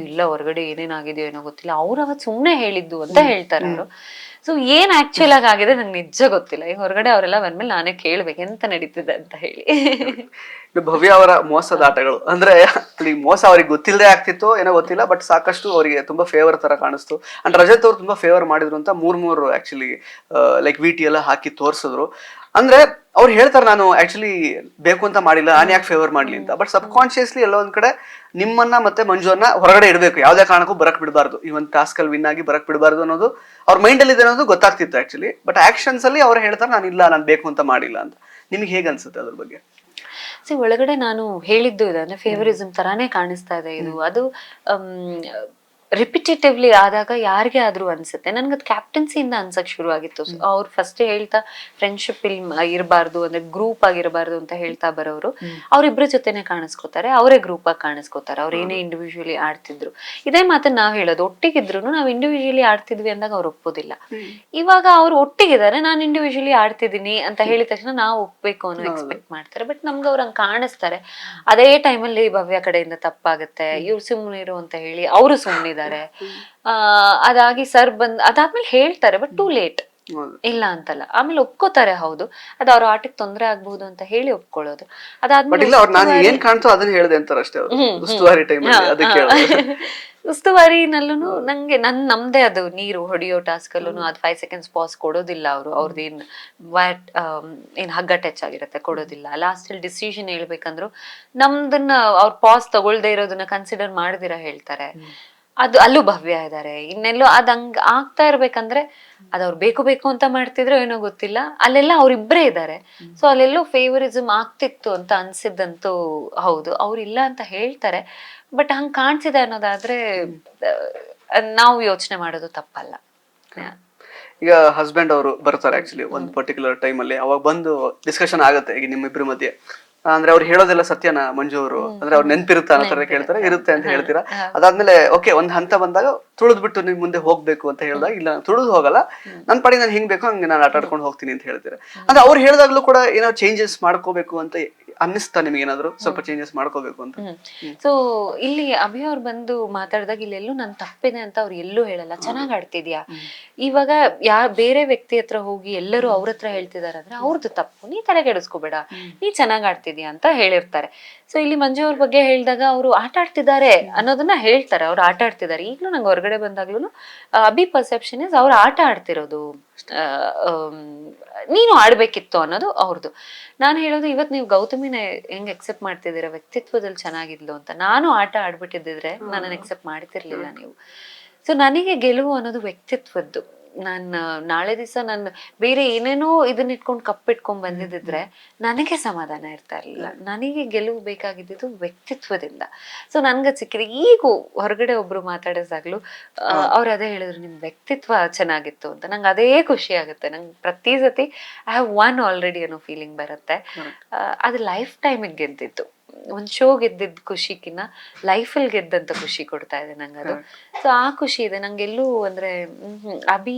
S2: ಇಲ್ಲ ಹೊರಗಡೆ ಏನೇನಾಗಿದೆಯೋ ಏನೋ ಗೊತ್ತಿಲ್ಲ, ಅವ್ರು ಅವತ್ ಸುಮ್ನೆ ಹೇಳಿದ್ದು ಅಂತ ಹೇಳ್ತಾರೆ ಅವರು. ಸೊ ಏನ್ ಆಕ್ಚುಲ್ ಆಗಿದೆ ನಂಗೆ ನಿಜ ಗೊತ್ತಿಲ್ಲ. ಈ ಹೊರಗಡೆ ಅವರೆಲ್ಲ ಬಂದ್ಮೇಲೆ ನಾನೇ ಕೇಳ್ಬೇಕು ಎಂತ ನಡೀತಿದೆ ಅಂತ ಹೇಳಿ.
S3: ಭವ್ಯ ಅವರ ಮೋಸದ ಆಟಗಳು ಅಂದ್ರೆ ಮೋಸ ಅವ್ರಿಗೆ ಗೊತ್ತಿಲ್ಲದೆ ಆಗ್ತಿತ್ತು ಏನೋ ಗೊತ್ತಿಲ್ಲ, ಬಟ್ ಸಾಕಷ್ಟು ಅವರಿಗೆ ತುಂಬಾ ಫೇವರ್ ತರ ಕಾಣಿಸ್ತು. ಅಂಡ್ ರಜತ್ ಅವ್ರು ತುಂಬಾ ಫೇವರ್ ಮಾಡಿದ್ರು ಅಂತ ಮೂರ್ ಆಕ್ಚುಲಿ ಲೈಕ್ VT ಎಲ್ಲ ಹಾಕಿ ತೋರ್ಸಿದ್ರು. ಅಂದ್ರೆ ಅವ್ರು ಹೇಳ್ತಾರೆ ನಾನು ಆಕ್ಚುಲಿ ಬೇಕು ಅಂತ ಮಾಡಿಲ್ಲ, ನಾನು ಯಾಕೆ ಫೇವರ್ ಮಾಡ್ಲಿ ಅಂತ. ಬಟ್ ಸಬ್ ಕಾನ್ಶಿಯಸ್ಲಿ ಎಲ್ಲೋ ಒಂದ್ ಕಡೆ ನಿಮ್ಮನ್ನ ಮತ್ತೆ ಮಂಜುವನ್ನ ಹೊರಗಡೆ ಇಡಬೇಕು, ಯಾವ್ದೇ ಕಾರಣಕ್ಕೂ ಬರಕ್ ಬಿಡಬಾರ್ದು, ಈ ಒಂದು ಟಾಸ್ಕ್ ಅಲ್ಲಿ ವಿನ್ ಆಗಿ ಬರಕ್ ಬಿಡಬಾರ್ದು ಅನ್ನೋದು ಅವ್ರ ಮೈಂಡ್ ಅಲ್ಲಿ ಇದೆ ಅನ್ನೋದು ಗೊತ್ತಾಗ್ತಿತ್ತು ಆಕ್ಚುಲಿ. ಬಟ್ ಆಕ್ಷನ್ಸ್ ಅಲ್ಲಿ ಅವ್ರು ಹೇಳ್ತಾರೆ ನಾನು ಇಲ್ಲ, ನಾನು ಬೇಕು ಅಂತ ಮಾಡಿಲ್ಲ ಅಂತ. ನಿಮಗೆ ಹೇಗೆ ಅನ್ಸುತ್ತೆ ಅದ್ರ ಬಗ್ಗೆ?
S2: ಒಳಗಡೆ ನಾನು ಹೇಳಿದ್ದು ಇದೆ, ಅಂದ್ರೆ ಫೇವರಿಸಮ್ ತರಾನೇ ಕಾಣಿಸ್ತಾ ಇದೆ ಇದು. ಅದು ರಿಪಿಟೇಟಿವ್ಲಿ ಆದಾಗ ಯಾರಿಗೆ ಆದ್ರೂ ಅನ್ಸುತ್ತೆ. ನನ್ಗದ್ ಕ್ಯಾಪ್ಟನ್ಸಿಯಿಂದ ಅನ್ಸಕ್ ಶುರು ಆಗಿತ್ತು. ಅವ್ರು ಫಸ್ಟ್ ಹೇಳ್ತಾ ಫ್ರೆಂಡ್ಶಿಪ್ ಇರಬಾರ್ದು, ಅಂದ್ರೆ ಗ್ರೂಪ್ ಆಗಿರಬಾರ್ದು ಅಂತ ಹೇಳ್ತಾ ಬರೋರು ಅವ್ರಿಬ್ರ ಜೊತೆನೆ ಕಾಣಿಸ್ಕೋತಾರೆ, ಅವರೇ ಗ್ರೂಪ್ ಆಗಿ ಕಾಣಿಸ್ಕೋತಾರೆ. ಅವ್ರು ಏನೇ ಇಂಡಿವಿಜುವಲಿ ಆಡ್ತಿದ್ರು ಇದೇ ಮಾತನ್ನ ನಾವ್ ಹೇಳೋದು. ಒಟ್ಟಿಗಿದ್ರು ನಾವ್ ಇಂಡಿವಿಜುವಲಿ ಆಡ್ತಿದ್ವಿ ಅಂದಾಗ ಅವ್ರು ಒಪ್ಪೋದಿಲ್ಲ. ಇವಾಗ ಅವ್ರು ಒಟ್ಟಿಗಿದ್ದಾರೆ, ನಾನು ಇಂಡಿವಿಜುವಲಿ ಆಡ್ತಿದ್ದೀನಿ ಅಂತ ಹೇಳಿದ ತಕ್ಷಣ ನಾವು ಒಪ್ಬೇಕು ಅನ್ನೋ ಎಕ್ಸ್ಪೆಕ್ಟ್ ಮಾಡ್ತಾರೆ. ಬಟ್ ನಮ್ಗೆ ಅವ್ರು ಹಂಗ್ ಕಾಣಿಸ್ತಾರೆ. ಅದೇ ಟೈಮಲ್ಲಿ ಭವ್ಯ ಕಡೆಯಿಂದ ತಪ್ಪಾಗುತ್ತೆ, ಇವ್ರು ಸುಮ್ಮನಿರು ಅಂತ ಹೇಳಿ ಅವರು ಸುಮ್ಮನಿದ್ದಾರೆ. ಅದಾಗಿ ಸರ್ ಅದಾದ್ಮೇಲೆ ಹೇಳ್ತಾರೆ, ಬಟ್ ಟೂ ಲೇಟ್. ಇಲ್ಲ ಅಂತಲ್ಲ, ಆಮೇಲೆ ಒಪ್ಕೋತಾರೆ. ಹೌದು ಅದು ಅವ್ರ ಆಟಕ್ಕೆ ತೊಂದರೆ ಆಗ್ಬಹುದು ಅಂತ ಹೇಳಿ ಒಪ್ಕೊಳ್ಳೋದು. ಅದಾದ್ಮೇಲೆ ಉಸ್ತುವಾರಿನಲ್ಲೂ ನಂಗೆ ನಮ್ದೇ ಅದು ನೀರು ಹೊಡಿಯೋ ಟಾಸ್ಕ್ ಅಲ್ಲೂ ಅದು 5 seconds ಪಾಸ್ ಕೊಡೋದಿಲ್ಲ ಅವರು. ಅವ್ರದ್ದೇನ್ ಏನ್ ಹಗ್ಗ ಟಚ್ ಆಗಿರತ್ತೆ ಕೊಡೋದಿಲ್ಲ. ಲಾಸ್ಟ್ ಅಲ್ಲಿ ಡಿಸಿಷನ್ ಹೇಳ್ಬೇಕಂದ್ರು ನಮ್ದನ್ನ ಅವ್ರ ಪಾಸ್ ತಗೊಳ್ದೇ ಇರೋದನ್ನ ಕನ್ಸಿಡರ್ ಮಾಡ್ದಿರಾ ಹೇಳ್ತಾರೆ. ಅದು ಅಲ್ಲೂ ಭವ್ಯ ಇದ್ದಾರೆ, ಇನ್ನೆಲ್ಲೋ ಅದ್ ಹಂಗ್ ಆಗ್ತಾ ಇರ್ಬೇಕಂದ್ರೆ ಅದ್ ಅವ್ರು ಬೇಕು ಬೇಕು ಅಂತ ಮಾಡ್ತಿದ್ರು ಏನೋ ಗೊತ್ತಿಲ್ಲ, ಅಲ್ಲೆಲ್ಲ ಅವ್ರಿಬ್ರೇ ಇದ್ದಾರೆ. ಸೊ ಅಲ್ಲೆಲ್ಲೋ ಫೇವರಿಸಮ್ ಆಗ್ತಿತ್ತು ಅಂತ ಅನ್ಸಿದ್ದಂತೂ ಹೌದು. ಅವ್ರು ಇಲ್ಲ ಅಂತ ಹೇಳ್ತಾರೆ, ಬಟ್ ಹಂಗ್ ಕಾಣ್ಸಿದೆ ಅನ್ನೋದಾದ್ರೆ ನಾವು ಯೋಚನೆ ಮಾಡೋದು ತಪ್ಪಲ್ಲ.
S3: ಈಗ ಹಸ್ಬೆಂಡ್ ಅವರು ಬರ್ತಾರೆ ಆಕ್ಚುಲಿ ಒಂದು ಪರ್ಟಿಕ್ಯುಲರ್ ಟೈಮ್ ಅಲ್ಲಿ, ಅವಾಗ ಬಂದು ಡಿಸ್ಕಷನ್ ಆಗುತ್ತೆ ಈಗ ನಿಮ್ಮಿಬ್ರ ಮಧ್ಯೆ. ಅಂದ್ರೆ ಅವ್ರು ಹೇಳೋದೆಲ್ಲ ಸತ್ಯನ ಮಂಜು ಅವರು, ಅಂದ್ರೆ ಅವ್ರು ನೆನ್ಪಿರುತ್ತಾ ಅನ್ನೋ ತರ ಕೇಳ್ತಾರೆ, ಇರುತ್ತೆ ಅಂತ ಹೇಳ್ತೀರಾ. ಅದಾದ್ಮೇಲೆ ಓಕೆ ಒಂದ್ ಹಂತ ಬಂದಾಗ ತುಳಿದ್ಬಿಟ್ಟು ನೀವು ಮುಂದೆ ಹೋಗ್ಬೇಕು ಅಂತ ಹೇಳಿದಾಗ ಇಲ್ಲ ತುಳಿದು ಹೋಗಲ್ಲ, ನನ್ ಪಾಡಿಗೆ ನಾನು ಹಿಂಗ್ ಬೇಕು ಹಂಗೆ ನಾನು ಆಟ ಆಡ್ಕೊಂಡು ಹೋಗ್ತೀನಿ ಅಂತ ಹೇಳ್ತೀರಾ. ಅಂದ್ರೆ ಅವ್ರು ಹೇಳಿದಾಗ್ಲೂ ಕೂಡ ಏನೋ ಚೇಂಜಸ್ ಮಾಡ್ಕೋಬೇಕು ಅಂತ ಅನ್ನಿಸ್ತಾ ನಿಮ್ಗೆ, ಏನಾದ್ರು ಸ್ವಲ್ಪ ಚೇಂಜಸ್ ಮಾಡ್ಕೋಬೇಕು ಅಂತ?
S2: ಸೊ ಇಲ್ಲಿ ಅಭಿ ಅವ್ರು ಬಂದು ಮಾತಾಡಿದಾಗ ಇಲ್ಲೆಲ್ಲೂ ನನ್ ತಪ್ಪಿದೆ ಅಂತ ಅವ್ರು ಎಲ್ಲೂ ಹೇಳಲ್ಲ, ಚೆನ್ನಾಗ್ ಆಡ್ತಿದ್ಯಾ. ಇವಾಗ ಬೇರೆ ವ್ಯಕ್ತಿ ಹತ್ರ ಹೋಗಿ ಎಲ್ಲರೂ ಅವ್ರ ಹತ್ರ ಹೇಳ್ತಿದಾರೆ ಅಂದ್ರೆ ಅವ್ರದ್ದು ತಪ್ಪು, ನೀ ತಲೆಗೆಡಿಸ್ಕೋಬೇಡ, ನೀ ಚೆನ್ನಾಗ್ ಆಡ್ತಿದ್ಯಾ ಅಂತ ಹೇಳಿರ್ತಾರೆ. ಸೊ ಇಲ್ಲಿ ಮಂಜು ಅವ್ರ ಬಗ್ಗೆ ಹೇಳಿದಾಗ ಅವರು ಆಟ ಆಡ್ತಿದ್ದಾರೆ ಅನ್ನೋದನ್ನ ಹೇಳ್ತಾರೆ, ಅವ್ರು ಆಟ ಆಡ್ತಿದ್ದಾರೆ. ಈಗ್ಲೂ ನಂಗೆ ಹೊರಗಡೆ ಬಂದಾಗ್ಲೂ ಅಭಿ ಪರ್ಸೆಪ್ಷನ್ ಇಸ್ ಅವ್ರು ಆಟ ಆಡ್ತಿರೋದು, ನೀನು ಆಡ್ಬೇಕಿತ್ತು ಅನ್ನೋದು ಅವ್ರದ್ದು. ನಾನು ಹೇಳೋದು ಇವತ್ತು ನೀವು ಗೌತಮಿನ ಹೆಂಗ್ ಎಕ್ಸೆಪ್ಟ್ ಮಾಡ್ತಿದ್ದೀರಾ, ವ್ಯಕ್ತಿತ್ವದಲ್ಲಿ ಚೆನ್ನಾಗಿದ್ಲು ಅಂತ. ನಾನು ಆಟ ಆಡ್ಬಿಟ್ಟಿದ್ದಿದ್ರೆ ನನ್ನನ್ನು ಎಕ್ಸೆಪ್ಟ್ ಮಾಡ್ತಿರ್ಲಿಲ್ಲ ನೀವು. ಸೊ ನನಗೆ ಗೆಲುವು ಅನ್ನೋದು ವ್ಯಕ್ತಿತ್ವದ್ದು. ನಾನು ನಾಳೆ ದಿವಸ ನಾನು ಬೇರೆ ಏನೇನೋ ಇದನ್ನ ಇಟ್ಕೊಂಡು ಕಪ್ಪಿಟ್ಕೊಂಡ್ ಬಂದಿದ್ರೆ ನನಗೆ ಸಮಾಧಾನ ಇರ್ತಾ ಇರ್ಲಿಲ್ಲ. ನನಗೆ ಗೆಲುವು ಬೇಕಾಗಿದ್ದು ವ್ಯಕ್ತಿತ್ವದಿಂದ. ಸೊ ನನ್ಗೆ ಸಿಕ್ಕಿದೆ. ಈಗ ಹೊರಗಡೆ ಒಬ್ರು ಮಾತಾಡಿದಾಗ್ಲು ಅವ್ರು ಅದೇ ಹೇಳಿದ್ರು, ನಿಮ್ ವ್ಯಕ್ತಿತ್ವ ಚೆನ್ನಾಗಿತ್ತು ಅಂತ. ನಂಗೆ ಅದೇ ಖುಷಿ ಆಗುತ್ತೆ. ನಂಗೆ ಪ್ರತಿ ಸತಿ ಐ ಹ್ಯಾವ್ ಒನ್ ಆಲ್ರೆಡಿ ಅನ್ನೋ ಫೀಲಿಂಗ್ ಬರುತ್ತೆ. ಅದು ಲೈಫ್ ಟೈಮಿಗೆ ಗೆದ್ದಿತ್ತು. ಒಂದ್ ಶೋ ಗೆದ್ದಿದ್ದ ಖುಷಿಕಿನ್ನ ಲೈಫಲ್ಲಿ ಗೆದ್ದಂತ ಖುಷಿ ಕೊಡ್ತಾ ಇದೆ ನಂಗೆ ಅದು. ಸೊ ಆ ಖುಷಿ ಇದೆ ನಂಗೆಲ್ಲೂ. ಅಂದ್ರೆ ಅಭಿ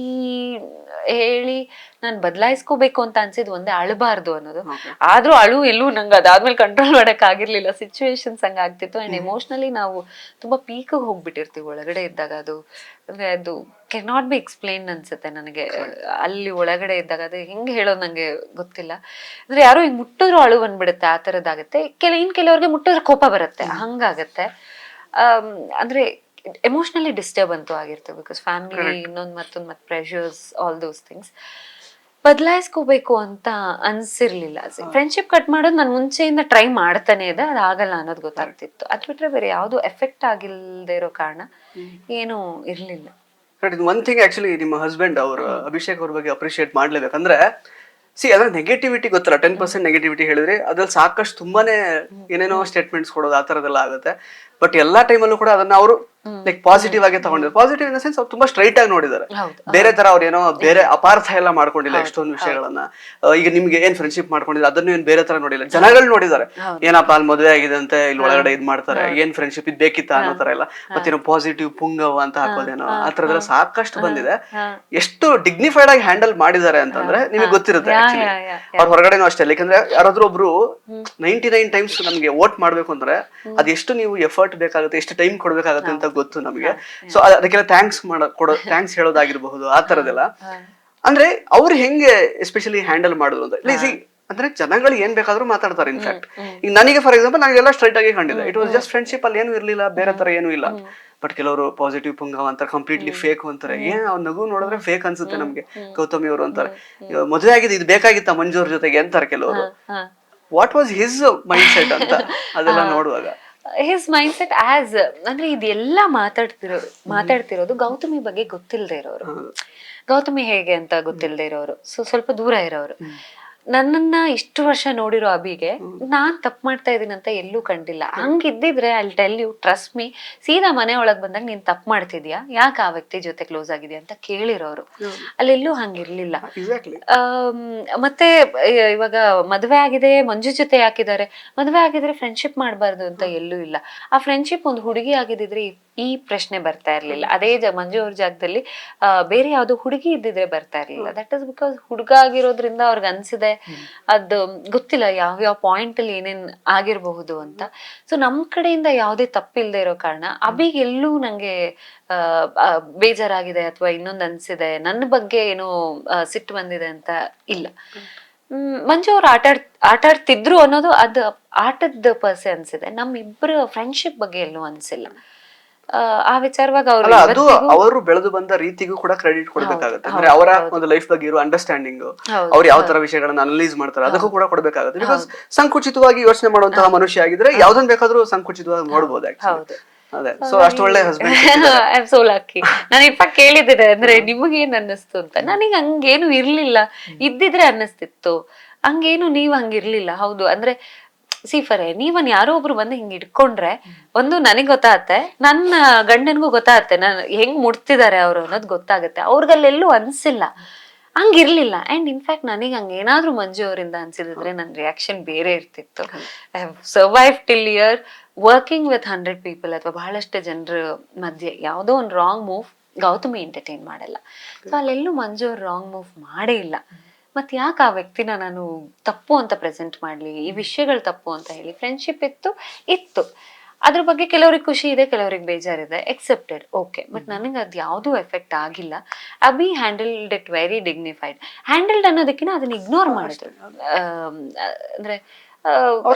S2: ಹೇಳಿ ನಾನ್ ಬದಲಾಯಿಸ್ಕೋಬೇಕು ಅಂತ ಅನ್ಸಿದ್ ಒಂದೇ, ಅಳಬಾರ್ದು ಅನ್ನೋದು. ಆದ್ರೂ ಅಳು ಎಲ್ಲೂ ನಂಗೆ ಅದಾದ್ಮೇಲೆ ಕಂಟ್ರೋಲ್ ಮಾಡಕ್ ಆಗಿರ್ಲಿಲ್ಲ. ಸಿಚುವೇಶನ್ಸ್ ಹಂಗ ಆಗ್ತಿತ್ತು. ಅಂಡ್ ಎಮೋಷನಲಿ ನಾವು ತುಂಬಾ ಪೀಕ್ ಹೋಗ್ಬಿಟ್ಟಿರ್ತೀವಿ ಒಳಗಡೆ ಇದ್ದಾಗ. ಅದು ಅಂದ್ರೆ ಅದು ಕೆನ್ ನಾಟ್ ಬಿ ಎಕ್ಸ್ಪ್ಲೇನ್ ಅನ್ಸುತ್ತೆ ನನಗೆ. ಅಲ್ಲಿ ಒಳಗಡೆ ಇದ್ದಾಗ ಅದು ಹೆಂಗ್ ಹೇಳೋದು ನಂಗೆ ಗೊತ್ತಿಲ್ಲ. ಅಂದ್ರೆ ಯಾರೋ ಹಿಂಗ್ ಮುಟ್ಟಿದ್ರು ಅಳು ಬಂದ್ಬಿಡುತ್ತೆ, ಆ ತರದಾಗತ್ತೆ. ಕೆಲವ್ರಿಗೆ ಮುಟ್ಟಿದ್ರೆ ಕೋಪ ಬರುತ್ತೆ, ಹಂಗಾಗತ್ತೆ. ಅಂದ್ರೆ ಎಮೋಷನಲಿ ಡಿಸ್ಟರ್ಬ್ ಅಂತೂ ಆಗಿರ್ತೇವೆ, ಬಿಕಾಸ್ ಫ್ಯಾಮಿಲಿ ಇನ್ನೊಂದು ಮತ್ತೊಂದು ಮತ್ತೆ ಪ್ರೆಷರ್ಸ್, ಆಲ್ ದೋಸ್ ಥಿಂಗ್ಸ್. ಬದಲಾಯಿಸ್ಕೋಬೇಕು ಅಂತ ಅನ್ಸಿರ್ಲಿಲ್ಲ. ಫ್ರೆಂಡ್ಶಿಪ್ ಕಟ್ ಮಾಡೋದು ನಾನು ಮುಂಚೆಯಿಂದ ಟ್ರೈ ಮಾಡ್ತಾನೆ ಇದೆ, ಅದಾಗಲ್ಲ ಅನ್ನೋದು ಗೊತ್ತಾಗ್ತಿತ್ತು. ಅದ್ ಬಿಟ್ರೆ ಬೇರೆ ಯಾವ್ದು ಎಫೆಕ್ಟ್ ಆಗಿಲ್ದೇ ಇರೋ ಕಾರಣ ಏನು ಇರ್ಲಿಲ್ಲ.
S3: ಒನ್ ಥಿಂಗ್ ಆಕ್ಚುಲಿ ನಿಮ್ಮ ಹಸ್ಬೆಂಡ್ ಅವರು ಅಭಿಷೇಕ್ ಅವ್ರ ಬಗ್ಗೆ ಅಪ್ರಿಶಿಯೇಟ್ ಮಾಡ್ಲೇಬೇಕಂದ್ರೆ, ಅದ್ರ ನೆಗೆಟಿವಿಟಿ ಗೊತ್ತಲ್ಲ, 10% ನೆಗೆಟಿವಿಟಿ ಹೇಳಿದ್ರೆ ಅದ್ರಲ್ಲಿ ಸಾಕಷ್ಟು ತುಂಬಾನೇ ಏನೇನೋ ಸ್ಟೇಟ್ಮೆಂಟ್ಸ್ ಕೊಡೋದು ಆ ತರದೆಲ್ಲ ಆಗುತ್ತೆ. ಬಟ್ ಎಲ್ಲಾ ಟೈಮಲ್ಲೂ ಕೂಡ ಅದನ್ನ ಅವರು ಲೈಕ್ ಪಾಸಿಟಿವ್ ಆಗಿ ತಗೊಂಡಿದ್ದಾರೆ. ಪಾಸಿಟಿವ್ ಇನ್ ದ ಸೆನ್ಸ್ ಅವ್ರು ತುಂಬಾ ಸ್ಟ್ರೈಟ್ ಆಗಿ ನೋಡಿದ್ದಾರೆ. ಬೇರೆ ತರ ಅವ್ರು ಏನೋ ಬೇರೆ ಅಪಾರ್ಥ ಎಲ್ಲ ಮಾಡ್ಕೊಂಡಿಲ್ಲ ಎಷ್ಟೊಂದು ವಿಷಯಗಳನ್ನ. ಈಗ ನಿಮ್ಗೆ ಏನ್ ಫ್ರೆಂಡ್ಶಿಪ್ ಮಾಡ್ಕೊಂಡಿಲ್ಲ ಅದನ್ನು ಏನ್ ಬೇರೆ ತರ ನೋಡಿಲ್ಲ, ಜನಗಳು ನೋಡಿದ್ದಾರೆ. ಏನಪ್ಪ ಅಲ್ಲಿ ಮದುವೆ ಆಗಿದೆ ಅಂತ ಇಲ್ಲಿ ಒಳಗಡೆ ಇದ್ ಮಾಡ್ತಾರೆ, ಏನ್ ಫ್ರೆಂಡ್ಶಿಪ್ ಇದ್ ಬೇಕಿತ್ತ ಅನ್ನೋ ತರ ಎಲ್ಲ. ಮತ್ತೇನೋ ಪಾಸಿಟಿವ್ ಪುಂಗವ ಅಂತ ಹಾಕೋದೇನೋ ಆ ತರದೆಲ್ಲ ಸಾಕಷ್ಟು ಬಂದಿದೆ. ಎಷ್ಟು ಡಿಗ್ನಿಫೈಡ್ ಆಗಿ ಹ್ಯಾಂಡಲ್ ಮಾಡಿದ್ದಾರೆ ಅಂತಂದ್ರೆ ನಿಮಗೆ ಗೊತ್ತಿರುತ್ತೆ. ಆಕ್ಚುಲಿ ಅವ್ರ ಹೊರಗಡೆನೂ ಅಷ್ಟೇ. ಯಾಕಂದ್ರೆ ಯಾರಾದ್ರೂ ಒಬ್ರು 99 ಟೈಮ್ಸ್ ನಮ್ಗೆ ವೋಟ್ ಮಾಡ್ಬೇಕು ಅಂದ್ರೆ ಅದೆಷ್ಟು ನೀವು ಎಫರ್ಟ್ ಬೇಕಾಗುತ್ತೆ, ಎಷ್ಟು ಟೈಮ್ ಕೊಡ್ಬೇಕಾಗತ್ತೆ ಅಂತ ಗೊತ್ತು ನಮಗೆ. ಸೊ ಅದಕ್ಕೆಲ್ಲ ಥ್ಯಾಂಕ್ಸ್ ಹೇಳೋದಾಗಿರ್ಬಹುದು, ಆ ತರದೆಲ್ಲ. ಅಂದ್ರೆ ಅವ್ರು ಹೆಂಗೆ ಎಸ್ಪೆಷಲಿ ಹ್ಯಾಂಡಲ್ ಮಾಡಿದ್ರು ಅಂತ ಅಂದ್ರೆ ಜನಗಳು ಏನ್ ಬೇಕಾದ್ರೂ ಮಾತಾಡ್ತಾರೆ. ಇನ್ಫ್ಯಾಕ್ಟ್ ಈಗ ನನಗೆ ಫಾರ್ ಎಕ್ಸಾಂಪಲ್ ನನಗೆಲ್ಲ ಸ್ಟ್ರೈಟ್ ಆಗಿ ಕಂಡಿದೆ. ಇಟ್ ವಾಸ್ ಜಸ್ಟ್ ಫ್ರೆಂಡ್ಶಿಪ್, ಅಲ್ಲಿ ಏನು ಇರ್ಲಿಲ್ಲ, ಬೇರೆ ತರ ಏನು ಇಲ್ಲ. ಬಟ್ ಕೆಲವರು ಪಾಸಿಟಿವ್ ಪುಂಗವ ಅಂತಾರೆ, ಕಂಪ್ಲೀಟ್ಲಿ ಫೇಕ್ ಅಂತಾರೆ. ಏನ್ ಅವ್ನ ನಗು ನೋಡಿದ್ರೆ ಫೇಕ್ ಅನ್ಸುತ್ತೆ ನಮ್ಗೆ. ಗೌತಮಿ ಅವರು ಅಂತಾರೆ, ಮದುವೆ ಆಗಿದೆ ಇದು ಬೇಕಾಗಿತ್ತ ಮಂಜು ಅವ್ರ ಜೊತೆಗೆ ಅಂತಾರೆ ಕೆಲವರು. What was his mind set ಅಂತ ಅದೆಲ್ಲ ನೋಡುವಾಗ
S2: ಹಿಸ್ ಮೈಂಡ್ ಸೆಟ್ ಆಸ್ ಅಂದ್ರೆ ಇದೆಲ್ಲ ಮಾತಾಡ್ತಿರೋದು ಗೌತಮಿ ಬಗ್ಗೆ ಗೊತ್ತಿಲ್ಲದೆ ಇರೋರು, ಗೌತಮಿ ಹೇಗೆ ಅಂತ ಗೊತ್ತಿಲ್ಲದೆ ಇರೋರು, ಸೊ ಸ್ವಲ್ಪ ದೂರ ಇರೋರು. ನನ್ನನ್ನ ಇಷ್ಟು ವರ್ಷ ನೋಡಿರೋ ಅಭಿಗೆ ನಾನ್ ತಪ್ಪು ಮಾಡ್ತಾ ಇದೀನಿ ಅಂತ ಎಲ್ಲೂ ಕಂಡಿಲ್ಲ. ಹಂಗಿದ್ದಿದ್ರೆ ಅಲ್ಲಿ ಟೆಲ್ ಯು, ಟ್ರಸ್ಟ್ ಮೀ, ಸೀದಾ ಮನೆ ಒಳಗ್ ಬಂದಾಗ ನೀನ್ ತಪ್ಪು ಮಾಡ್ತಿದ್ಯಾ, ಯಾಕೆ ಆ ವ್ಯಕ್ತಿ ಜೊತೆ ಕ್ಲೋಸ್ ಆಗಿದ್ಯಾ ಅಂತ ಕೇಳಿರೋರು. ಅಲ್ಲೆಲ್ಲೂ ಹಂಗಿರ್ಲಿಲ್ಲ. ಮತ್ತೆ ಇವಾಗ ಮದ್ವೆ ಆಗಿದೆ ಮಂಜು ಜೊತೆ ಯಾಕಿದ್ದಾರೆ, ಮದ್ವೆ ಆಗಿದ್ರೆ ಫ್ರೆಂಡ್ಶಿಪ್ ಮಾಡ್ಬಾರ್ದು ಅಂತ ಎಲ್ಲೂ ಇಲ್ಲ. ಆ ಫ್ರೆಂಡ್ಶಿಪ್ ಒಂದು ಹುಡುಗಿ ಆಗಿದ್ರೆ ಈ ಪ್ರಶ್ನೆ ಬರ್ತಾ ಇರ್ಲಿಲ್ಲ. ಅದೇ ಮಂಜು ಅವ್ರ ಜಾಗದಲ್ಲಿ ಬೇರೆ ಯಾವ್ದು ಹುಡುಗಿ ಇದ್ದಿದ್ರೆ ಬರ್ತಾ ಇರ್ಲಿಲ್ಲ. ದಟ್ ಇಸ್ ಬಿಕಾಸ್ ಹುಡುಗ ಆಗಿರೋದ್ರಿಂದ ಅವ್ರಿಗೆ ಅನ್ಸಿದೆ, ಅದು ಗೊತ್ತಿಲ್ಲ ಯಾವ ಪಾಯಿಂಟ್ ಅಲ್ಲಿ ಏನೇನ್ ಆಗಿರಬಹುದು ಅಂತ. ಸೊ ನಮ್ ಕಡೆಯಿಂದ ಯಾವ್ದೇ ತಪ್ಪಿಲ್ದೆ ಇರೋ ಕಾರಣ ಅಭಿಗೆ ಎಲ್ಲೂ ನಂಗೆ ಬೇಜಾರಾಗಿದೆ ಅಥವಾ ಇನ್ನೊಂದ್ ಅನ್ಸಿದೆ, ನನ್ನ ಬಗ್ಗೆ ಏನೋ ಸಿಟ್ಟು ಬಂದಿದೆ ಅಂತ ಇಲ್ಲ. ಮಂಜು ಅವ್ರು ಆಟಾಡ್ತಿದ್ರು ಅನ್ನೋದು ಅದು ಆಟದ ಪರ್ಸೆ ಅನ್ಸಿದೆ. ನಮ್ಮಿಬ್ಬರ ಫ್ರೆಂಡ್ಶಿಪ್ ಬಗ್ಗೆ ಎಲ್ಲೂ ಅನ್ಸಿಲ್ಲ. ಆ ವಿಚಾರವಾಗಿ
S3: ಅವರು ಬೆಳೆದು ಬಂದ ರೀತಿಗೂ ಕೂಡ ಕ್ರೆಡಿಟ್ ಕೊಡ್ಬೇಕಾಗುತ್ತೆ. ಅಂದ್ರೆ ಅವರ ಒಂದು ಲೈಫ್ ಬಗ್ಗೆ ಇರೋ ಅಂಡರ್ಸ್ಟ್ಯಾಂಡಿಂಗ್, ಅವ್ರು ಯಾವ ತರ ವಿಷಯಗಳನ್ನ ಅನಲೈಸ್ ಮಾಡ್ತಾರೆ ಅದಕ್ಕೂ ಕೂಡ ಕೊಡ್ಬೇಕಾಗುತ್ತೆ. ಬಿಕಾಸ್ ಸಂಕುಚಿತವಾಗಿ ಯೋಚನೆ ಮಾಡುವಂತಹ ಮನುಷ್ಯ ಆಗಿದ್ರೆ ಯಾವ್ದನ್ ಬೇಕಾದ್ರೂ ಸಂಕುಚಿತವಾಗಿ ನೋಡ್ಬೋದು. ಅದೇ ಸೊ ಅಷ್ಟು ಒಳ್ಳೆ husband.
S2: I am so lucky. ನಾನು ಇನ್ಫ್ಯಾಕ್ಟ್ ಕೇಳಿದ್ದೆ ಅಂದ್ರೆ ನಿಮಗೇನ್ ಅನ್ನಿಸ್ತು ಅಂತ. ನನಗೆ ಹಂಗೇನು ಇರ್ಲಿಲ್ಲ, ಇದ್ದಿದ್ರೆ ಅನ್ನಿಸ್ತಿತ್ತು. ಹಂಗೇನು ನೀವ್ ಹಂಗಿರ್ಲಿಲ್ಲ. ಹೌದು ಅಂದ್ರೆ ಫಾರ್ ನೀವನ್ ಯಾರೋ ಒಬ್ರು ಬಂದು ಹಿಂಗ್ ಇಟ್ಕೊಂಡ್ರೆ ಒಂದು ನನಗ್ ಗೊತ್ತಾಗತ್ತೆ, ನನ್ನ ಗಂಡನ್ಗೂ ಗೊತ್ತಾಗತ್ತೆ ನಾನು ಹೆಂಗ್ ಮುಟ್ತಿದ್ದಾರೆ ಅವ್ರು ಅನ್ನೋದು ಗೊತ್ತಾಗತ್ತೆ. ಅವ್ರಿಗಲ್ಲೆಲ್ಲೂ ಅನ್ಸಿಲ್ಲ, ಹಂಗಿರ್ಲಿಲ್ಲ. ಅಂಡ್ ಇನ್ಫ್ಯಾಕ್ಟ್ ನನಗೆ ಹಂಗೇನಾದ್ರೂ ಮಂಜು ಅವರಿಂದ ಅನ್ಸಿದ್ರೆ ನನ್ನ ರಿಯಾಕ್ಷನ್ ಬೇರೆ ಇರ್ತಿತ್ತು. I have survive till year working with 100 people ಅಥವಾ ಬಹಳಷ್ಟು ಜನರ ಮಧ್ಯೆ ಯಾವುದೋ ಒಂದು ರಾಂಗ್ ಮೂವ್ ಗೌತಮಿ ಎಂಟರ್ಟೈನ್ ಮಾಡಲ್ಲ. ಸೊ ಅಲ್ಲೆಲ್ಲೂ ಮಂಜು ಅವ್ರು ರಾಂಗ್ ಮೂವ್ ಮಾಡೇ ಇಲ್ಲ. ಮತ್ ಯಾಕೆ ಆ ವ್ಯಕ್ತಿನ ನಾನು ತಪ್ಪು ಅಂತ ಪ್ರೆಸೆಂಟ್ ಮಾಡ್ಲಿ, ಈ ವಿಷಯಗಳು ತಪ್ಪು ಅಂತ ಹೇಳಿ. ಫ್ರೆಂಡ್ಶಿಪ್ ಇತ್ತು ಅದ್ರ ಬಗ್ಗೆ ಕೆಲವ್ರಿಗೆ ಖುಷಿ ಇದೆ, ಕೆಲವ್ರಿಗೆ ಬೇಜಾರಿದೆ, ಎಕ್ಸೆಪ್ಟೆಡ್, ಓಕೆ. ಬಟ್ ನನಗೆ ಅದು ಯಾವ್ದೂ ಎಫೆಕ್ಟ್ ಆಗಿಲ್ಲ. Abhi handled it very dignified. Handled ಅನ್ನೋದಕ್ಕಿಂತ ಅದನ್ನ ಇಗ್ನೋರ್ ಮಾಡಿದ್ರು. ಅಂದ್ರೆ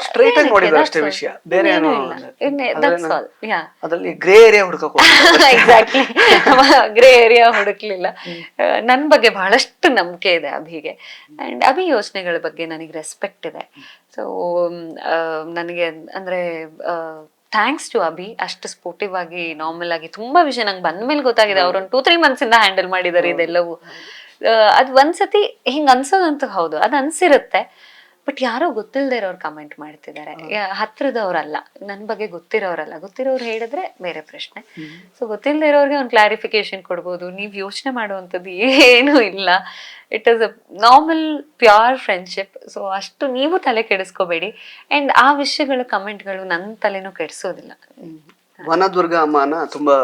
S3: ಸ್ಟ್ರೈಟ್ ಆಗಿ ನೋಡಿದ್ರು ಅಷ್ಟೇ ವಿಷಯ, ಬೇರೆ ಏನೋ ಅದ್ರಲ್ಲಿ ಗ್ರೇ ಏರಿಯಾ ಹುಡುಕಕ್ಕೆ
S2: ಎಕ್ಸಾಕ್ಟ್ಲಿ ಗ್ರೇ ಏರಿಯಾ ಹುಡುಕ್ಲಿಲ್ಲ. ನನ್ ಬಗ್ಗೆ ಬಹಳಷ್ಟು ನಂಬಿಕೆ ಇದೆ ಅಭಿಗೆ. ಅಂಡ್ ಅಭಿ ಯೋಚನೆಗಳ ಬಗ್ಗೆ ನನಗೆ ರೆಸ್ಪೆಕ್ಟ್ ಇದೆ. ಸೊ ನನಗೆ ಅಂದ್ರೆ ಥ್ಯಾಂಕ್ಸ್ ಟು ಅಭಿ, ಅಷ್ಟು ಸ್ಪೋರ್ಟಿವ್ ಆಗಿ ನಾರ್ಮಲ್ ಆಗಿ ತುಂಬಾ ವಿಷಯ ನಂಗೆ ಬಂದ್ಮೇಲೆ ಗೊತ್ತಾಗಿದೆ. ಅವ್ರೊಂದು 2-3 months ಇಂದ ಹ್ಯಾಂಡಲ್ ಮಾಡಿದಾರೆ ಇದೆಲ್ಲವೂ. ಅದ್ ಒಂದ್ಸತಿ ಹಿಂಗ್ ಅನ್ಸೋದಂತೂ ಹೌದು, ಅದ್ ಅನ್ಸಿರುತ್ತೆ. ಬಟ್ ಯಾರೋ ಗೊತ್ತಿಲ್ಲದೆ ಇರೋರು ಕಮೆಂಟ್ ಮಾಡ್ತಿದ್ದಾರೆ, ಹತ್ರದವ್ರಲ್ಲ, ನನ್ ಬಗ್ಗೆ ಗೊತ್ತಿರೋರಲ್ಲ. ಗೊತ್ತಿರೋರು ಹೇಳಿದ್ರೆ ಬೇರೆ ಪ್ರಶ್ನೆ. ಸೊ ಗೊತ್ತಿಲ್ಲದೆ ಇರೋರಿಗೆ ಒಂದು ಕ್ಲಾರಿಫಿಕೇಶನ್ ಕೊಡ್ಬೋದು. ನೀವ್ ಯೋಚನೆ ಮಾಡುವಂಥದ್ದು ಏನೂ ಇಲ್ಲ. It is a normal pure friendship. So ಅಷ್ಟು ನೀವು ತಲೆ ಕೆಡಿಸ್ಕೋಬೇಡಿ. ಅಂಡ್ ಆ ವಿಷಯಗಳು ಕಮೆಂಟ್ಗಳು ನನ್ನ ತಲೆನೂ ಕೆಡಿಸೋದಿಲ್ಲ.
S3: ವನದುರ್ಗ ಅಮ್ಮನ ತುಂಬಾ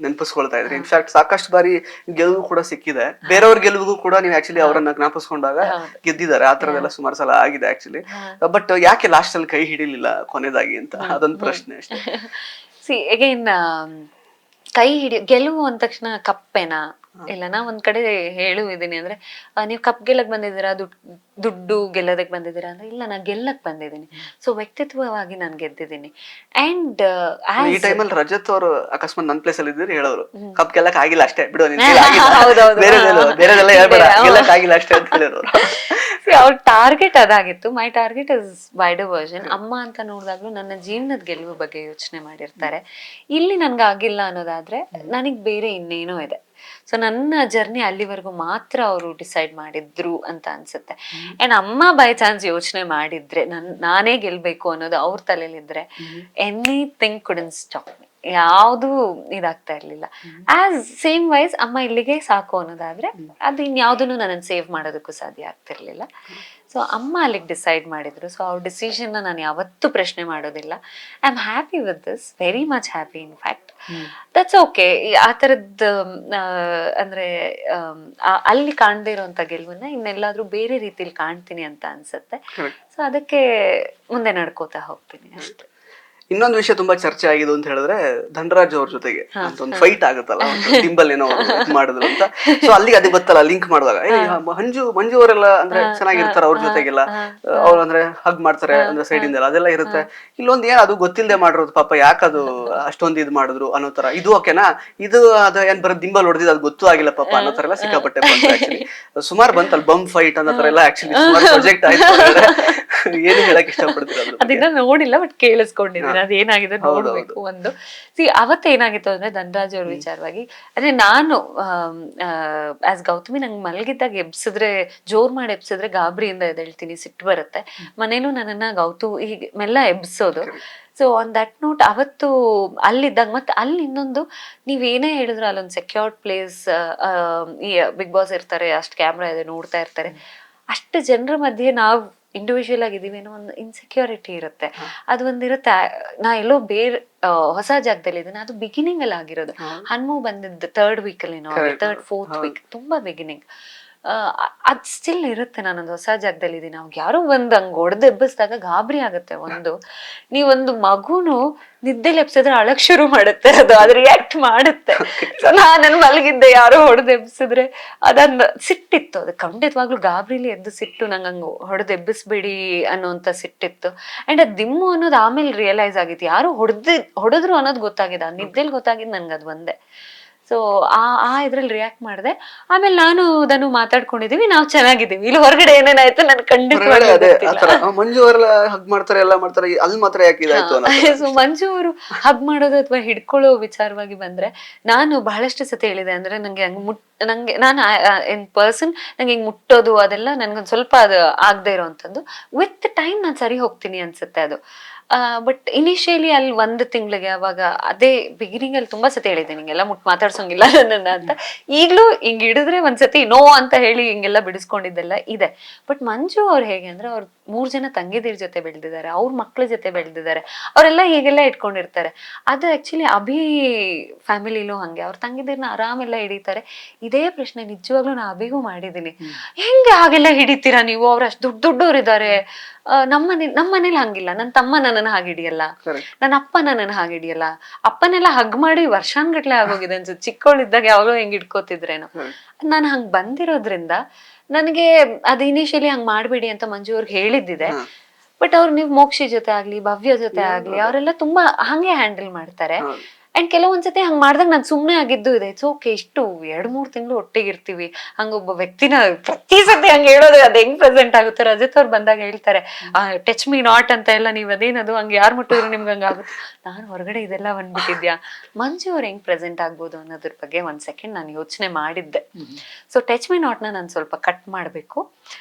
S3: ನೆನಪಿಸ್ಕೊಳ್ತಾ ಇದ್ರಿ. ಇನ್ಫ್ಯಾಕ್ಟ್ ಸಾಕಷ್ಟು ಬಾರಿ ಗೆಲುವು ಕೂಡ ಸಿಕ್ಕಿದೆ. ಬೇರೆಯವ್ರ ಗೆಲುವಿಗೂ ಕೂಡ ನೀವು ಆಕ್ಚುಲಿ ಅವರನ್ನ ಜ್ಞಾಪಿಸ್ಕೊಂಡಾಗ ಗೆದ್ದಿದ್ದಾರೆ. ಆ ತರದೆಲ್ಲ ಸುಮಾರು ಸಲ ಆಗಿದೆ ಆಕ್ಚುಲಿ. ಬಟ್ ಯಾಕೆ ಲಾಸ್ಟ್ ಅಲ್ಲಿ ಕೈ ಹಿಡಿಲಿಲ್ಲ ಕೊನೆದಾಗಿ ಅಂತ ಅದೊಂದು ಪ್ರಶ್ನೆ ಅಷ್ಟೇ.
S2: ಸಿ ಅಗೈನ್ ಕೈ ಗೆಲುವು ಅಂದ ತಕ್ಷಣ ಕಪ್ಪೇನಾ? ಇಲ್ಲ, ನಾ ಒಂದ್ ಕಡೆ ಹೇಳುವಿದ್ದೀನಿ ಅಂದ್ರೆ ನೀವು ಕಪ್ ಗೆಲ್ಲಕ್ ಬಂದಿದ್ದೀರಾ, ದುಡ್ಡು ಗೆಲ್ಲೋದಕ್ ಬಂದಿದ್ದೀರಾ ಅಂದ್ರೆ ಇಲ್ಲ, ನಾ ಗೆಲ್ಲಕ್ ಬಂದಿದ್ದೀನಿ. ಸೊ ವ್ಯಕ್ತಿತ್ವವಾಗಿ ನಾನು ಗೆದ್ದಿದ್ದೀನಿ. ಅಂಡ್
S3: ಈ ಟೈಮಲ್ಲಿ ರಜತ್ ಅವರು ಅಕಸ್ಮಾತ್ ನನ್ನ ಪ್ಲೇಸ್ ಅಲ್ಲಿ ಇದ್ದೀರಿ ಹೇಳೋರು, ಕಪ್ ಗೆಲ್ಲಕ್ ಆಗಿಲ್ಲ ಅಷ್ಟೇ ಬಿಡು, ಬೇರೆದೆಲ್ಲ ಹೇಳ್ಬೇಡ, ಗೆಲ್ಲಕ್ ಆಗಿಲ್ಲ ಅಷ್ಟೇ ಅಂತ ಹೇಳಿರೋರು.
S2: ಅವ್ರ ಟಾರ್ಗೆಟ್ ಅದಾಗಿತ್ತು. My target is wider version. ಅಮ್ಮ ಅಂತ ನೋಡಿದಾಗ್ಲೂ ನನ್ನ ಜೀವನದ ಗೆಲುವು ಬಗ್ಗೆ ಯೋಚನೆ ಮಾಡಿರ್ತಾರೆ. ಇಲ್ಲಿ ನನ್ಗೆ ಆಗಿಲ್ಲ ಅನ್ನೋದಾದ್ರೆ ನನಗ್ ಬೇರೆ ಇನ್ನೇನೋ ಇದೆ. ಸೊ ನನ್ನ ಜರ್ನಿ ಅಲ್ಲಿವರೆಗೂ ಮಾತ್ರ ಅವರು ಡಿಸೈಡ್ ಮಾಡಿದ್ರು ಅಂತ ಅನ್ಸುತ್ತೆ. ಅಂಡ್ ಅಮ್ಮ ಬೈ ಚಾನ್ಸ್ ಯೋಚನೆ ಮಾಡಿದ್ರೆ ನಾನೇ ಗೆಲ್ಬೇಕು ಅನ್ನೋದು ಅವ್ರ ತಲೆಯಲ್ಲಿದ್ರೆ ಎನಿಥಿಂಗ್ ಕುಡಂಟ್ ಸ್ಟಾಪ್ ಮಿ. ಯಾವ್ದು ಇದಾಗ್ತಾ ಇರ್ಲಿಲ್ಲ. ಆಸ್ ಸೇಮ್ ವೈಸ್ ಅಮ್ಮ ಇಲ್ಲಿಗೆ ಸಾಕು ಅನ್ನೋದಾದ್ರೆ ಅದು ಇನ್ಯಾವ್ದನ್ನು ನನ್ನನ್ನು ಸೇವ್ ಮಾಡೋದಕ್ಕೂ ಸಾಧ್ಯ ಆಗ್ತಿರ್ಲಿಲ್ಲ. ಸೊ ಅಮ್ಮ ಅಲ್ಲಿಗೆ ಡಿಸೈಡ್ ಮಾಡಿದ್ರು. ಸೊ ಅವ್ರ ಡಿಸಿಷನ್ ನಾನು ಯಾವತ್ತೂ ಪ್ರಶ್ನೆ ಮಾಡೋದಿಲ್ಲ. I am happy with this, very much happy. In fact that's okay. ಆ ಥರದ್ದು ಅಂದ್ರೆ ಅಲ್ಲಿ ಕಾಣದೇ ಇರೋಂಥ ಗೆಲುವನ್ನ ಇನ್ನೆಲ್ಲಾದ್ರೂ ಬೇರೆ ರೀತಿಲಿ ಕಾಣ್ತೀನಿ ಅಂತ ಅನ್ಸುತ್ತೆ. ಸೊ ಅದಕ್ಕೆ ಮುಂದೆ ನಡ್ಕೋತಾ ಹೋಗ್ತೀನಿ ಅಷ್ಟೇ.
S3: ಇನ್ನೊಂದು ವಿಷಯ ತುಂಬಾ ಚರ್ಚೆ ಆಗಿದೆ ಅಂತ ಹೇಳಿದ್ರೆ ಧನರಾಜ್ ಅವ್ರ ಜೊತೆಗೆ ಒಂದು ಫೈಟ್ ಆಗುತ್ತಲ್ಲ, ಡಿಂಬಲ್ ಏನೋ ಮಾಡಿದ್ರು ಅಂತ. ಸೊ ಅಲ್ಲಿಗೆ ಅದಕ್ಕೆ ಗೊತ್ತಲ್ಲ ಲಿಂಕ್ ಮಾಡಿದಾಗ ಮಂಜು ಅವರೆಲ್ಲ ಅಂದ್ರೆ ಚೆನ್ನಾಗಿರ್ತಾರೆ ಅವ್ರ ಜೊತೆಗೆಲ್ಲ, ಅವ್ರು ಅಂದ್ರೆ ಹಗ್ ಮಾಡ್ತಾರೆ ಅಂದ್ರೆ ಸೈಡ್ ಇಂದ ಅದೆಲ್ಲ ಇರುತ್ತೆ. ಇಲ್ಲೊಂದ್ ಏನ್ ಅದು ಗೊತ್ತಿಲ್ಲದೆ ಮಾಡಿರೋದು ಪಾಪ, ಯಾಕದು ಅಷ್ಟೊಂದು ಇದ್ ಮಾಡಿದ್ರು ಅನ್ನೋ ತರ. ಇದು ಓಕೆನಾ, ಇದು ಅದ ಏನ್ ಬರೋ ದಿಂಬಲ್ ಹೊಡೆದಿದ್ದು ಅದು ಗೊತ್ತೂ ಆಗಿಲ್ಲ ಪಾಪ ಅನ್ನೋ ತರ ಎಲ್ಲ ಸಿಕ್ಕಾಪಟ್ಟೆ ಬಂತು. ಆಕ್ಚುಲಿ ಸುಮಾರು ಬಂತಲ್ಲ ಬಮ್ ಫೈಟ್ ಅನ್ನೋ ತರ ಎಲ್ಲ ಆಕ್ಚುಲಿ ಸುಮಾರು ಪ್ರಾಜೆಕ್ಟ್ ಆಯ್ತು. ಏನು ಹೇಳಕ್ ಇಷ್ಟಪಡ್ತೀರ?
S2: ಅದನ್ನ ನೋಡಿಲ್ಲ, ಬಟ್ ಕೇಳಿಸ್ಕೊಂಡಿದ್ದೀನಿ. ಅದೇನಾಗಿದೆ ನೋಡ್ಬೇಕು. ಒಂದು ಅವತ್ತೇನಾಗಿತ್ತು ಅಂದ್ರೆ ಧನರಾಜ್ ಅವ್ರ ವಿಚಾರವಾಗಿ ಅಂದ್ರೆ ನಾನು ಆಸ್ ಗೌತಮಿ ನಂಗೆ ಮಲಗಿದ್ದಾಗ ಎಬ್ಸಿದ್ರೆ, ಜೋರ್ ಮಾಡಿ ಎಬ್ಸಿದ್ರೆ ಗಾಬರಿಯಿಂದ ಎದ್ದೇಳ್ತೀನಿ, ಸಿಟ್ಟು ಬರುತ್ತೆ. ಮನೇಲೂ ನನ್ನನ್ನ ಗೌತು ಹೀಗೆ ಮೆಲ್ಲ ಎಬ್ಸೋದು. ಸೊ ಆನ್ ದಟ್ ನೋಟ್ ಅವತ್ತು ಅಲ್ಲಿದ್ದಾಗ, ಮತ್ತೆ ಅಲ್ಲಿ ಇನ್ನೊಂದು ನೀವೇನೇ ಹೇಳಿದ್ರು ಅಲ್ಲೊಂದು ಸೆಕ್ಯೂರ್ಡ್ ಪ್ಲೇಸ್, ಈ ಬಿಗ್ ಬಾಸ್ ಇರ್ತಾರೆ, ಅಷ್ಟು ಕ್ಯಾಮ್ರಾ ಇದೆ, ನೋಡ್ತಾ ಇರ್ತಾರೆ. ಅಷ್ಟು ಜನರ ಮಧ್ಯೆ ನಾವು ಇಂಡಿವಿಜುವಲ್ ಆಗಿದ್ದೀವಿ ಅನ್ನೋ ಒಂದು ಇನ್ಸೆಕ್ಯೂರಿಟಿ ಇರುತ್ತೆ. ಅದು ಒಂದಿರುತ್ತೆ. ನಾ ಎಲ್ಲೋ ಬೇರೆ ಹೊಸ ಜಾಗದಲ್ಲಿ ಇದ್ದೀನಿ. ಅದು ಬಿಗಿನಿಂಗ್ ಅಲ್ಲಿ ಆಗಿರೋದು. ಹನುಮು ಬಂದಿದ್ದು 3rd week ಅಲ್ಲಿ, 3rd 4th week, ತುಂಬಾ ಬಿಗಿನಿಂಗ್. ಅದ್ ಸ್ಟಿಲ್ ಇರುತ್ತೆ. ನಾನೊಂದು ಹೊಸ ಜಾಗದಲ್ಲಿ ಇದೀನಿ, ಅವ್ಗೆ ಯಾರೋ ಒಂದ್ ಹಂಗ್ ಹೊಡೆದು ಎಬ್ಬಿಸಿದಾಗ ಗಾಬರಿ ಆಗುತ್ತೆ. ನೀವೊಂದು ಮಗುನು ನಿದ್ದೆಲಿ ಎಬ್ಸಿದ್ರೆ ಅಳಕ್ ಶುರು ಮಾಡುತ್ತೆ, ಅದು ರಿಯಾಕ್ಟ್ ಮಾಡುತ್ತೆ. ಸೊ ನಾನು ಮಲಗಿದ್ದೆ, ಯಾರೋ ಹೊಡೆದು ಎಬ್ಸಿದ್ರೆ ಅದೊಂದು ಸಿಟ್ಟಿತ್ತು. ಅದು ಖಂಡಿತವಾಗ್ಲೂ ಗಾಬರಿಲಿ ಎದ್ದು ಸಿಟ್ಟು, ನಂಗೆ ಹಂಗ ಹೊಡೆದು ಎಬ್ಬಿಸ್ಬೇಡಿ ಅನ್ನೋಂಥ ಸಿಟ್ಟಿತ್ತು. ಅಂಡ್ ಅದ್ ದಿಮ್ಮು ಅನ್ನೋದು ಆಮೇಲೆ ರಿಯಲೈಸ್ ಆಗಿತ್ತು. ಯಾರು ಹೊಡೆದ್ರು ಅನ್ನೋದು ಗೊತ್ತಾಗಿದೆ, ನಿದ್ದೆಲಿ ಗೊತ್ತಾಗಿದ್ದು ನನ್ಗೆ ಅದು ಒಂದೇ. ಸೊ ಆ ಇದ್ರಲ್ಲಿ ರಿಯಾಕ್ಟ್ ಮಾಡಿದೆ. ಆಮೇಲೆ ನಾನು ಅದನ್ನು ಮಾತಾಡ್ಕೊಂಡಿದೀವಿ, ನಾವು ಚೆನ್ನಾಗಿದ್ದೀವಿ. ಇಲ್ಲಿ ಹೊರಗಡೆ ಏನೇನಾಯ್ತು ನನ್ ಖಂಡಿತವಾಗ್ಲೂ
S3: ಅದೇ
S2: ಗೊತ್ತಿಲ್ಲ.
S3: ಆತರ ಮಂಜು ಅವರೆಲ್ಲ ಹಗ್ ಮಾಡ್ತಾರೆ ಎಲ್ಲ ಮಾಡ್ತಾರೆ, ಅಲ್ಲಿ ಮಾತ್ರ ಯಾಕೆ ಇದಾಯ್ತು ಅನ್ನೋದು.
S2: ಸೊ ಮಂಜು ಅವರು ಹಗ್ ಮಾಡೋದು ಅಥವಾ ಹಿಡ್ಕೊಳ್ಳೋ ವಿಚಾರವಾಗಿ ಬಂದ್ರೆ, ನಾನು ಬಹಳಷ್ಟು ಸತಿ ಹೇಳಿದೆ, ಅಂದ್ರೆ ನಂಗೆ ನಂಗೆ ನಾನು ಇನ್ ಪರ್ಸನ್ ನಂಗೆ ಹಿಂಗ್ ಮುಟ್ಟೋದು ಅದೆಲ್ಲ ನನ್ಗೊಂದ್ ಸ್ವಲ್ಪ ಅದು ಆಗದೆ ಇರೋಂಥದ್ದು. ವಿತ್ ಟೈಮ್ ನಾನು ಸರಿ ಹೋಗ್ತೀನಿ ಅನ್ಸುತ್ತೆ ಅದು. ಬಟ್ ಇನಿಷಿಯಲಿ ಅಲ್ಲಿ 1 ತಿಂಗಳಿಗೆ ಅವಾಗ ಅದೇ ಬಿಗಿನಿಂಗ್ ಅಲ್ಲಿ ತುಂಬಾ ಸತಿ ಹೇಳಿದೆ, ನಿಂಗೆಲ್ಲ ಮಾತಾಡ್ಸೋಂಗಿಲ್ಲ ನನ್ನ ಅಂತ. ಈಗ್ಲೂ ಹಿಂಗ್ ಹಿಡಿದ್ರೆ ಒಂದ್ಸತಿ ನೋ ಅಂತ ಹೇಳಿ ಹಿಂಗೆಲ್ಲ ಬಿಡಿಸ್ಕೊಂಡಿದ್ದೆಲ್ಲ ಇದೆ. ಬಟ್ ಮಂಜು ಅವ್ರು ಹೇಗೆ ಅಂದ್ರೆ, ಅವ್ರು 3 ಜನ ತಂಗಿದಿರ್ ಜೊತೆ ಬೆಳೆದಿದ್ದಾರೆ, ಅವ್ರ ಮಕ್ಳ ಜೊತೆ ಬೆಳೆದಿದ್ದಾರೆ, ಅವರೆಲ್ಲ ಹೀಗೆಲ್ಲ ಇಟ್ಕೊಂಡಿರ್ತಾರೆ. ಅದು ಆಕ್ಚುಲಿ ಅಭಿ ಫ್ಯಾಮಿಲಿಲೂ ಹಂಗೆ, ಅವ್ರ ತಂಗಿದಿರ್ನ ಆರಾಮೆಲ್ಲ ಹಿಡಿತಾರೆ. ಇದೇ ಪ್ರಶ್ನೆ ನಿಜವಾಗ್ಲೂ ನಾ ಅಭಿಗೂ ಮಾಡಿದೀನಿ, ಹೆಂಗೆ ಹಾಗೆಲ್ಲ ಹಿಡಿತೀರಾ ನೀವು, ಅವ್ರು ಅಷ್ಟು ದೊಡ್ಡವ್ರಿದ್ದಾರೆ. ನಮ್ಮ ಮನೇಲಿ ಹಂಗಿಲ್ಲ, ನನ್ ತಮ್ಮ ನನ್ನನ್ನ ಹಾಗೆ ಹಿಡಿಯಲ್ಲ, ನನ್ನ ಅಪ್ಪ ನನ್ನನ್ನ ಹಾಗೆ ಹಿಡಿಯಲ್ಲ. ಅಪ್ಪನೆಲ್ಲ ಹಗ್ ಮಾಡಿ ವರ್ಷಾನ್ಗಟ್ಲೆ ಆಗೋಗಿದೆ ಅನ್ಸುತ್ತೆ, ಚಿಕ್ಕವಳಿದ್ದಾಗ ಯಾವಾಗಲೂ ಹೆಂಗ್ ಇಟ್ಕೋತಿದ್ರೇನೋ. ನಾನು ಹಂಗ್ ಬಂದಿರೋದ್ರಿಂದ ನನಗೆ ಅದು ಇನಿಷಿಯಲಿ ಹಂಗ್ ಮಾಡ್ಬೇಡಿ ಅಂತ ಮಂಜು ಅವ್ರಿಗೆ ಹೇಳಿದ್ದಿದೆ. ಬಟ್ ಅವ್ರು ನೀವು ಮೋಕ್ಷಿ ಜೊತೆ ಆಗ್ಲಿ, ಭವ್ಯ ಜೊತೆ ಆಗ್ಲಿ, ಅವರೆಲ್ಲ ತುಂಬಾ ಹಂಗೆ ಹ್ಯಾಂಡಲ್ ಮಾಡ್ತಾರೆ. ಅಂಡ್ ಕೆಲವೊಂದ್ಸತಿ ಹಂಗ್ ಮಾಡ್ದಾಗ ನಾನ್ ಸುಮ್ನೆ ಆಗಿದ್ದು ಇದೆ. ಇಟ್ಸ್ ಓಕೆ, ಇಷ್ಟು 2-3 ತಿಂಗಳು ಒಟ್ಟಿಗಿರ್ತೀವಿ, ಹಂಗೊಬ್ಬ ವ್ಯಕ್ತಿನ ಪ್ರತಿ ಸತಿ ಹಂಗ ಹೇಳೋದು ಅದ್ ಹೆಂಗ್ ಪ್ರೆಸೆಂಟ್ ಆಗುತ್ತೆ. ರಜತ್ ಅವ್ರು ಬಂದಾಗ ಹೇಳ್ತಾರೆ, ಟಚ್ ಮೀ ನಾಟ್ ಅಂತ ಎಲ್ಲ, ನೀವ್ ಅದೇನದು ಹಂಗ ಯಾರು ಮುಟ್ಟಿದ್ರು ನಿಮ್ಗೆ ಹಂಗ ಆಗುತ್ತೆ. ನಾನು ಹೊರಗಡೆ ಇದೆಲ್ಲ ಬಂದ್ಬಿಟ್ಟಿದ್ಯಾ. ಮಂಜು ಅವ್ರು ಹೆಂಗ್ ಪ್ರೆಸೆಂಟ್ ಆಗ್ಬೋದು ಅನ್ನೋದ್ರ ಬಗ್ಗೆ 1 ಸೆಕೆಂಡ್ ನಾನು ಯೋಚನೆ ಮಾಡಿದ್ದೆ. ಸೊ ಟಚ್ ಮೀ ನಾಟ್ ನಾನು ಸ್ವಲ್ಪ ಕಟ್ ಮಾಡ್ಬೇಕು,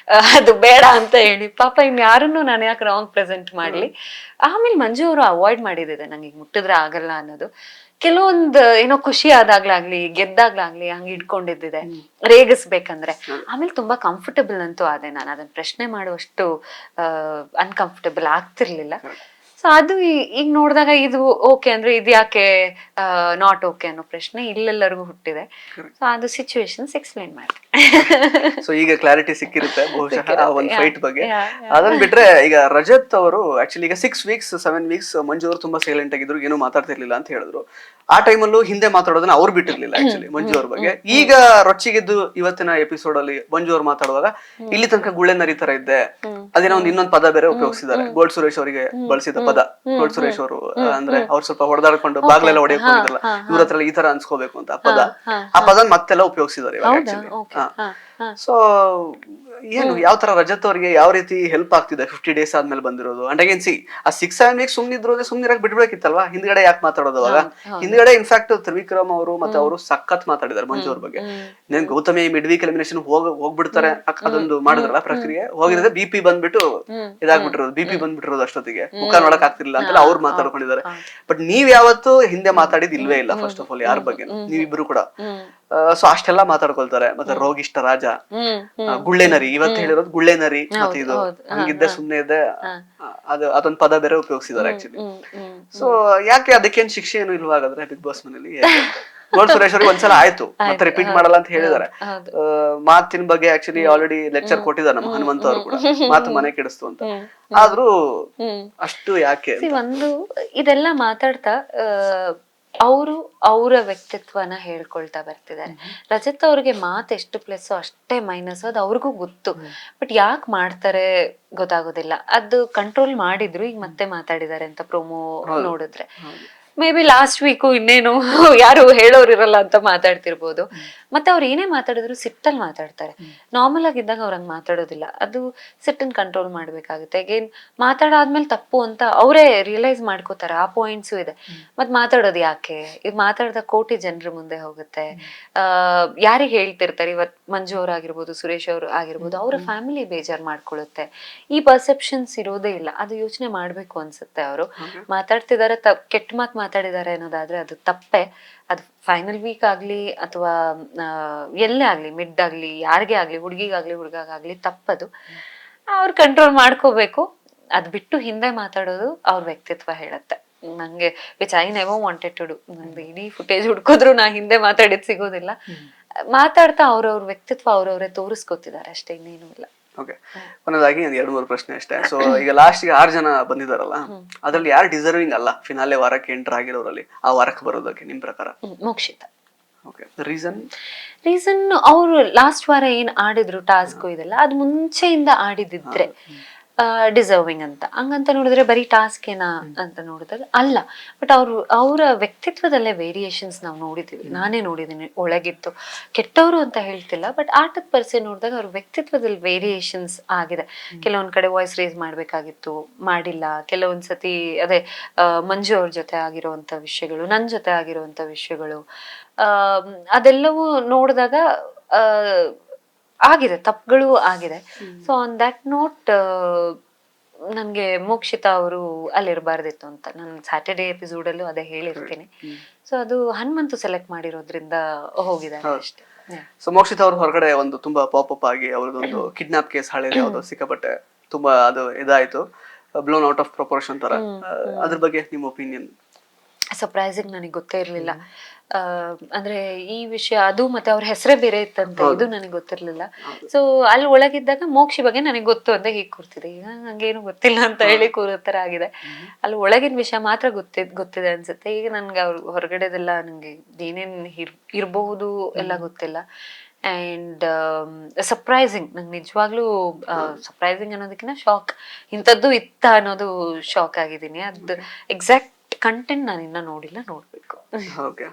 S2: ಅದು ಬೇಡ ಅಂತ ಹೇಳಿ, ಪಾಪ ಇನ್ ಯಾರನ್ನು ನಾನು ಯಾಕೆ ರಾಂಗ್ ಪ್ರೆಸೆಂಟ್ ಮಾಡ್ಲಿ. ಆಮೇಲೆ ಮಂಜು ಅವರು ಅವಾಯ್ಡ್ ಮಾಡಿದಿದೆ, ನಂಗೆ ಈಗ ಮುಟ್ಟಿದ್ರೆ ಆಗಲ್ಲ ಅನ್ನೋದು. ಕೆಲವೊಂದ್ ಏನೋ ಖುಷಿ ಆದಾಗ್ಲಾಗ್ಲಿ, ಗೆದ್ದಾಗ್ಲಾಗ್ಲಿ ಹಂಗ ಇಟ್ಕೊಂಡಿದ್ದಿದೆ ರೇಗಿಸ್ಬೇಕಂದ್ರೆ. ಆಮೇಲೆ ತುಂಬಾ ಕಂಫರ್ಟಬಲ್ ಅಂತೂ ಆದೆ, ನಾನು ಅದನ್ನ ಪ್ರಶ್ನೆ ಮಾಡುವಷ್ಟು ಅನ್ಕಂಫರ್ಟಬಲ್ ಆಗ್ತಿರ್ಲಿಲ್ಲ. ಸೊ ಅದು ಈಗ ನೋಡಿದಾಗ ಇದು ಓಕೆ ಅಂದ್ರೆ ಇದು ಯಾಕೆ ನಾಟ್ ಓಕೆ ಅನ್ನೋ ಪ್ರಶ್ನೆ ಇಲ್ಲೆಲ್ಲರಿಗೂ ಹುಟ್ಟಿದೆ. ಸೊ ಅದು ಸಿಚುವೇಶನ್ಸ್ ಎಕ್ಸ್ಪ್ಲೈನ್ ಮಾಡಿ.
S3: ಸೊ ಈಗ ಕ್ಲಾರಿಟಿ ಸಿಕ್ಕಿರುತ್ತೆ ಬಹುಶಃ ಆ ಒಂದು ಫೈಟ್ ಬಗ್ಗೆ. ಅದನ್ನ ಬಿಟ್ರೆ ಈಗ ರಜತ್ ಅವರು ಆಕ್ಚುಲಿ ಈಗ 6 ವೀಕ್ಸ್ 7 ವೀಕ್ಸ್ ಮಂಜು ಅವರು ತುಂಬಾ ಸೈಲೆಂಟ್ ಆಗಿದ್ರು, ಏನು ಮಾತಾಡ್ತಿರ್ಲಿಲ್ಲ ಅಂತ ಹೇಳಿದ್ರು. ಆ ಟೈಮಲ್ಲೂ ಹಿಂದೆ ಮಾತಾಡೋದನ್ನ ಅವ್ರು ಬಿಟ್ಟಿರ್ಲಿಲ್ಲ ಆಕ್ಚುಲಿ ಮಂಜು ಅವ್ರ ಬಗ್ಗೆ. ಈಗ ರೊಚ್ಚಿಗೆದ್ದು ಇವತ್ತಿನ ಎಪಿಸೋಡ್ ಅಲ್ಲಿ ಮಂಜು ಅವ್ರು ಮಾತಾಡುವಾಗ ಇಲ್ಲಿ ತನಕ ಗುಳ್ಳೆ ನರಿ ತರ ಇದ್ದೆ, ಅದೇನೋ ಇನ್ನೊಂದು ಪದ ಬೇರೆ ಉಪಯೋಗಿಸಿದ್ದಾರೆ. ಗೋಲ್ಡ್ ಸುರೇಶ್ ಅವರಿಗೆ ಬಳಸಿದ ಪದ. ಗೋಲ್ಡ್ ಸುರೇಶ್ ಅವರು ಅಂದ್ರೆ ಅವ್ರು ಸ್ವಲ್ಪ ಹೊಡೆದಾಡ್ಕೊಂಡು ಬಾಗ್ಲೆಲ್ಲ ಹೊಡೆಯಕೊಂಡಿದ್ರಲ್ಲ, ಇವ್ರ ಹತ್ರ ಈ ತರ ಅನ್ಸ್ಕೋಬೇಕು ಅಂತ ಆ ಪದ ಮತ್ತೆಲ್ಲ ಉಪಯೋಗಿಸಿದ್ದಾರೆ ಇವಾಗ ಆಕ್ಚುಲಿ. ಸೊ ಏನು ಯಾವ ತರ ರಜತ್ ಅವರಿಗೆ ಯಾವ ರೀತಿ ಹೆಲ್ಪ್ ಆಗ್ತಿದೆ 50 days ಆದ್ಮೇಲೆ ಬಂದಿರೋದು? ಅಂಡ್ ಅಗೇನ್ ಸಿ ಆ 6-7 ವೀಕ್ಸ್ ಸುಮ್ನಿದ್ರು ಸುಮ್ನಿರಕ್ ಬಿಡ್ಬೇಕಿತ್ತಲ್ವಾ, ಹಿಂದ್ಗಡೆ ಯಾಕೆ ಮಾತಾಡೋದು ಅವಾಗ? ಹಿಂದ್ಗಡೆ ಇನ್ಫ್ಯಾಕ್ಟ್ ತ್ರಿವಿಕ್ರಮ್ ಅವರು ಮತ್ತೆ ಅವರು ಸಖತ್ ಮಾತಾಡಿದಾರೆ ಮಂಜು ಅವ್ರ ಬಗ್ಗೆ. ನನ್ ಗೌತಮಿ ಮಿಡ್ ವೀಕ್ ಎಲಿಮಿನೇಷನ್ ಹೋಗ್ಬಿಡ್ತಾರೆ ಅದೊಂದು ಮಾಡಿದ್ರಲ್ಲ ಪ್ರಕ್ರಿಯೆ, ಹೋಗಿದ್ರೆ BP ಬಂದ್ಬಿಟ್ಟು ಇದಾಗ್ಬಿಟ್ಟಿರೋದು, BP ಬಂದ್ಬಿಟ್ಟಿರೋದು ಅಷ್ಟೊತ್ತಿಗೆ ಮುಖ ನೋಡಕ್ ಆಗ್ತಿರ್ಲಿಲ್ಲ ಅಂತೆಲ್ಲ ಅವ್ರು ಮಾತಾಡ್ಕೊಂಡಿದ್ದಾರೆ. ಬಟ್ ನೀವ್ ಯಾವತ್ತು ಹಿಂದೆ ಮಾತಾಡಿದ್ ಇಲ್ವೇ ಇಲ್ಲ ಫಸ್ಟ್ ಆಫ್ ಆಲ್ ಯಾರ ಬಗ್ಗೆ, ನೀವಿಬ್ರು ಕೂಡ. ಸೊ ಅಷ್ಟೆಲ್ಲ ಮಾತಾಡ್ಕೊಳ್ತಾರೆ. ಮತ್ತೆ ರೋಗಿಷ್ಟ ರಾಜ, ಗುಳ್ಳೆ ನರಿ, ಇವತ್ತು ಹೇಳಿರೋದು ಗುಳ್ಳೆ ನರಿ, ಮತ್ತೆ ಇದು ಹಂಗಿದ್ದೆ ಸುಮ್ನೆ ಇದ್ದೆ, ಅದೊಂದ್ ಪದ ಬೇರೆ ಉಪಯೋಗಿಸಿದ್ದಾರೆ ಆಕ್ಚುಲಿ. ಸೊ ಯಾಕೆ ಅದಕ್ಕೇನ್ ಶಿಕ್ಷೆ ಏನು ಇಲ್ವಾ ಹಾಗಾದ್ರೆ ಬಿಗ್ ಬಾಸ್ ಮನೇಲಿ? ಗೋಲ್ಡ್ ಸುರೇಶ್ ಅವ್ರಿಗೆ ಒಂದ್ಸಲ ಆಯ್ತು, ಮತ್ತೆ ರಿಪೀಟ್ ಮಾಡಲ್ಲ ಅಂತ ಹೇಳಿದಾರೆ. ಮಾತಿನ ಬಗ್ಗೆ ಆಕ್ಚುಲಿ ಆಲ್ರೆಡಿ ಲೆಕ್ಚರ್ ಕೊಟ್ಟಿದ್ದಾರೆ ನಮ್ಮ ಹನುಮಂತ ಅವರು ಕೂಡ, ಮಾತು ಮನೆ ಕೆಡಿಸ್ತು ಅಂತ. ಆದ್ರೂ ಅಷ್ಟು ಯಾಕೆ
S2: ಒಂದು ಇದೆಲ್ಲ ಮಾತಾಡ್ತಾ ಅವರು ಅವರ ವ್ಯಕ್ತಿತ್ವನ ಹೇಳ್ಕೊಳ್ತಾ ಬರ್ತಿದ್ದಾರೆ. ರಜತ್ ಅವ್ರಿಗೆ ಮಾತು ಎಷ್ಟು ಪ್ಲಸ್ ಅಷ್ಟೇ ಮೈನಸ್, ಅದು ಅವ್ರಿಗೂ ಗೊತ್ತು. ಬಟ್ ಯಾಕೆ ಮಾಡ್ತಾರೆ ಗೊತ್ತಾಗೋದಿಲ್ಲ. ಅದು ಕಂಟ್ರೋಲ್ ಮಾಡಿದ್ರು, ಈಗ ಮತ್ತೆ ಮಾತಾಡಿದ್ದಾರೆ ಅಂತ ಪ್ರೊಮೋ ನೋಡಿದ್ರೆ. ಮೇ ಬಿ ಲಾಸ್ಟ್ ವೀಕು ಇನ್ನೇನು ಯಾರು ಹೇಳೋರಿರಲ್ಲ ಅಂತ ಮಾತಾಡ್ತಿರ್ಬೋದು. ಮತ್ತೆ ಅವ್ರು ಏನೇ ಮಾತಾಡಿದ್ರು ಸಿಟ್ಟಲ್ಲಿ ಮಾತಾಡ್ತಾರೆ. ನಾರ್ಮಲ್ ಆಗಿದ್ದಾಗ ಅವ್ರ ಹಂಗ್ ಮಾತಾಡೋದಿಲ್ಲ. ಅದು ಸಿಟ್ಟನ್ ಕಂಟ್ರೋಲ್ ಮಾಡ್ಬೇಕಾಗುತ್ತೆ. ಅಗೇನ್ ಮಾತಾಡಾದ್ಮೇಲೆ ತಪ್ಪು ಅಂತ ಅವರೇ ರಿಯಲೈಸ್ ಮಾಡ್ಕೋತಾರೆ. ಆ ಪಾಯಿಂಟ್ಸು ಇದೆ. ಮತ್ ಮಾತಾಡೋದು ಯಾಕೆ, ಈಗ ಮಾತಾಡಿದ ಕೋಟಿ ಜನರ ಮುಂದೆ ಹೋಗುತ್ತೆ. ಯಾರಿಗೆ ಹೇಳ್ತಿರ್ತಾರೆ, ಇವತ್ ಮಂಜು ಅವ್ರು ಆಗಿರ್ಬೋದು, ಸುರೇಶ್ ಅವ್ರು ಆಗಿರ್ಬೋದು, ಅವ್ರ ಫ್ಯಾಮಿಲಿ ಬೇಜಾರ್ ಮಾಡ್ಕೊಳ್ಳುತ್ತೆ. ಈ ಪರ್ಸೆಪ್ಷನ್ಸ್ ಇರೋದೇ ಇಲ್ಲ. ಅದು ಯೋಚನೆ ಮಾಡ್ಬೇಕು ಅನ್ಸುತ್ತೆ. ಅವರು ಮಾತಾಡ್ತಿದ್ದಾರೆ, ಕೆಟ್ಟ ಮಾತು ಮಾತಾಡಿದ್ದಾರೆ ಅನ್ನೋದಾದ್ರೆ ಅದು ತಪ್ಪೆ. ಅದು ಫೈನಲ್ ವೀಕ್ ಆಗ್ಲಿ ಅಥವಾ ಎಲ್ಲೇ ಆಗ್ಲಿ, ಮಿಡ್ ಆಗ್ಲಿ, ಯಾರಿಗೇ ಆಗ್ಲಿ, ಹುಡುಗಿಗಾಗ್ಲಿ ಹುಡುಗಾಗ್ಲಿ ತಪ್ಪದು. ಅವ್ರು ಕಂಟ್ರೋಲ್ ಮಾಡ್ಕೋಬೇಕು. ಅದ್ ಬಿಟ್ಟು ಹಿಂದೆ ಮಾತಾಡೋದು ಅವ್ರ ವ್ಯಕ್ತಿತ್ವ ಹೇಳತ್ತೆ. ನಂಗೆ which I never wanted to do. ನಂಗೆ ಇಡೀ ಫುಟೇಜ್ ಹುಡ್ಕೋದ್ರು ನಾ ಹಿಂದೆ ಮಾತಾಡಿದ್ ಸಿಗೋದಿಲ್ಲ. ಮಾತಾಡ್ತಾ ಅವ್ರವ್ರ ವ್ಯಕ್ತಿತ್ವ ಅವ್ರವ್ರೆ ತೋರಿಸ್ಕೊತಿದ್ದಾರೆ ಅಷ್ಟೇ, ಇನ್ನೇನು ಇಲ್ಲ.
S3: ಓಕೆ, ಕೊನೆಯದಾಗಿ 2-3 ಪ್ರಶ್ನೆ ಅಷ್ಟೇ. ಸೊ ಈಗ ಲಾಸ್ಟ್ 6 ಜನ ಬಂದಿದಾರಲ್ಲ, ಅದ್ರಲ್ಲಿ ಯಾರು ಡಿಸರ್ವಿಂಗ್ ಅಲ್ಲ ಫಿನಾಲೆ ವಾರಕ್ಕೆ ಎಂಟರ್ ಆಗಿರೋರಲ್ಲಿ ಆ ವಾರಕ್ಕೆ ಬರೋದಕ್ಕೆ ನಿಮ್ ಪ್ರಕಾರ?
S2: ಮೋಕ್ಷಿತಾ.
S3: ಓಕೆ,
S2: ರೀಸನ್ ಅವ್ರು ಲಾಸ್ಟ್ ವಾರ ಏನ್ ಆಡಿದ್ರು ಟಾಸ್ಕ್ ಇದೆಲ್ಲ, ಅದು ಮುಂಚೆಯಿಂದ ಆಡಿದಿದ್ರೆ ಡಿಸರ್ವಿಂಗ್ ಅಂತ. ಹಂಗಂತ ನೋಡಿದ್ರೆ ಬರೀ ಟಾಸ್ಕ್ ಏನಾ ಅಂತ ನೋಡಿದಾಗ ಅಲ್ಲ, ಬಟ್ ಅವರ ವ್ಯಕ್ತಿತ್ವದಲ್ಲೇ ವೇರಿಯೇಷನ್ಸ್ ನಾವು ನೋಡಿದ್ದೀವಿ. ನಾನೇ ನೋಡಿದ್ದೀನಿ ಒಳಗಿತ್ತು. ಕೆಟ್ಟವರು ಅಂತ ಹೇಳ್ತಿಲ್ಲ, ಬಟ್ ಆಟದ ಪರಿಚಯ ನೋಡಿದಾಗ ಅವ್ರ ವ್ಯಕ್ತಿತ್ವದಲ್ಲಿ ವೇರಿಯೇಷನ್ಸ್ ಆಗಿದೆ. ಕೆಲವೊಂದ್ ಕಡೆ ವಾಯ್ಸ್ ರೇಸ್ ಮಾಡ್ಬೇಕಾಗಿತ್ತು, ಮಾಡಿಲ್ಲ. ಕೆಲವೊಂದ್ಸತಿ ಅದೇ ಮಂಜು ಅವ್ರ ಜೊತೆ ಆಗಿರುವಂತ ವಿಷಯಗಳು, ನನ್ ಜೊತೆ ಆಗಿರುವಂತ ವಿಷಯಗಳು, ಅದೆಲ್ಲವೂ ನೋಡಿದಾಗ ಆಗಿದೆ, ತಪ್ಪುಗಳು ಆಗಿದೆ. ಸೊ ಆನ್ ದಟ್ ನೋಟ್ ನನ್ಗೆ ಮೋಕ್ಷಿತಾ ಅವರು ಅಲ್ಲಿರ್ಬಾರ್ದಿತ್ತು ಅಂತ ನಾನು ಸ್ಯಾಟರ್ಡೇ ಎಪಿಸೋಡ್ ಅಲ್ಲೂ ಅದೇ ಹೇಳಿರ್ತೀನಿ. ಸೊ ಅದು ಹನುಮಂತು ಸೆಲೆಕ್ಟ್ ಮಾಡಿರೋದ್ರಿಂದ ಹೋಗಿದ್ದಾರೆ ಅಷ್ಟೇ.
S3: ಸೊ ಮೋಕ್ಷಿತಾ ಅವ್ರ ಹೊರಗಡೆ ಒಂದು ತುಂಬಾ ಪಾಪ್ ಆಗಿ ಅವ್ರದ್ದೊಂದು ಕಿಡ್ನಾಪ್ ಕೇಸ್ ಹಳೆಯಲ್ಲಿ ಯಾವ್ದೋ ಸಿಕ್ಕಾಪಟ್ಟೆ ತುಂಬಾ ಅದು ಇದಾಯ್ತು, ಬ್ಲೋನ್ ಔಟ್ ಆಫ್ ಪ್ರಪೋರ್ಷನ್ ತರ. ಅದ್ರ ಬಗ್ಗೆ ನಿಮ್ಮ ಒಪಿನಿಯನ್?
S2: ಸರ್ಪ್ರೈಸಿಂಗ್, ನನಗೆ ಗೊತ್ತೇ ಇರ್ಲಿಲ್ಲ. ಅಂದ್ರೆ ಈ ವಿಷಯ ಅದು ಮತ್ತೆ ಅವ್ರ ಹೆಸರೇ ಬೇರೆ ಇತ್ತಂತ, ಇದು ನನಗೆ ಗೊತ್ತಿರ್ಲಿಲ್ಲ. ಸೊ ಅಲ್ಲಿ ಒಳಗಿದ್ದಾಗ ಮೋಕ್ಷಿ ಬಗ್ಗೆ ನನಗೆ ಗೊತ್ತು ಅಂತ ಹೀಗೆ ಕೂರ್ತಿದೆ. ಈಗ ನಂಗೇನು ಗೊತ್ತಿಲ್ಲ ಅಂತ ಹೇಳಿ ಕೂರೋ ತರ ಆಗಿದೆ. ಅಲ್ಲಿ ಒಳಗಿನ ವಿಷಯ ಮಾತ್ರ ಗೊತ್ತಿದೆ ಅನ್ಸುತ್ತೆ. ಈಗ ನನ್ಗೆ ಅವ್ರ ಹೊರಗಡೆದೆಲ್ಲ ನಂಗೆ ಏನೇನ್ ಇರಬಹುದು ಎಲ್ಲ ಗೊತ್ತಿಲ್ಲ. ಅಂಡ್ ಸರ್ಪ್ರೈಸಿಂಗ್, ನಂಗೆ ನಿಜವಾಗ್ಲೂ ಸರ್ಪ್ರೈಸಿಂಗ್ ಅನ್ನೋದಕ್ಕಿಂತ ಶಾಕ್, ಇಂಥದ್ದು ಇತ್ತ ಅನ್ನೋದು ಶಾಕ್ ಆಗಿದ್ದೀನಿ. ಅದು ಎಕ್ಸಾಕ್ಟ್ ಕಂಟೆಂಟ್ ನಾನು ಇನ್ನ ನೋಡಿಲ್ಲ, ನೋಡ್ಬೇಕು.
S3: ಓಕೆ,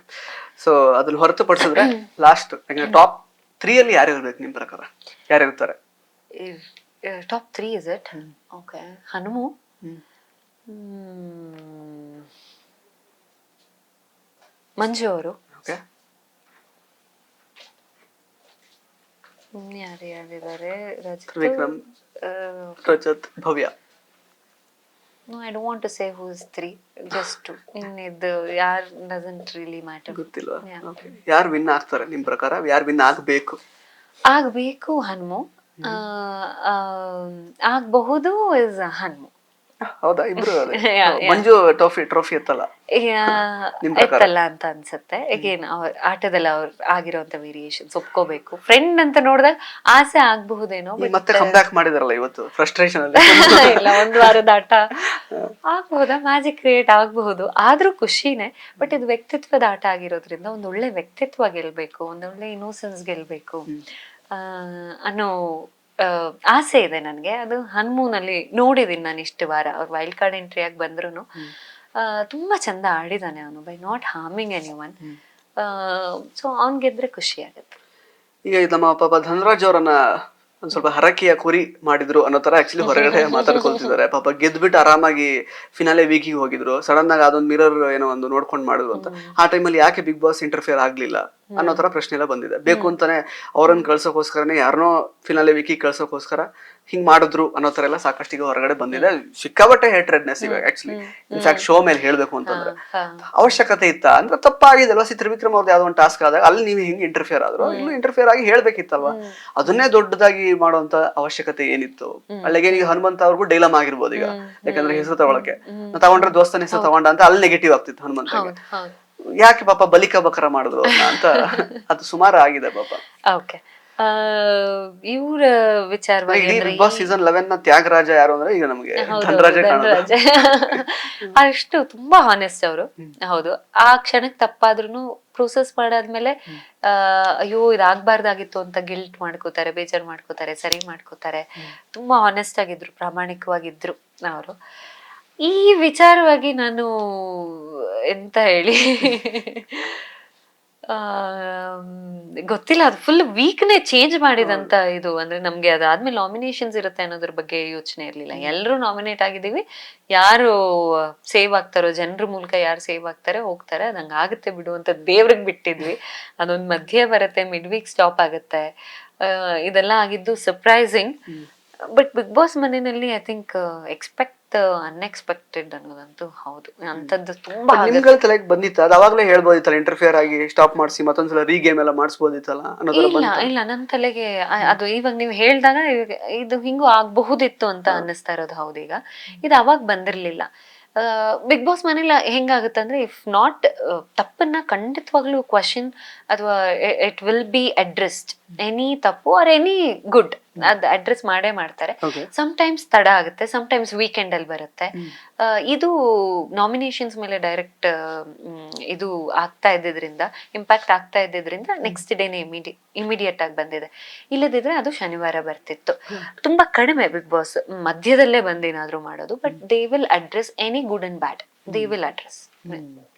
S3: ಸೊ ಅದನ್ನ ಹೊರತುಪಡಿಸಿದ್ರೆ ಲಾಸ್ಟ್ ಟಾಪ್ 3 ಅಲ್ಲಿ ಯಾರು ಇರ್ಬೇಕು ನಿಮ್ ಪ್ರಕಾರ? ಯಾರು ಇರ್ತಾರೆ
S2: ಟಾಪ್ 3? Is it? ಓಕೆ, ಹನುಮು, ಮಂಜು ಅವರು,
S3: ಓಕೆ,
S2: ಯಾರಿದ್ದಾರೆ?
S3: ವಿಕ್ರಮ್, ರಜತ್, ಭವ್ಯ.
S2: No, I don't want to say who's 3. Just 2. ಇದು ಯಾರು doesn't really matter.
S3: ಗೊತ್ತಿಲ್ವಾ? ಓಕೆ, ಯಾರು ವಿನ್ ಆಗ್ತಾರೆ ನಿಮ್ ಪ್ರಕಾರ? ಯಾರು ವಿನ್ ಆಗ್ಬೇಕು?
S2: ಆಗ್ಬೇಕು ಹನುಮು, ಆಗಬಹುದು ಇಸ್ ಹನುಮು.
S3: ಹೌದಾ? ಇಬ್ರು ಮಂಜು ಟ್ರೋಫಿ ಎತ್ತಲ್ಲ
S2: ಎತ್ತಲ್ಲ ಅಂತ ಅನ್ಸುತ್ತೆ. ಅಗೇನ್ ಆಟದಲ್ಲಿ ಅವ್ರ ಆಗಿರೋಂತ ವೇರಿಯೇಷನ್ಸ್ ಒಪ್ಕೋಬೇಕು. ಫ್ರೆಂಡ್ ಅಂತ ನೋಡಿದಾಗ ಆಸೆ ಆಗ್ಬಹುದೇನೋ,
S3: ಮತ್ತೆ ಕಮ್ ಬ್ಯಾಕ್ ಮಾಡಿದಾರಲ್ಲ ಇವತ್ತು ಫ್ರಸ್ಟ್ರೇಷನ್ ಅಲ್ಲಿ.
S2: ಇಲ್ಲ, 1 ವಾರದ ಆಟ ಆಗ್ಬಹುದಾ, ಮ್ಯಾಜಿಕ್ ಕ್ರಿಯೇಟ್ ಆಗಬಹುದು, ಆದ್ರೂ ಖುಷಿನೇ. ಬಟ್ ಇದು ವ್ಯಕ್ತಿತ್ವದ ಆಟ ಆಗಿರೋದ್ರಿಂದ ಒಂದೊಳ್ಳೆ ವ್ಯಕ್ತಿತ್ವ ಗೆಲ್ಬೇಕು, ಒಂದೊಳ್ಳೆ ಇನ್ನೋಸೆನ್ಸ್ ಗೆಲ್ಬೇಕು ಅನ್ನೋ ಆಸೆ ಇದೆ ನನಗೆ. ಅದು ಹನುಮೂನಲ್ಲಿ ನೋಡಿದೀನಿ ನಾನು ಇಷ್ಟು ವಾರ. ಅವ್ರ ವೈಲ್ಡ್ ಕಾರ್ಡ್ ಎಂಟ್ರಿ ಆಗಿ ಬಂದ್ರು ತುಂಬಾ ಚಂದ ಆಡಿದಾನೆ ಅವನು, by not harming anyone. So ಅವ್ನ್ ಗೆದ್ರೆ ಖುಷಿ ಆಗುತ್ತೆ.
S3: ಈಗ ನಮ್ಮ ಪಾಪ ಧನರಾಜ್ ಅವರನ್ನ ಒಂದ್ ಸ್ವಲ್ಪ ಹರಕೆಯ ಕುರಿ ಮಾಡಿದ್ರು ಅನ್ನೋ ತರ ಆಕ್ಚುಲಿ ಹೊರಗಡೆ ಮಾತಾಡ್ಕೊಳ್ತಿದ್ದಾರೆ. ಪಾಪ ಗೆದ್ಬಿಟ್ಟು ಆರಾಮಾಗಿ ಫಿನಾಲೆ ವೀಕಿಗೆ ಹೋಗಿದ್ರು. ಸಡನ್ ಆಗಿ ಅದೊಂದು ಮಿರರ್ ಏನೋ ಒಂದು ನೋಡ್ಕೊಂಡ್ ಮಾಡಿದ್ರು ಅಂತ. ಆ ಟೈಮಲ್ಲಿ ಯಾಕೆ ಬಿಗ್ ಬಾಸ್ ಇಂಟರ್ಫಿಯರ್ ಆಗ್ಲಿಲ್ಲ ಅನ್ನೋ ತರ ಪ್ರಶ್ನೆ ಎಲ್ಲ ಬಂದಿದೆ. ಬೇಕು ಅಂತಾನೆ ಅವ್ರನ್ನ ಕಳ್ಸೋಕೋಸ್ಕರನೇ, ಯಾರನ್ನೋ ಫಿನಾಲೆ ವೀಕಿಗೆ ಕಳ್ಸೋಕೋಸ್ಕರ ಹಿಂಗ್ ಮಾಡಿದ್ರು ಅನ್ನೋ ತರ ಎಲ್ಲ ಸಾಕಷ್ಟು ಈಗ ಹೊರಗಡೆ ಬಂದಿದೆ. ಸಿಕ್ಕಾಬಟ್ಟೆ ಹೇಟ್ರೆಡ್ನೆಸ್ ಇವಾಗ ಆಕ್ಚುಲಿ. ಇನ್ಫ್ಯಾಕ್ಟ್ ಶೋ ಮೇಲೆ ಹೇಳ್ಬೇಕು ಅಂತಂದ್ರೆ ಅವಶ್ಯಕತೆ ಇತ್ತ ಅಂದ್ರೆ ತಪ್ಪಾಗಿದೆ ಅಲ್ವಾ? ತ್ರಿವಿಕ್ರಮ್ ಅವ್ರದ್ದು ಯಾವ್ದೋ ಒಂದು ಟಾಸ್ಕ್ ಆದಾಗ ಅಲ್ಲಿ ನೀವು ಹಿಂಗ್ ಇಂಟರ್ಫಿಯರ್ ಆದ್ರು, ಇಲ್ಲೂ ಇಂಟರ್ಫಿಯರ್ ಆಗಿ ಹೇಳ್ಬೇಕಿತ್ತಲ್ವಾ? ಅದನ್ನೇ ದೊಡ್ಡದಾಗಿ ಮಾಡುವಂತ ಅವಶ್ಯಕತೆ ಏನಿತ್ತು? ಅಲ್ಲಿಗೆ ಈಗ ಹನುಮಂತ ಅವ್ರಿಗೂ ಡೈಲಮ್ ಆಗಿರ್ಬೋದು ಈಗ, ಯಾಕಂದ್ರೆ ಹೆಸರು ತಗೊಳಕ್ಕೆ ತಗೊಂಡ್ರೆ ದೋಸ್ತನ ಹೆಸರು ತಗೊಂಡ ಅಂತ ಅಲ್ಲಿ ನೆಗೆಟಿವ್ ಆಗ್ತಿತ್ತು ಹನುಮಂತ. ಯಾಕೆ ಪಾಪ ಬಲಿಕ ಬಕರ ಮಾಡಿದ್ರು ಅಂತ ಅದು ಸುಮಾರು ಆಗಿದೆ ಪಾಪ.
S2: ಓಕೆ, ಇವ್ರ ವಿಚಾರವಾಗಿ
S3: ಬಿಗ್ ಬಾಸ್ ಸೀಸನ್ 11 ನ ತ್ಯಾಗರಾಜ ಯಾರು ಅಂದ್ರೆ ಈಗ ನಮಗೆ ಧನರಾಜ.
S2: ಅಷ್ಟು ತುಂಬಾ ಹಾನೆಸ್ಟ್ ಅವರು. ಹೌದು, ಆ ಕ್ಷಣಕ್ಕೆ ತಪ್ಪಾದ್ರೂ ಪ್ರೊಸೆಸ್ ಮಾಡಾದ್ಮೇಲೆ ಅಯ್ಯೋ ಇದಾಗಬಾರ್ದಾಗಿತ್ತು ಅಂತ ಗಿಲ್ಟ್ ಮಾಡ್ಕೋತಾರೆ, ಬೇಜಾರ್ ಮಾಡ್ಕೋತಾರೆ, ಸರಿ ಮಾಡ್ಕೋತಾರೆ. ತುಂಬಾ ಹಾನೆಸ್ಟ್ ಆಗಿದ್ರು, ಪ್ರಾಮಾಣಿಕವಾಗಿದ್ರು ಅವರು. ಈ ವಿಚಾರವಾಗಿ ನಾನು ಎಂತ ಹೇಳಿ ಗೊತ್ತಿಲ್ಲ, ಅದು ಫುಲ್ ವೀಕ್ನೇ ಚೇಂಜ್ ಮಾಡಿದಂತ ಇದು. ಅಂದ್ರೆ ನಮ್ಗೆ ಅದಾದ್ಮೇಲೆ ನಾಮಿನೇಷನ್ಸ್ ಇರುತ್ತೆ ಅನ್ನೋದ್ರ ಬಗ್ಗೆ ಯೋಚನೆ ಇರ್ಲಿಲ್ಲ. ಎಲ್ಲರೂ ನಾಮಿನೇಟ್ ಆಗಿದ್ದೀವಿ, ಯಾರು ಸೇವ್ ಆಗ್ತಾರೋ, ಜನರ ಮೂಲಕ ಯಾರು ಸೇವ್ ಆಗ್ತಾರೆ ಹೋಗ್ತಾರೆ, ಅದಂಗ ಆಗುತ್ತೆ ಬಿಡು ಅಂತ ದೇವ್ರಿಗೆ ಬಿಟ್ಟಿದ್ವಿ. ಅದೊಂದು ಮಧ್ಯೆ ಬರುತ್ತೆ, ಮಿಡ್ ವೀಕ್ ಸ್ಟಾಪ್ ಆಗುತ್ತೆ. ಇದೆಲ್ಲ ಆಗಿದ್ದು ಸರ್ಪ್ರೈಸಿಂಗ್. ಬಟ್ ಬಿಗ್ ಬಾಸ್ ಮನೆಯಲ್ಲಿ ಐ ಥಿಂಕ್ ಎಕ್ಸ್ಪೆಕ್ಟ್ ಅನ್ಎಕ್ಸ್ಪೆಕ್ಟೆಡ್ ಅನ್ನೋದಂತೂ ಹೌದು. ಅಂತದ್ದು ತುಂಬಾ
S3: ನಿಮ್ಗಳ ತಲೆಗೆ ಬಂದಿತ್ತ? ಅದು ಅವಾಗ್ಲೇ ಹೇಳ್ಬೋದಿತ್ತಲ್ಲ, ಇಂಟರ್ಫಿಯರ್ ಆಗಿ ಸ್ಟಾಪ್ ಮಾಡಿಸಿ ಮತ್ತೊಂದ್ಸಲ ರೀಗೇಮ್ ಎಲ್ಲ ಮಾಡಿಸ್ಬೋದಿತ್ತಲ್ಲ ಅನ್ನೋದು.
S2: ಇಲ್ಲ, ನನ್ನ ತಲೆಗೆ ಅದು ಇವಾಗ ನೀವು ಹೇಳ್ದಾಗ ಇದು ಹಿಂಗೂ ಆಗ್ಬಹುದಿತ್ತು ಅಂತ ಅನ್ನಿಸ್ತಾ ಇರೋದು. ಹೌದು, ಈಗ ಇದು ಅವಾಗ ಬಂದಿರ್ಲಿಲ್ಲ. ಬಿಗ್ ಬಾಸ್ ಮನೇಲಿ ಹೆಂಗಾಗುತ್ತೆ ಅಂದ್ರೆ, ಇಫ್ ನಾಟ್ ತಪ್ಪನ್ನ ಖಂಡಿತವಾಗ್ಲೂ ಕ್ವಶನ್ ಅಥವಾ it will be addressed, any ತಪ್ಪು ಆರ್ ಎನಿ ಗುಡ್ ಅದ್ ಅಡ್ರೆಸ್ ಮಾಡೇ ಮಾಡ್ತಾರೆ.
S3: Okay.
S2: ಸಮ್ಟೈಮ್ಸ್ ತಡ ಆಗುತ್ತೆ, ಸಮ್ಟೈಮ್ಸ್ ವೀಕೆಂಡ್ ಅಲ್ಲಿ ಬರುತ್ತೆ. ಇದು ನಾಮಿನೇಷನ್ಸ್ ಮೇಲೆ ಡೈರೆಕ್ಟ್ ಇದು ಆಗ್ತಾ ಇದ್ದಿದ್ರಿಂದ, ಇಂಪ್ಯಾಕ್ಟ್ ಆಗ್ತಾ ಇದ್ದಿದ್ರಿಂದ ನೆಕ್ಸ್ಟ್ ಡೇನೆ ಇಮಿಡಿಯೇಟ್ ಆಗಿ ಬಂದಿದೆ. ಇಲ್ಲದಿದ್ರೆ ಅದು ಶನಿವಾರ ಬರ್ತಿತ್ತು. ತುಂಬಾ ಕಡಿಮೆ ಬಿಗ್ ಬಾಸ್ ಮಧ್ಯದಲ್ಲೇ ಬಂದೇನಾದ್ರೂ ಮಾಡೋದು, but they will address any good and bad, they will address.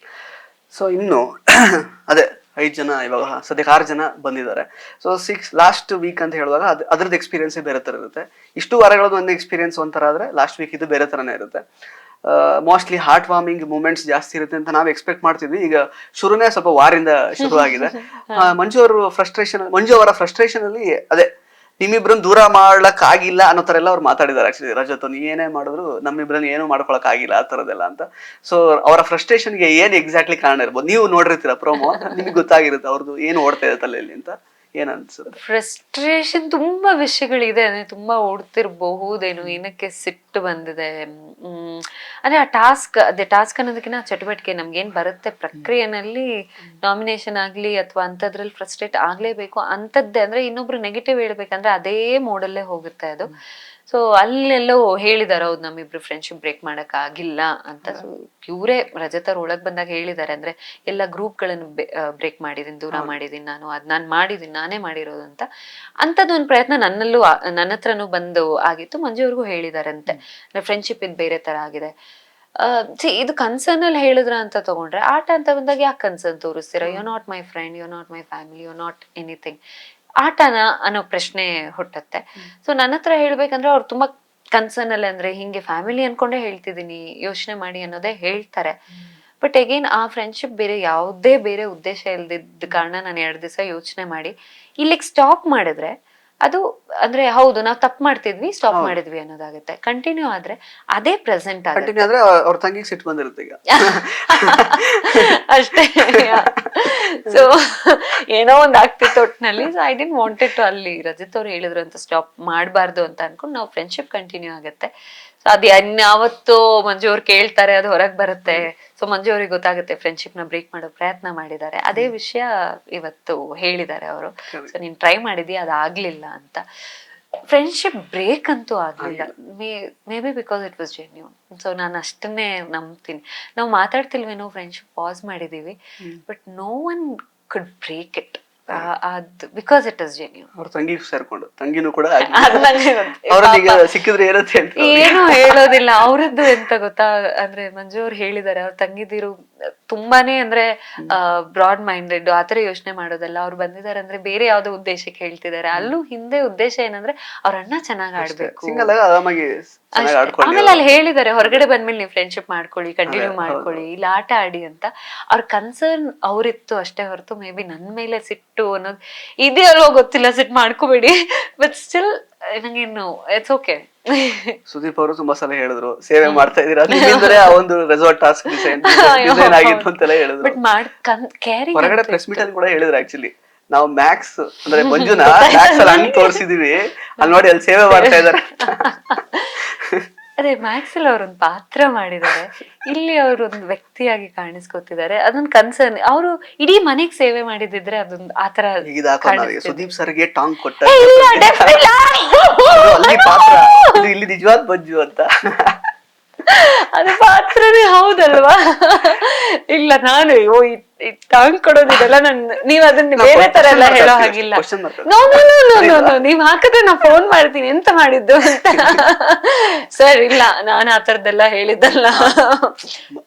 S3: So ಇನ್ನು ಅದೇ 5 ಜನ, ಇವಾಗ ಸದ್ಯಕ್ಕೆ 6 ಜನ ಬಂದಿದ್ದಾರೆ. ಸೊ ಲಾಸ್ಟ್ ವೀಕ್ ಅಂತ ಹೇಳುವಾಗ ಅದ್ರದ್ದು ಎಕ್ಸ್ಪೀರಿಯನ್ಸ್ ಬೇರೆ ತರ ಇರುತ್ತೆ. ಇಷ್ಟು ವಾರಗಳದ್ದು ಒಂದು ಎಕ್ಸ್ಪೀರಿಯನ್ಸ್ ಒಂಥರ ಆದ್ರೆ ಲಾಸ್ಟ್ ವೀಕ್ ಇದು ಬೇರೆ ತರನೇ ಇರುತ್ತೆ. ಮೋಸ್ಟ್ಲಿ ಹಾರ್ಟ್ ವಾರ್ಮಿಂಗ್ ಮೂಮೆಂಟ್ಸ್ ಜಾಸ್ತಿ ಇರುತ್ತೆ ಅಂತ ನಾವು ಎಕ್ಸ್ಪೆಕ್ಟ್ ಮಾಡ್ತಿದ್ವಿ. ಈಗ ಶುರುನೇ ಸ್ವಲ್ಪ ವಾರಿಂದ ಶುರು ಆಗಿದೆ. ಮಂಜು ಅವರ ಫ್ರಸ್ಟ್ರೇಷನ್ ಅಲ್ಲಿ ಅದೇ ನಿಮ್ಮಿಬ್ರನ್ನ ದೂರ ಮಾಡ್ಲಕ್ ಆಗಿಲ್ಲ ಅನ್ನೋ ತರ ಎಲ್ಲ ಅವ್ರು ಮಾತಾಡಿದಾರೆ. ಆಕ್ಚುಲಿ ರಜತ್, ನೀ ಏನೇ ಮಾಡಿದ್ರು ನಮ್ಮಿಬ್ರನ್ನ ಏನು ಮಾಡ್ಕೊಳಕ್ ಆಗಿಲ್ಲ ಆ ತರದೆಲ್ಲ ಅಂತ. ಸೊ ಅವರ ಫ್ರಸ್ಟ್ರೇಷನ್ಗೆ ಏನ್ ಎಕ್ಸಾಕ್ಟ್ಲಿ ಕಾರಣ ಇರ್ಬೋದು? ನೀವು ನೋಡಿರ್ತೀರ ಪ್ರೋಮೋ, ನಿಮ್ಗೆ ಗೊತ್ತಾಗಿರುತ್ತೆ ಅವ್ರದ್ದು ಏನು ಓಡ್ತಾ ಇದೆ ತಲೆಯಲ್ಲಿ ಅಂತ. ಏನ್ ಅನ್ಸುತ್ತೆ?
S2: ಫ್ರಸ್ಟ್ರೇಷನ್ ತುಂಬಾ ವಿಷಯಗಳಿದೆ, ಅಂದ್ರೆ ತುಂಬಾ ಓಡ್ತಿರ್ಬಹುದೇನು, ಏನಕ್ಕೆ ಸಿಟ್ಟು ಬಂದಿದೆ ಅಂದ್ರೆ ಆ ಟಾಸ್ಕ್ ಅನ್ನೋದಕ್ಕಿಂತ ಚಟುವಟಿಕೆ ನಮ್ಗೇನ್ ಬರುತ್ತೆ ಪ್ರಕ್ರಿಯೆನಲ್ಲಿ, ನಾಮಿನೇಷನ್ ಆಗ್ಲಿ ಅಥವಾ ಅಂತದ್ರಲ್ಲಿ ಫ್ರಸ್ಟ್ರೇಟ್ ಆಗ್ಲೇಬೇಕು ಅಂತದ್ದೇ. ಅಂದ್ರೆ ಇನ್ನೊಬ್ರು ನೆಗೆಟಿವ್ ಹೇಳ್ಬೇಕಂದ್ರೆ ಅದೇ ಮೋಡಲ್ಲೇ ಹೋಗುತ್ತೆ ಅದು. ಸೊ ಅಲ್ಲೆಲ್ಲೋ ಹೇಳಿದಾರೆ, ಹೌದು ನಮ್ಮಿಬ್ರು ಫ್ರೆಂಡ್ಶಿಪ್ ಬ್ರೇಕ್ ಮಾಡಕ್ ಆಗಿಲ್ಲ ಅಂತ. ಸೊ ಇವರೇ ರಜತ್ ಅವ್ರು ಒಳಗ್ ಬಂದಾಗ ಹೇಳಿದ್ದಾರೆ, ಅಂದ್ರೆ ಎಲ್ಲ ಗ್ರೂಪ್ಗಳನ್ನು ಬ್ರೇಕ್ ಮಾಡಿದೀನಿ, ದೂರ ಮಾಡಿದೀನಿ ನಾನು, ಅದ್ ನಾನ್ ಮಾಡಿದೀನಿ, ನಾನೇ ಮಾಡಿರೋದು ಅಂತ. ಅಂತದೊಂದು ಪ್ರಯತ್ನ ನನ್ನ ಹತ್ರನೂ ಬಂದು ಆಗಿತ್ತು. ಮಂಜು ಅವ್ರಿಗೂ ಹೇಳಿದಾರಂತೆ, ಫ್ರೆಂಡ್ಶಿಪ್ ಇದು ಬೇರೆ ತರ ಆಗಿದೆ. ಇದು ಕನ್ಸರ್ನ್ ಅಲ್ಲಿ ಹೇಳಿದ್ರ ಅಂತ ತಗೊಂಡ್ರೆ, ಆಟ ಅಂತ ಬಂದಾಗ ಯಾಕೆ ಕನ್ಸರ್ನ್ ತೋರಿಸ್ತೀರಾ? You not my friend, you not my family, you not anything. ಆಟನ ಅನ್ನೋ ಪ್ರಶ್ನೆ ಹುಟ್ಟತ್ತೆ. ಸೊ ನನ್ನ ಹತ್ರ ಹೇಳ್ಬೇಕಂದ್ರೆ ಅವ್ರು ತುಂಬಾ ಕನ್ಸರ್ನ್ ಅಲ್ಲಿ, ಅಂದ್ರೆ ಹಿಂಗೆ ಫ್ಯಾಮಿಲಿ ಅನ್ಕೊಂಡೇ ಹೇಳ್ತಿದೀನಿ, ಯೋಚನೆ ಮಾಡಿ ಅನ್ನೋದೇ ಹೇಳ್ತಾರೆ. ಬಟ್ ಅಗೇನ್ ಆ ಫ್ರೆಂಡ್ಶಿಪ್ ಯಾವುದೇ ಬೇರೆ ಉದ್ದೇಶ ಇಲ್ದಿದ್ದ ಕಾರಣ ನಾನು 2 ದಿವಸ ಯೋಚನೆ ಮಾಡಿ ಇಲ್ಲಿಗೆ ಸ್ಟಾಪ್ ಮಾಡಿದ್ರೆ ಅದು ಅಂದ್ರೆ ಹೌದು ನಾವು ತಪ್ಪು ಮಾಡ್ತಿದ್ವಿ, ಸ್ಟಾಪ್ ಮಾಡಿದ್ವಿ ಅನ್ನೋದಾಗುತ್ತೆ. ಕಂಟಿನ್ಯೂ ಆದ್ರೆ ಅದೇ ಪ್ರೆಸೆಂಟ್ ಆಗುತ್ತೆ.
S3: ಆದ್ರೆ ಅವ್ರ ತಂಗಿಗೆ ಸಿಟ್ಟು ಬಂದಿರುತ್ತೆ ಈಗ
S2: ಅಷ್ಟೇ. ಸೊ ಏನೋ ಒಂದ್ ಆಗ್ತಿತ್ತು ಒಟ್ನಲ್ಲಿ. So I didn't wanted to, ಅಲ್ಲಿ ರಜತ್ ಅವ್ರು ಹೇಳಿದ್ರು ಅಂತ ಸ್ಟಾಪ್ ಮಾಡಬಾರ್ದು ಅಂತ ಅನ್ಕೊಂಡು ನಾವು ಫ್ರೆಂಡ್ಶಿಪ್ ಕಂಟಿನ್ಯೂ ಆಗುತ್ತೆ. ಸೊ ಅದು ಯಾವತ್ತು ಮಂಜು ಅವ್ರು ಕೇಳ್ತಾರೆ, ಅದು ಹೊರಗೆ ಬರುತ್ತೆ. ಸೊ ಮಂಜು ಅವ್ರಿಗೆ ಗೊತ್ತಾಗುತ್ತೆ ಫ್ರೆಂಡ್ಶಿಪ್ ನ ಬ್ರೇಕ್ ಮಾಡೋ ಪ್ರಯತ್ನ ಮಾಡಿದ್ದಾರೆ. ಅದೇ ವಿಷಯ ಇವತ್ತು ಹೇಳಿದ್ದಾರೆ ಅವರು. ಸೊ ನೀನ್ ಟ್ರೈ ಮಾಡಿದ್ಯಾ, ಅದಾಗ್ಲಿಲ್ಲ ಅಂತ. ಫ್ರೆಂಡ್ಶಿಪ್ ಬ್ರೇಕ್ ಅಂತೂ ಆಗ್ಲಿಲ್ಲ, maybe because it was genuine. So ನಾನು ಅಷ್ಟನ್ನೇ ನಂಬ್ತೀನಿ. ನಾವು ಮಾತಾಡ್ತಿಲ್ವೇನೋ, ಫ್ರೆಂಡ್ಶಿಪ್ ಪಾಸ್ ಮಾಡಿದೀವಿ, but no one could break it. Because it is genuine.
S3: ಅವ್ರ ತಂಗಿ ಸೇರ್ಕೊಂಡು, ತಂಗಿನೂ ಕೂಡ ಸಿಕ್ಕಿದ್ರೆ ಏನಂತ ಹೇಳ್ತಾರೆ,
S2: ಏನು ಹೇಳೋದಿಲ್ಲ. ಅವ್ರದ್ದು ಎಂತ ಗೊತ್ತಾ, ಅಂದ್ರೆ ಮಂಜು ಅವ್ರು ಹೇಳಿದಾರೆ, ಅವ್ರ ತಂಗಿದಿರು ತುಂಬಾನೇ ಅಂದ್ರೆ ಬ್ರಾಡ್ ಮೈಂಡೆಡ್, ಆತರ ಯೋಚನೆ ಮಾಡೋದಲ್ಲ. ಅವ್ರು ಬಂದಿದ್ದಾರೆ ಅಂದ್ರೆ ಬೇರೆ ಯಾವ್ದೋ ಉದ್ದೇಶಕ್ಕೆ ಹೇಳ್ತಿದ್ದಾರೆ. ಅಲ್ಲೂ ಹಿಂದೆ ಉದ್ದೇಶ ಏನಂದ್ರೆ ಅವ್ರ ಅಣ್ಣ ಚೆನ್ನಾಗ್ ಆಡ್ಬೇಕು. ಆಮೇಲೆ ಅಲ್ಲಿ ಹೇಳಿದ್ದಾರೆ, ಹೊರಗಡೆ ಬಂದ್ಮೇಲೆ ನೀವು ಫ್ರೆಂಡ್ಶಿಪ್ ಮಾಡ್ಕೊಳ್ಳಿ, ಕಂಟಿನ್ಯೂ ಮಾಡ್ಕೊಳ್ಳಿ, ಇಲ್ಲಿ ಆಟ ಆಡಿ ಅಂತ. ಅವ್ರ ಕನ್ಸರ್ನ್ ಅವ್ರಿತ್ತು ಅಷ್ಟೇ ಹೊರತು ಮೇ ಬಿ ನನ್ ಮೇಲೆ ಸಿಟ್ಟು ಅನ್ನೋದು ಇದೇ ಅಲ್ವೋ ಗೊತ್ತಿಲ್ಲ. ಸಿಟ್ಟು ಮಾಡ್ಕೋಬೇಡಿ, ಬಟ್ ಸ್ಟಿಲ್ ನಂಗೇನು ಇಟ್ಸ್ ಓಕೆ.
S3: ಸುದೀಪ್ ಅವರು ತುಂಬಾ ಸಲ ಹೇಳಿದ್ರು, ಸೇವೆ ಮಾಡ್ತಾ ಇದೀರಾ, ಆ ಒಂದು ರೆಸಾರ್ಟ್ ಟಾಸ್ಕ್ ಡಿಸೈನ್ ಆಗಿತ್ತು ಅಂತೆಲ್ಲ ಹೇಳಿದ್ರು. ಹೊರಗಡೆ ಪ್ರೆಸ್ ಮೀಟ್ ಅಲ್ಲಿ ಕೂಡ ಹೇಳಿದ್ರು, ಆಕ್ಚುಲಿ ನಾವು ಮ್ಯಾಕ್ಸ್ ಅಂದ್ರೆ ಮಂಜುನ ಮ್ಯಾಕ್ಸ್ ಅಲ್ಲಿ ಹಂಗ್ ತೋರಿಸಿದೀವಿ, ಅಲ್ಲಿ ನೋಡಿ ಅಲ್ಲಿ ಸೇವೆ ಮಾಡ್ತಾ ಇದಾರೆ.
S2: ಅದೇ ಮ್ಯಾಕ್ಸ್ ಅಲ್ಲಿ ಅವ್ರೊಂದು ಪಾತ್ರ ಮಾಡಿದ್ದಾರೆ, ಇಲ್ಲಿ ಅವ್ರು ಒಂದು ವ್ಯಕ್ತಿಯಾಗಿ ಕಾಣಿಸ್ಕೊತಿದ್ದಾರೆ. ಅದೊಂದು ಕನ್ಸರ್ನ್. ಅವರು ಇಡೀ ಮನೆಗ್ ಸೇವೆ ಮಾಡಿದಿದ್ರೆ ಅದೊಂದು ಆತರ
S3: ಸುದೀಪ್ ಸರ್ಗೆ ಟಾಂಗ್ ಕೊಟ್ಟ ಇಲ್ಲಿ ನಿಜವಾದ ಮಂಜು ಅಂತ.
S2: ಅದು ಪಾತ್ರನೇ ಹೌದಲ್ವಾ? ಇಲ್ಲ ನಾನು ಟಾಂಗ್ ಕೊಡೋದಿದೆಲ್ಲ ನೀವ್ ಅದನ್ನ ಬೇರೆ ತರ ಎಲ್ಲ ಹೇಳೋ ಹಾಗಿಲ್ಲ. ನೀವ್ ಹಾಕಿದ್ರೆ ನಾ ಫೋನ್ ಮಾಡ್ತೀನಿ ಎಂತ ಮಾಡಿದ್ದು ಅಂತ. ಸರ್ ಇಲ್ಲ, ನಾನು ಆ ತರದ್ದೆಲ್ಲ ಹೇಳಿದ್ದಲ್ಲ.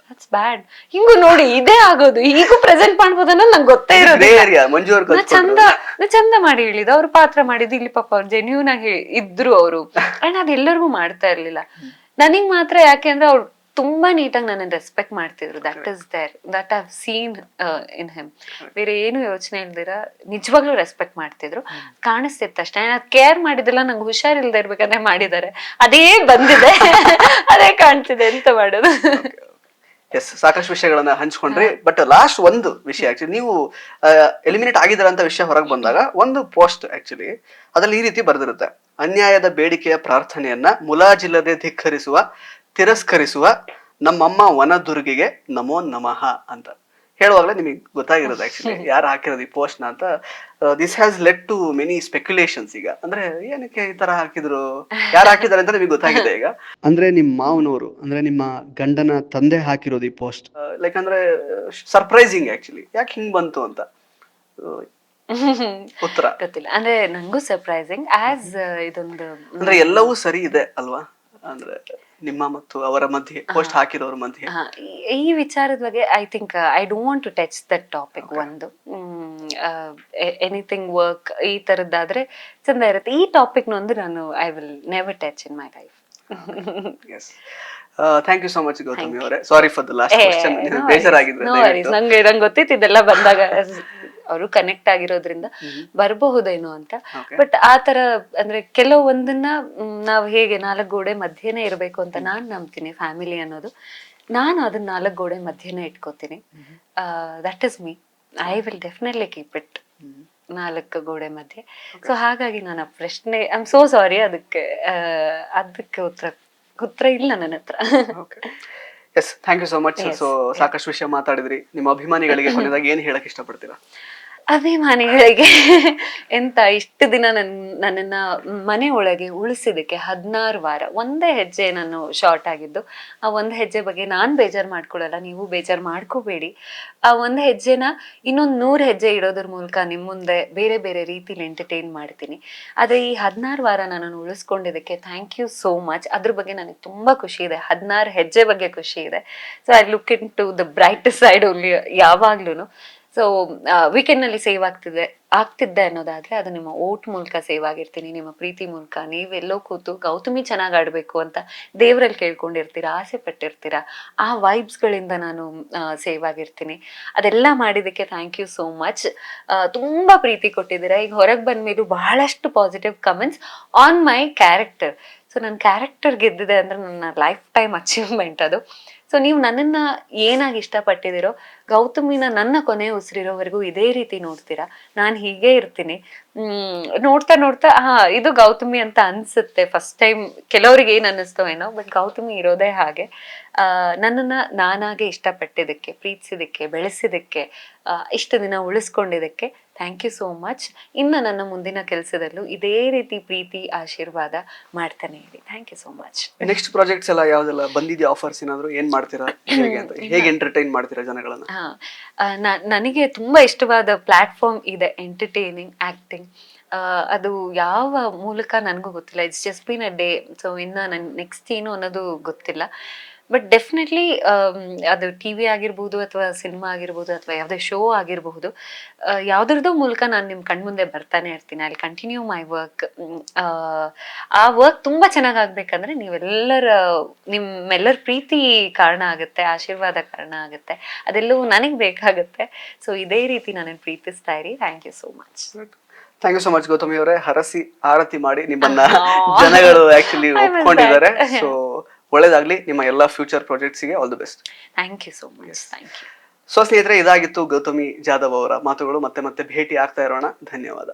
S2: ದಟ್ಸ್ ಬ್ಯಾಡ್. ಹಿಂಗು ನೋಡಿ ಇದೇ ಆಗೋದು, ಈಗೂ ಪ್ರೆಸೆಂಟ್ ಮಾಡ್ಬೋದು ಅನ್ನೋದು ನಂಗೆ ಗೊತ್ತೇ ಇರೋದು. ಚಂದ ಮಾಡಿ ಹೇಳಿದ, ಅವ್ರು ಪಾತ್ರ ಮಾಡಿದ್ದು. ಇಲ್ಲಿ ಪಾಪ ಅವ್ರು ಜೆನ್ಯೂನ್ ಆಗಿ ಇದ್ರು ಅವರು, ಅಂಡ್ ಅದ್ ಎಲ್ಲರಿಗೂ ಮಾಡ್ತಾ ಇರ್ಲಿಲ್ಲ. ನನಗ್ ಮಾತ್ರ ಯಾಕೆ ಅಂದ್ರೆ ಅವ್ರು ತುಂಬಾ ನೀಟಾಗಿ ನನ್ನ ರೆಸ್ಪೆಕ್ಟ್ ಮಾಡ್ತಿದ್ರು. That is there, that I've seen in him. ಬೇರೆ ಏನು ಯೋಚನೆ ಇಲ್ದಿರ ನಿಜವಾಗ್ಲೂ ರೆಸ್ಪೆಕ್ಟ್ ಮಾಡ್ತಿದ್ರು, ಕಾಣಿಸ್ತಿತ್ತು ಅಷ್ಟೇ. ಅದ್ ಕೇರ್ ಮಾಡಿದಿಲ್ಲ, ನಂಗೆ ಹುಷಾರಿಲ್ದೇ ಇರ್ಬೇಕಂದ್ರೆ ಮಾಡಿದ್ದಾರೆ, ಅದೇ ಬಂದಿದೆ, ಅದೇ ಕಾಣ್ತಿದೆ, ಎಂತ ಮಾಡೋದು.
S3: ಎಸ್, ಸಾಕಷ್ಟು ವಿಷಯಗಳನ್ನ ಹಂಚ್ಕೊಂಡ್ರಿ. ಬಟ್ ಲಾಸ್ಟ್ ಒಂದು ವಿಷಯ, ಆಕ್ಚುಲಿ ನೀವು ಎಲಿಮಿನೇಟ್ ಆಗಿದ್ದೀರ ಅಂತ ವಿಷಯ ಹೊರಗೆ ಬಂದಾಗ ಒಂದು ಪೋಸ್ಟ್ ಆಕ್ಚುಲಿ ಅದ್ರಲ್ಲಿ ಈ ರೀತಿ ಬರ್ದಿರುತ್ತೆ: ಅನ್ಯಾಯದ ಬೇಡಿಕೆಯ ಪ್ರಾರ್ಥನೆಯನ್ನ ಮುಲಾಜಿಲ್ಲದೆ ಧಿಕ್ಕರಿಸುವ, ತಿರಸ್ಕರಿಸುವ ನಮ್ಮಮ್ಮ ವನದುರ್ಗಿಗೆ ನಮೋ ನಮಃ ಅಂತ. ಹೇಳುವಾಗಲೇ ನಿಮಗೆ ಗೊತ್ತಾಗಿರೋದು ಆಕ್ಚುಲಿ ಯಾರು ಹಾಕಿರೋದು ಈ ಪೋಸ್ಟ್ ನ ಅಂತ. This has led to many speculations. ಈಗ ಅಂದ್ರೆ ಏನಕ್ಕೆ ಈ ತರ ಹಾಕಿದ್ರು, ಯಾರು ಹಾಕಿದ್ದಾರೆ ಅಂತ ನಿಮಗೆ ಗೊತ್ತಾಗಿದೆ ಈಗ. ಅಂದ್ರೆ ನಿಮ್ಮ ಮಾವನವರು ಅಂದ್ರೆ ನಿಮ್ಮ ಗಂಡನ ತಂದೆ ಹಾಕಿರೋದು ಈ ಪೋಸ್ಟ್, ಲೈಕ್ ಅಂದ್ರೆ ಸರ್ಪ್ರೈಸಿಂಗ್ ಆಕ್ಚುಲಿ. ಯಾಕೆ ಹಿಂಗ್ ಬಂತು ಅಂತ ಉತ್ತರ
S2: ಗೊತ್ತಿಲ್ಲ. ಅಂದ್ರೆ ನಂಗೂ ಸರ್ಪ್ರೈಸಿಂಗ್ ಆಸ್ ಇದೊಂದು
S3: ಅಂದ್ರೆ ಎಲ್ಲವೂ ಸರಿ ಇದೆ ಅಲ್ವಾ, ಅಂದ್ರೆ ನಿಮ್ಮ ಮತ್ತು ಅವರ ಮಧ್ಯೆ ಪೋಸ್ಟ್ ಹಾಕಿರೋರ ಮಧ್ಯೆ.
S2: ಈ ವಿಚಾರದ ಬಗ್ಗೆ I think I don't want to touch that topic. ಒಂದು ಎನಿಥಿಂಗ್ ವರ್ಕ್ ಈ ತರದ್ದಾದ್ರೆ ಚಂದ ಇರುತ್ತೆ. ಈ ಟಾಪಿಕ್ ನೊಂದು ನಾನು I will never touch in my life.
S3: Thank you so much Gautami ಅವರೇ. Sorry for the last question, ಬೇಜಾರಾಗಿದ್ರೆ.
S2: ನಂಗೆ ಗೊತ್ತಿತ್ತು ಇದೆಲ್ಲ ಬಂದಾಗ ಅವರು ಕನೆಕ್ಟ್ ಆಗಿರೋದ್ರಿಂದ ಬರಬಹುದೇನೋ ಅಂತ. ಬಟ್ ಆ ತರ ಅಂದ್ರೆ ಕೆಲವೊಂದನ್ನ ನಾವ್ ಹೇಗೆ 4 ಗೋಡೆ ಮಧ್ಯೆನೇ ಇರ್ಬೇಕು ಅಂತ ನಾನ್ ನಂಬ್ತೀನಿ. ಫ್ಯಾಮಿಲಿ ಅನ್ನೋದು ನಾನು ಅದನ್ನ 4 ಗೋಡೆ ಮಧ್ಯೆನೇ ಇಟ್ಕೋತೀನಿ. That is me. I will definitely keep it 4 ಗೋಡೆ ಮಧ್ಯೆ. ಸೊ ಹಾಗಾಗಿ ನಾನು ಆ ಪ್ರಶ್ನೆ ಐ ಆಮ್ ಸೋ ಸಾರಿ, ಅದಕ್ಕೆ ಉತ್ತರ ಇಲ್ಲ ನನ್ನ ಹತ್ರ.
S3: Yes, thank you so much. So ಸಾಕಷ್ಟು ವಿಷಯ ಮಾತಾಡಿದ್ರಿ. ನಿಮ್ಮ ಅಭಿಮಾನಿಗಳಿಗೆ ಕೊನೆಯದಾಗಿ ಏನ್ ಹೇಳಕ್ ಇಷ್ಟಪಡ್ತೀರಾ?
S2: ಅಭಿಮಾನಿಗಳಿಗೆ ಎಂತ ಇಷ್ಟು ದಿನ ನನ್ನನ್ನ ಮನೆ ಒಳಗೆ ಉಳಿಸಿದಕ್ಕೆ 16 ವಾರ ಒಂದೇ ಹೆಜ್ಜೆ ನಾನು ಶಾರ್ಟ್ ಆಗಿದ್ದು. ಆ ಒಂದು ಹೆಜ್ಜೆ ಬಗ್ಗೆ ನಾನ್ ಬೇಜಾರ್ ಮಾಡ್ಕೊಳಲ್ಲ, ನೀವು ಬೇಜಾರ್ ಮಾಡ್ಕೋಬೇಡಿ. ಆ ಒಂದು ಹೆಜ್ಜೆನ ಇನ್ನೊಂದು 100 ಹೆಜ್ಜೆ ಇಡೋದ್ರ ಮೂಲಕ ನಿಮ್ ಮುಂದೆ ಬೇರೆ ಬೇರೆ ರೀತಿಲಿ ಎಂಟರ್ಟೈನ್ ಮಾಡ್ತೀನಿ. ಆದ್ರೆ ಈ 16 ವಾರ ನನ್ನನ್ನು ಉಳಿಸ್ಕೊಂಡಿದ್ದಕ್ಕೆ ಥ್ಯಾಂಕ್ ಯು ಸೋ ಮಚ್. ಅದ್ರ ಬಗ್ಗೆ ನನಗೆ ತುಂಬಾ ಖುಷಿ ಇದೆ. 16 ಹೆಜ್ಜೆ ಬಗ್ಗೆ ಖುಷಿ ಇದೆ. So I look into the bright side only ಯಾವಾಗ್ಲೂ. ಸೊ ವೀಕೆಂಡ್ ನಲ್ಲಿ ಸೇವ್ ಆಗ್ತಿದ್ದೆ ಅನ್ನೋದಾದ್ರೆ ಅದು ನಿಮ್ಮ ಓಟ್ ಮೂಲಕ ಸೇವ್ ಆಗಿರ್ತೀನಿ, ನಿಮ್ಮ ಪ್ರೀತಿ ಮೂಲಕ. ನೀವೆಲ್ಲೋ ಕೂತು ಗೌತಮಿ ಚೆನ್ನಾಗ್ ಆಡ್ಬೇಕು ಅಂತ ದೇವರಲ್ಲಿ ಕೇಳ್ಕೊಂಡಿರ್ತೀರಾ, ಆಸೆ ಪಟ್ಟಿರ್ತೀರಾ. ಆ ವೈಬ್ಸ್ ಗಳಿಂದ ನಾನು ಸೇವ್ ಆಗಿರ್ತೀನಿ. ಅದೆಲ್ಲ ಮಾಡಿದಕ್ಕೆ ಥ್ಯಾಂಕ್ ಯು ಸೋ ಮಚ್. ತುಂಬಾ ಪ್ರೀತಿ ಕೊಟ್ಟಿದ್ದೀರಾ. ಈಗ ಹೊರಗೆ ಬಂದ್ಮೇಲೂ ಬಹಳಷ್ಟು positive comments on my character. So ನನ್ನ ಕ್ಯಾರೆಕ್ಟರ್ ಗೆದ್ದಿದೆ ಅಂದ್ರೆ ನನ್ನ ಲೈಫ್ ಟೈಮ್ ಅಚೀವ್ಮೆಂಟ್ ಅದು. ಸೊ ನೀವು ನನ್ನನ್ನ ಏನಾಗಿ ಇಷ್ಟಪಟ್ಟಿದ್ದೀರೋ, ಗೌತಮಿನ ನನ್ನ ಕೊನೆ ಉಸಿರಿರೋವರೆಗೂ ಇದೇ ರೀತಿ ನೋಡ್ತೀರಾ. ನಾನು ಹೀಗೆ ಇರ್ತೀನಿ. ನೋಡ್ತಾ ನೋಡ್ತಾ ಇದು ಗೌತಮಿ ಅಂತ ಅನ್ಸುತ್ತೆ ಫಸ್ಟ್ ಟೈಮ್. ಕೆಲವ್ರಿಗೆ ಏನ್ ಅನ್ನಿಸ್ತೋ ಏನೋ, ಬಟ್ ಗೌತಮಿ ಇರೋದೇ ಹಾಗೆ. ನನ್ನನ್ನ ನಾನಾಗೆ ಇಷ್ಟಪಟ್ಟಿದ್ದಕ್ಕೆ, ಪ್ರೀತಿಸಿದಕ್ಕೆ, ಬೆಳೆಸಿದಕ್ಕೆ, ಇಷ್ಟು ದಿನ ಉಳಿಸ್ಕೊಂಡಿದ್ದಕ್ಕೆ ಥ್ಯಾಂಕ್ ಯು ಸೋ ಮಚ್. ಇನ್ನು ನನ್ನ ಮುಂದಿನ ಕೆಲಸದಲ್ಲೂ ಇದೇ ರೀತಿ ಪ್ರೀತಿ ಆಶೀರ್ವಾದ ಮಾಡ್ತಾನೆ ಇರಿ. Thank you so much.
S3: Next projects ಎಲ್ಲ ಯಾವ್ದೆಲ್ಲ ಬಂದಿದ್ಯಾ? ಆಫರ್ಸ್ ಏನಾದ್ರು ಏನ್ ಮಾಡ್ತೀರಾ? ಹೇಗೆ ಎಂಟರ್ಟೈನ್ ಮಾಡ್ತೀರಾ ಜನಗಳನ್ನ?
S2: ನನಗೆ ತುಂಬಾ ಇಷ್ಟವಾದ ಪ್ಲಾಟ್ಫಾರ್ಮ್ ಇದೆ, ಎಂಟರ್ಟೈನಿಂಗ್, ಆಕ್ಟಿಂಗ್. ಅದು ಯಾವ ಮೂಲಕ ನನಗೂ ಗೊತ್ತಿಲ್ಲ. It's just been a day. So ಇನ್ನ ನನ್ ನೆಕ್ಸ್ಟ್ ಏನು ಅನ್ನೋದು ಗೊತ್ತಿಲ್ಲ. ಬಟ್ ಡೆಫಿನೆಟ್ಲಿ ಅದು ಟಿವಿ ಆಗಿರ್ಬೋದು ಅಥವಾ ಸಿನಿಮಾ ಆಗಿರ್ಬೋದು ಅಥವಾ ಯಾವುದೇ ಶೋ ಆಗಿರಬಹುದು, ಯಾವ್ದ್ರದ್ದು ಮೂಲಕ ನಾನು ನಿಮ್ ಕಣ್ಮುಂದೆ ಬರ್ತಾನೆ ಇರ್ತೀನಿ. ಅಲ್ಲಿ ಕಂಟಿನ್ಯೂ ಮೈ ವರ್ಕ್. ಆ ವರ್ಕ್ ತುಂಬಾ ಚೆನ್ನಾಗ್ ಆಗ್ಬೇಕಂದ್ರೆ ನಿಮ್ಮೆಲ್ಲರ ಪ್ರೀತಿ ಕಾರಣ ಆಗುತ್ತೆ, ಆಶೀರ್ವಾದ ಕಾರಣ ಆಗುತ್ತೆ. ಅದೆಲ್ಲವೂ ನನಗ್ ಬೇಕಾಗುತ್ತೆ. ಸೊ ಇದೇ ರೀತಿ ನನ್ನನ್ನು ಪ್ರೀತಿಸ್ತಾ ಇರಿ. Thank you so much.
S3: Thank you so much Gautami ಅವರೇ. ಹರಸಿ ಆರತಿ ಮಾಡಿ ನಿಮ್ಮನ್ನ ಜನಗಳು ಆಕ್ಚುಲಿ ಒಪ್ಕೊಂಡಿದ್ದಾರೆ. ಸೊ ಒಳ್ಳೇದಾಗ್ಲಿ ನಿಮ್ಮ ಎಲ್ಲಾ ಫ್ಯೂಚರ್ ಪ್ರಾಜೆಕ್ಟ್ಸ್ ಗೆ. All the best.
S2: Thank you so much. Thank you.
S3: So ಸ್ನೇಹಿತರೆ, ಇದಾಗಿತ್ತು ಗೌತಮಿ ಜಾಧವ್ ಅವರ ಮಾತುಗಳು. ಮತ್ತೆ ಭೇಟಿ ಆಗ್ತಾ ಇರೋಣ. ಧನ್ಯವಾದ.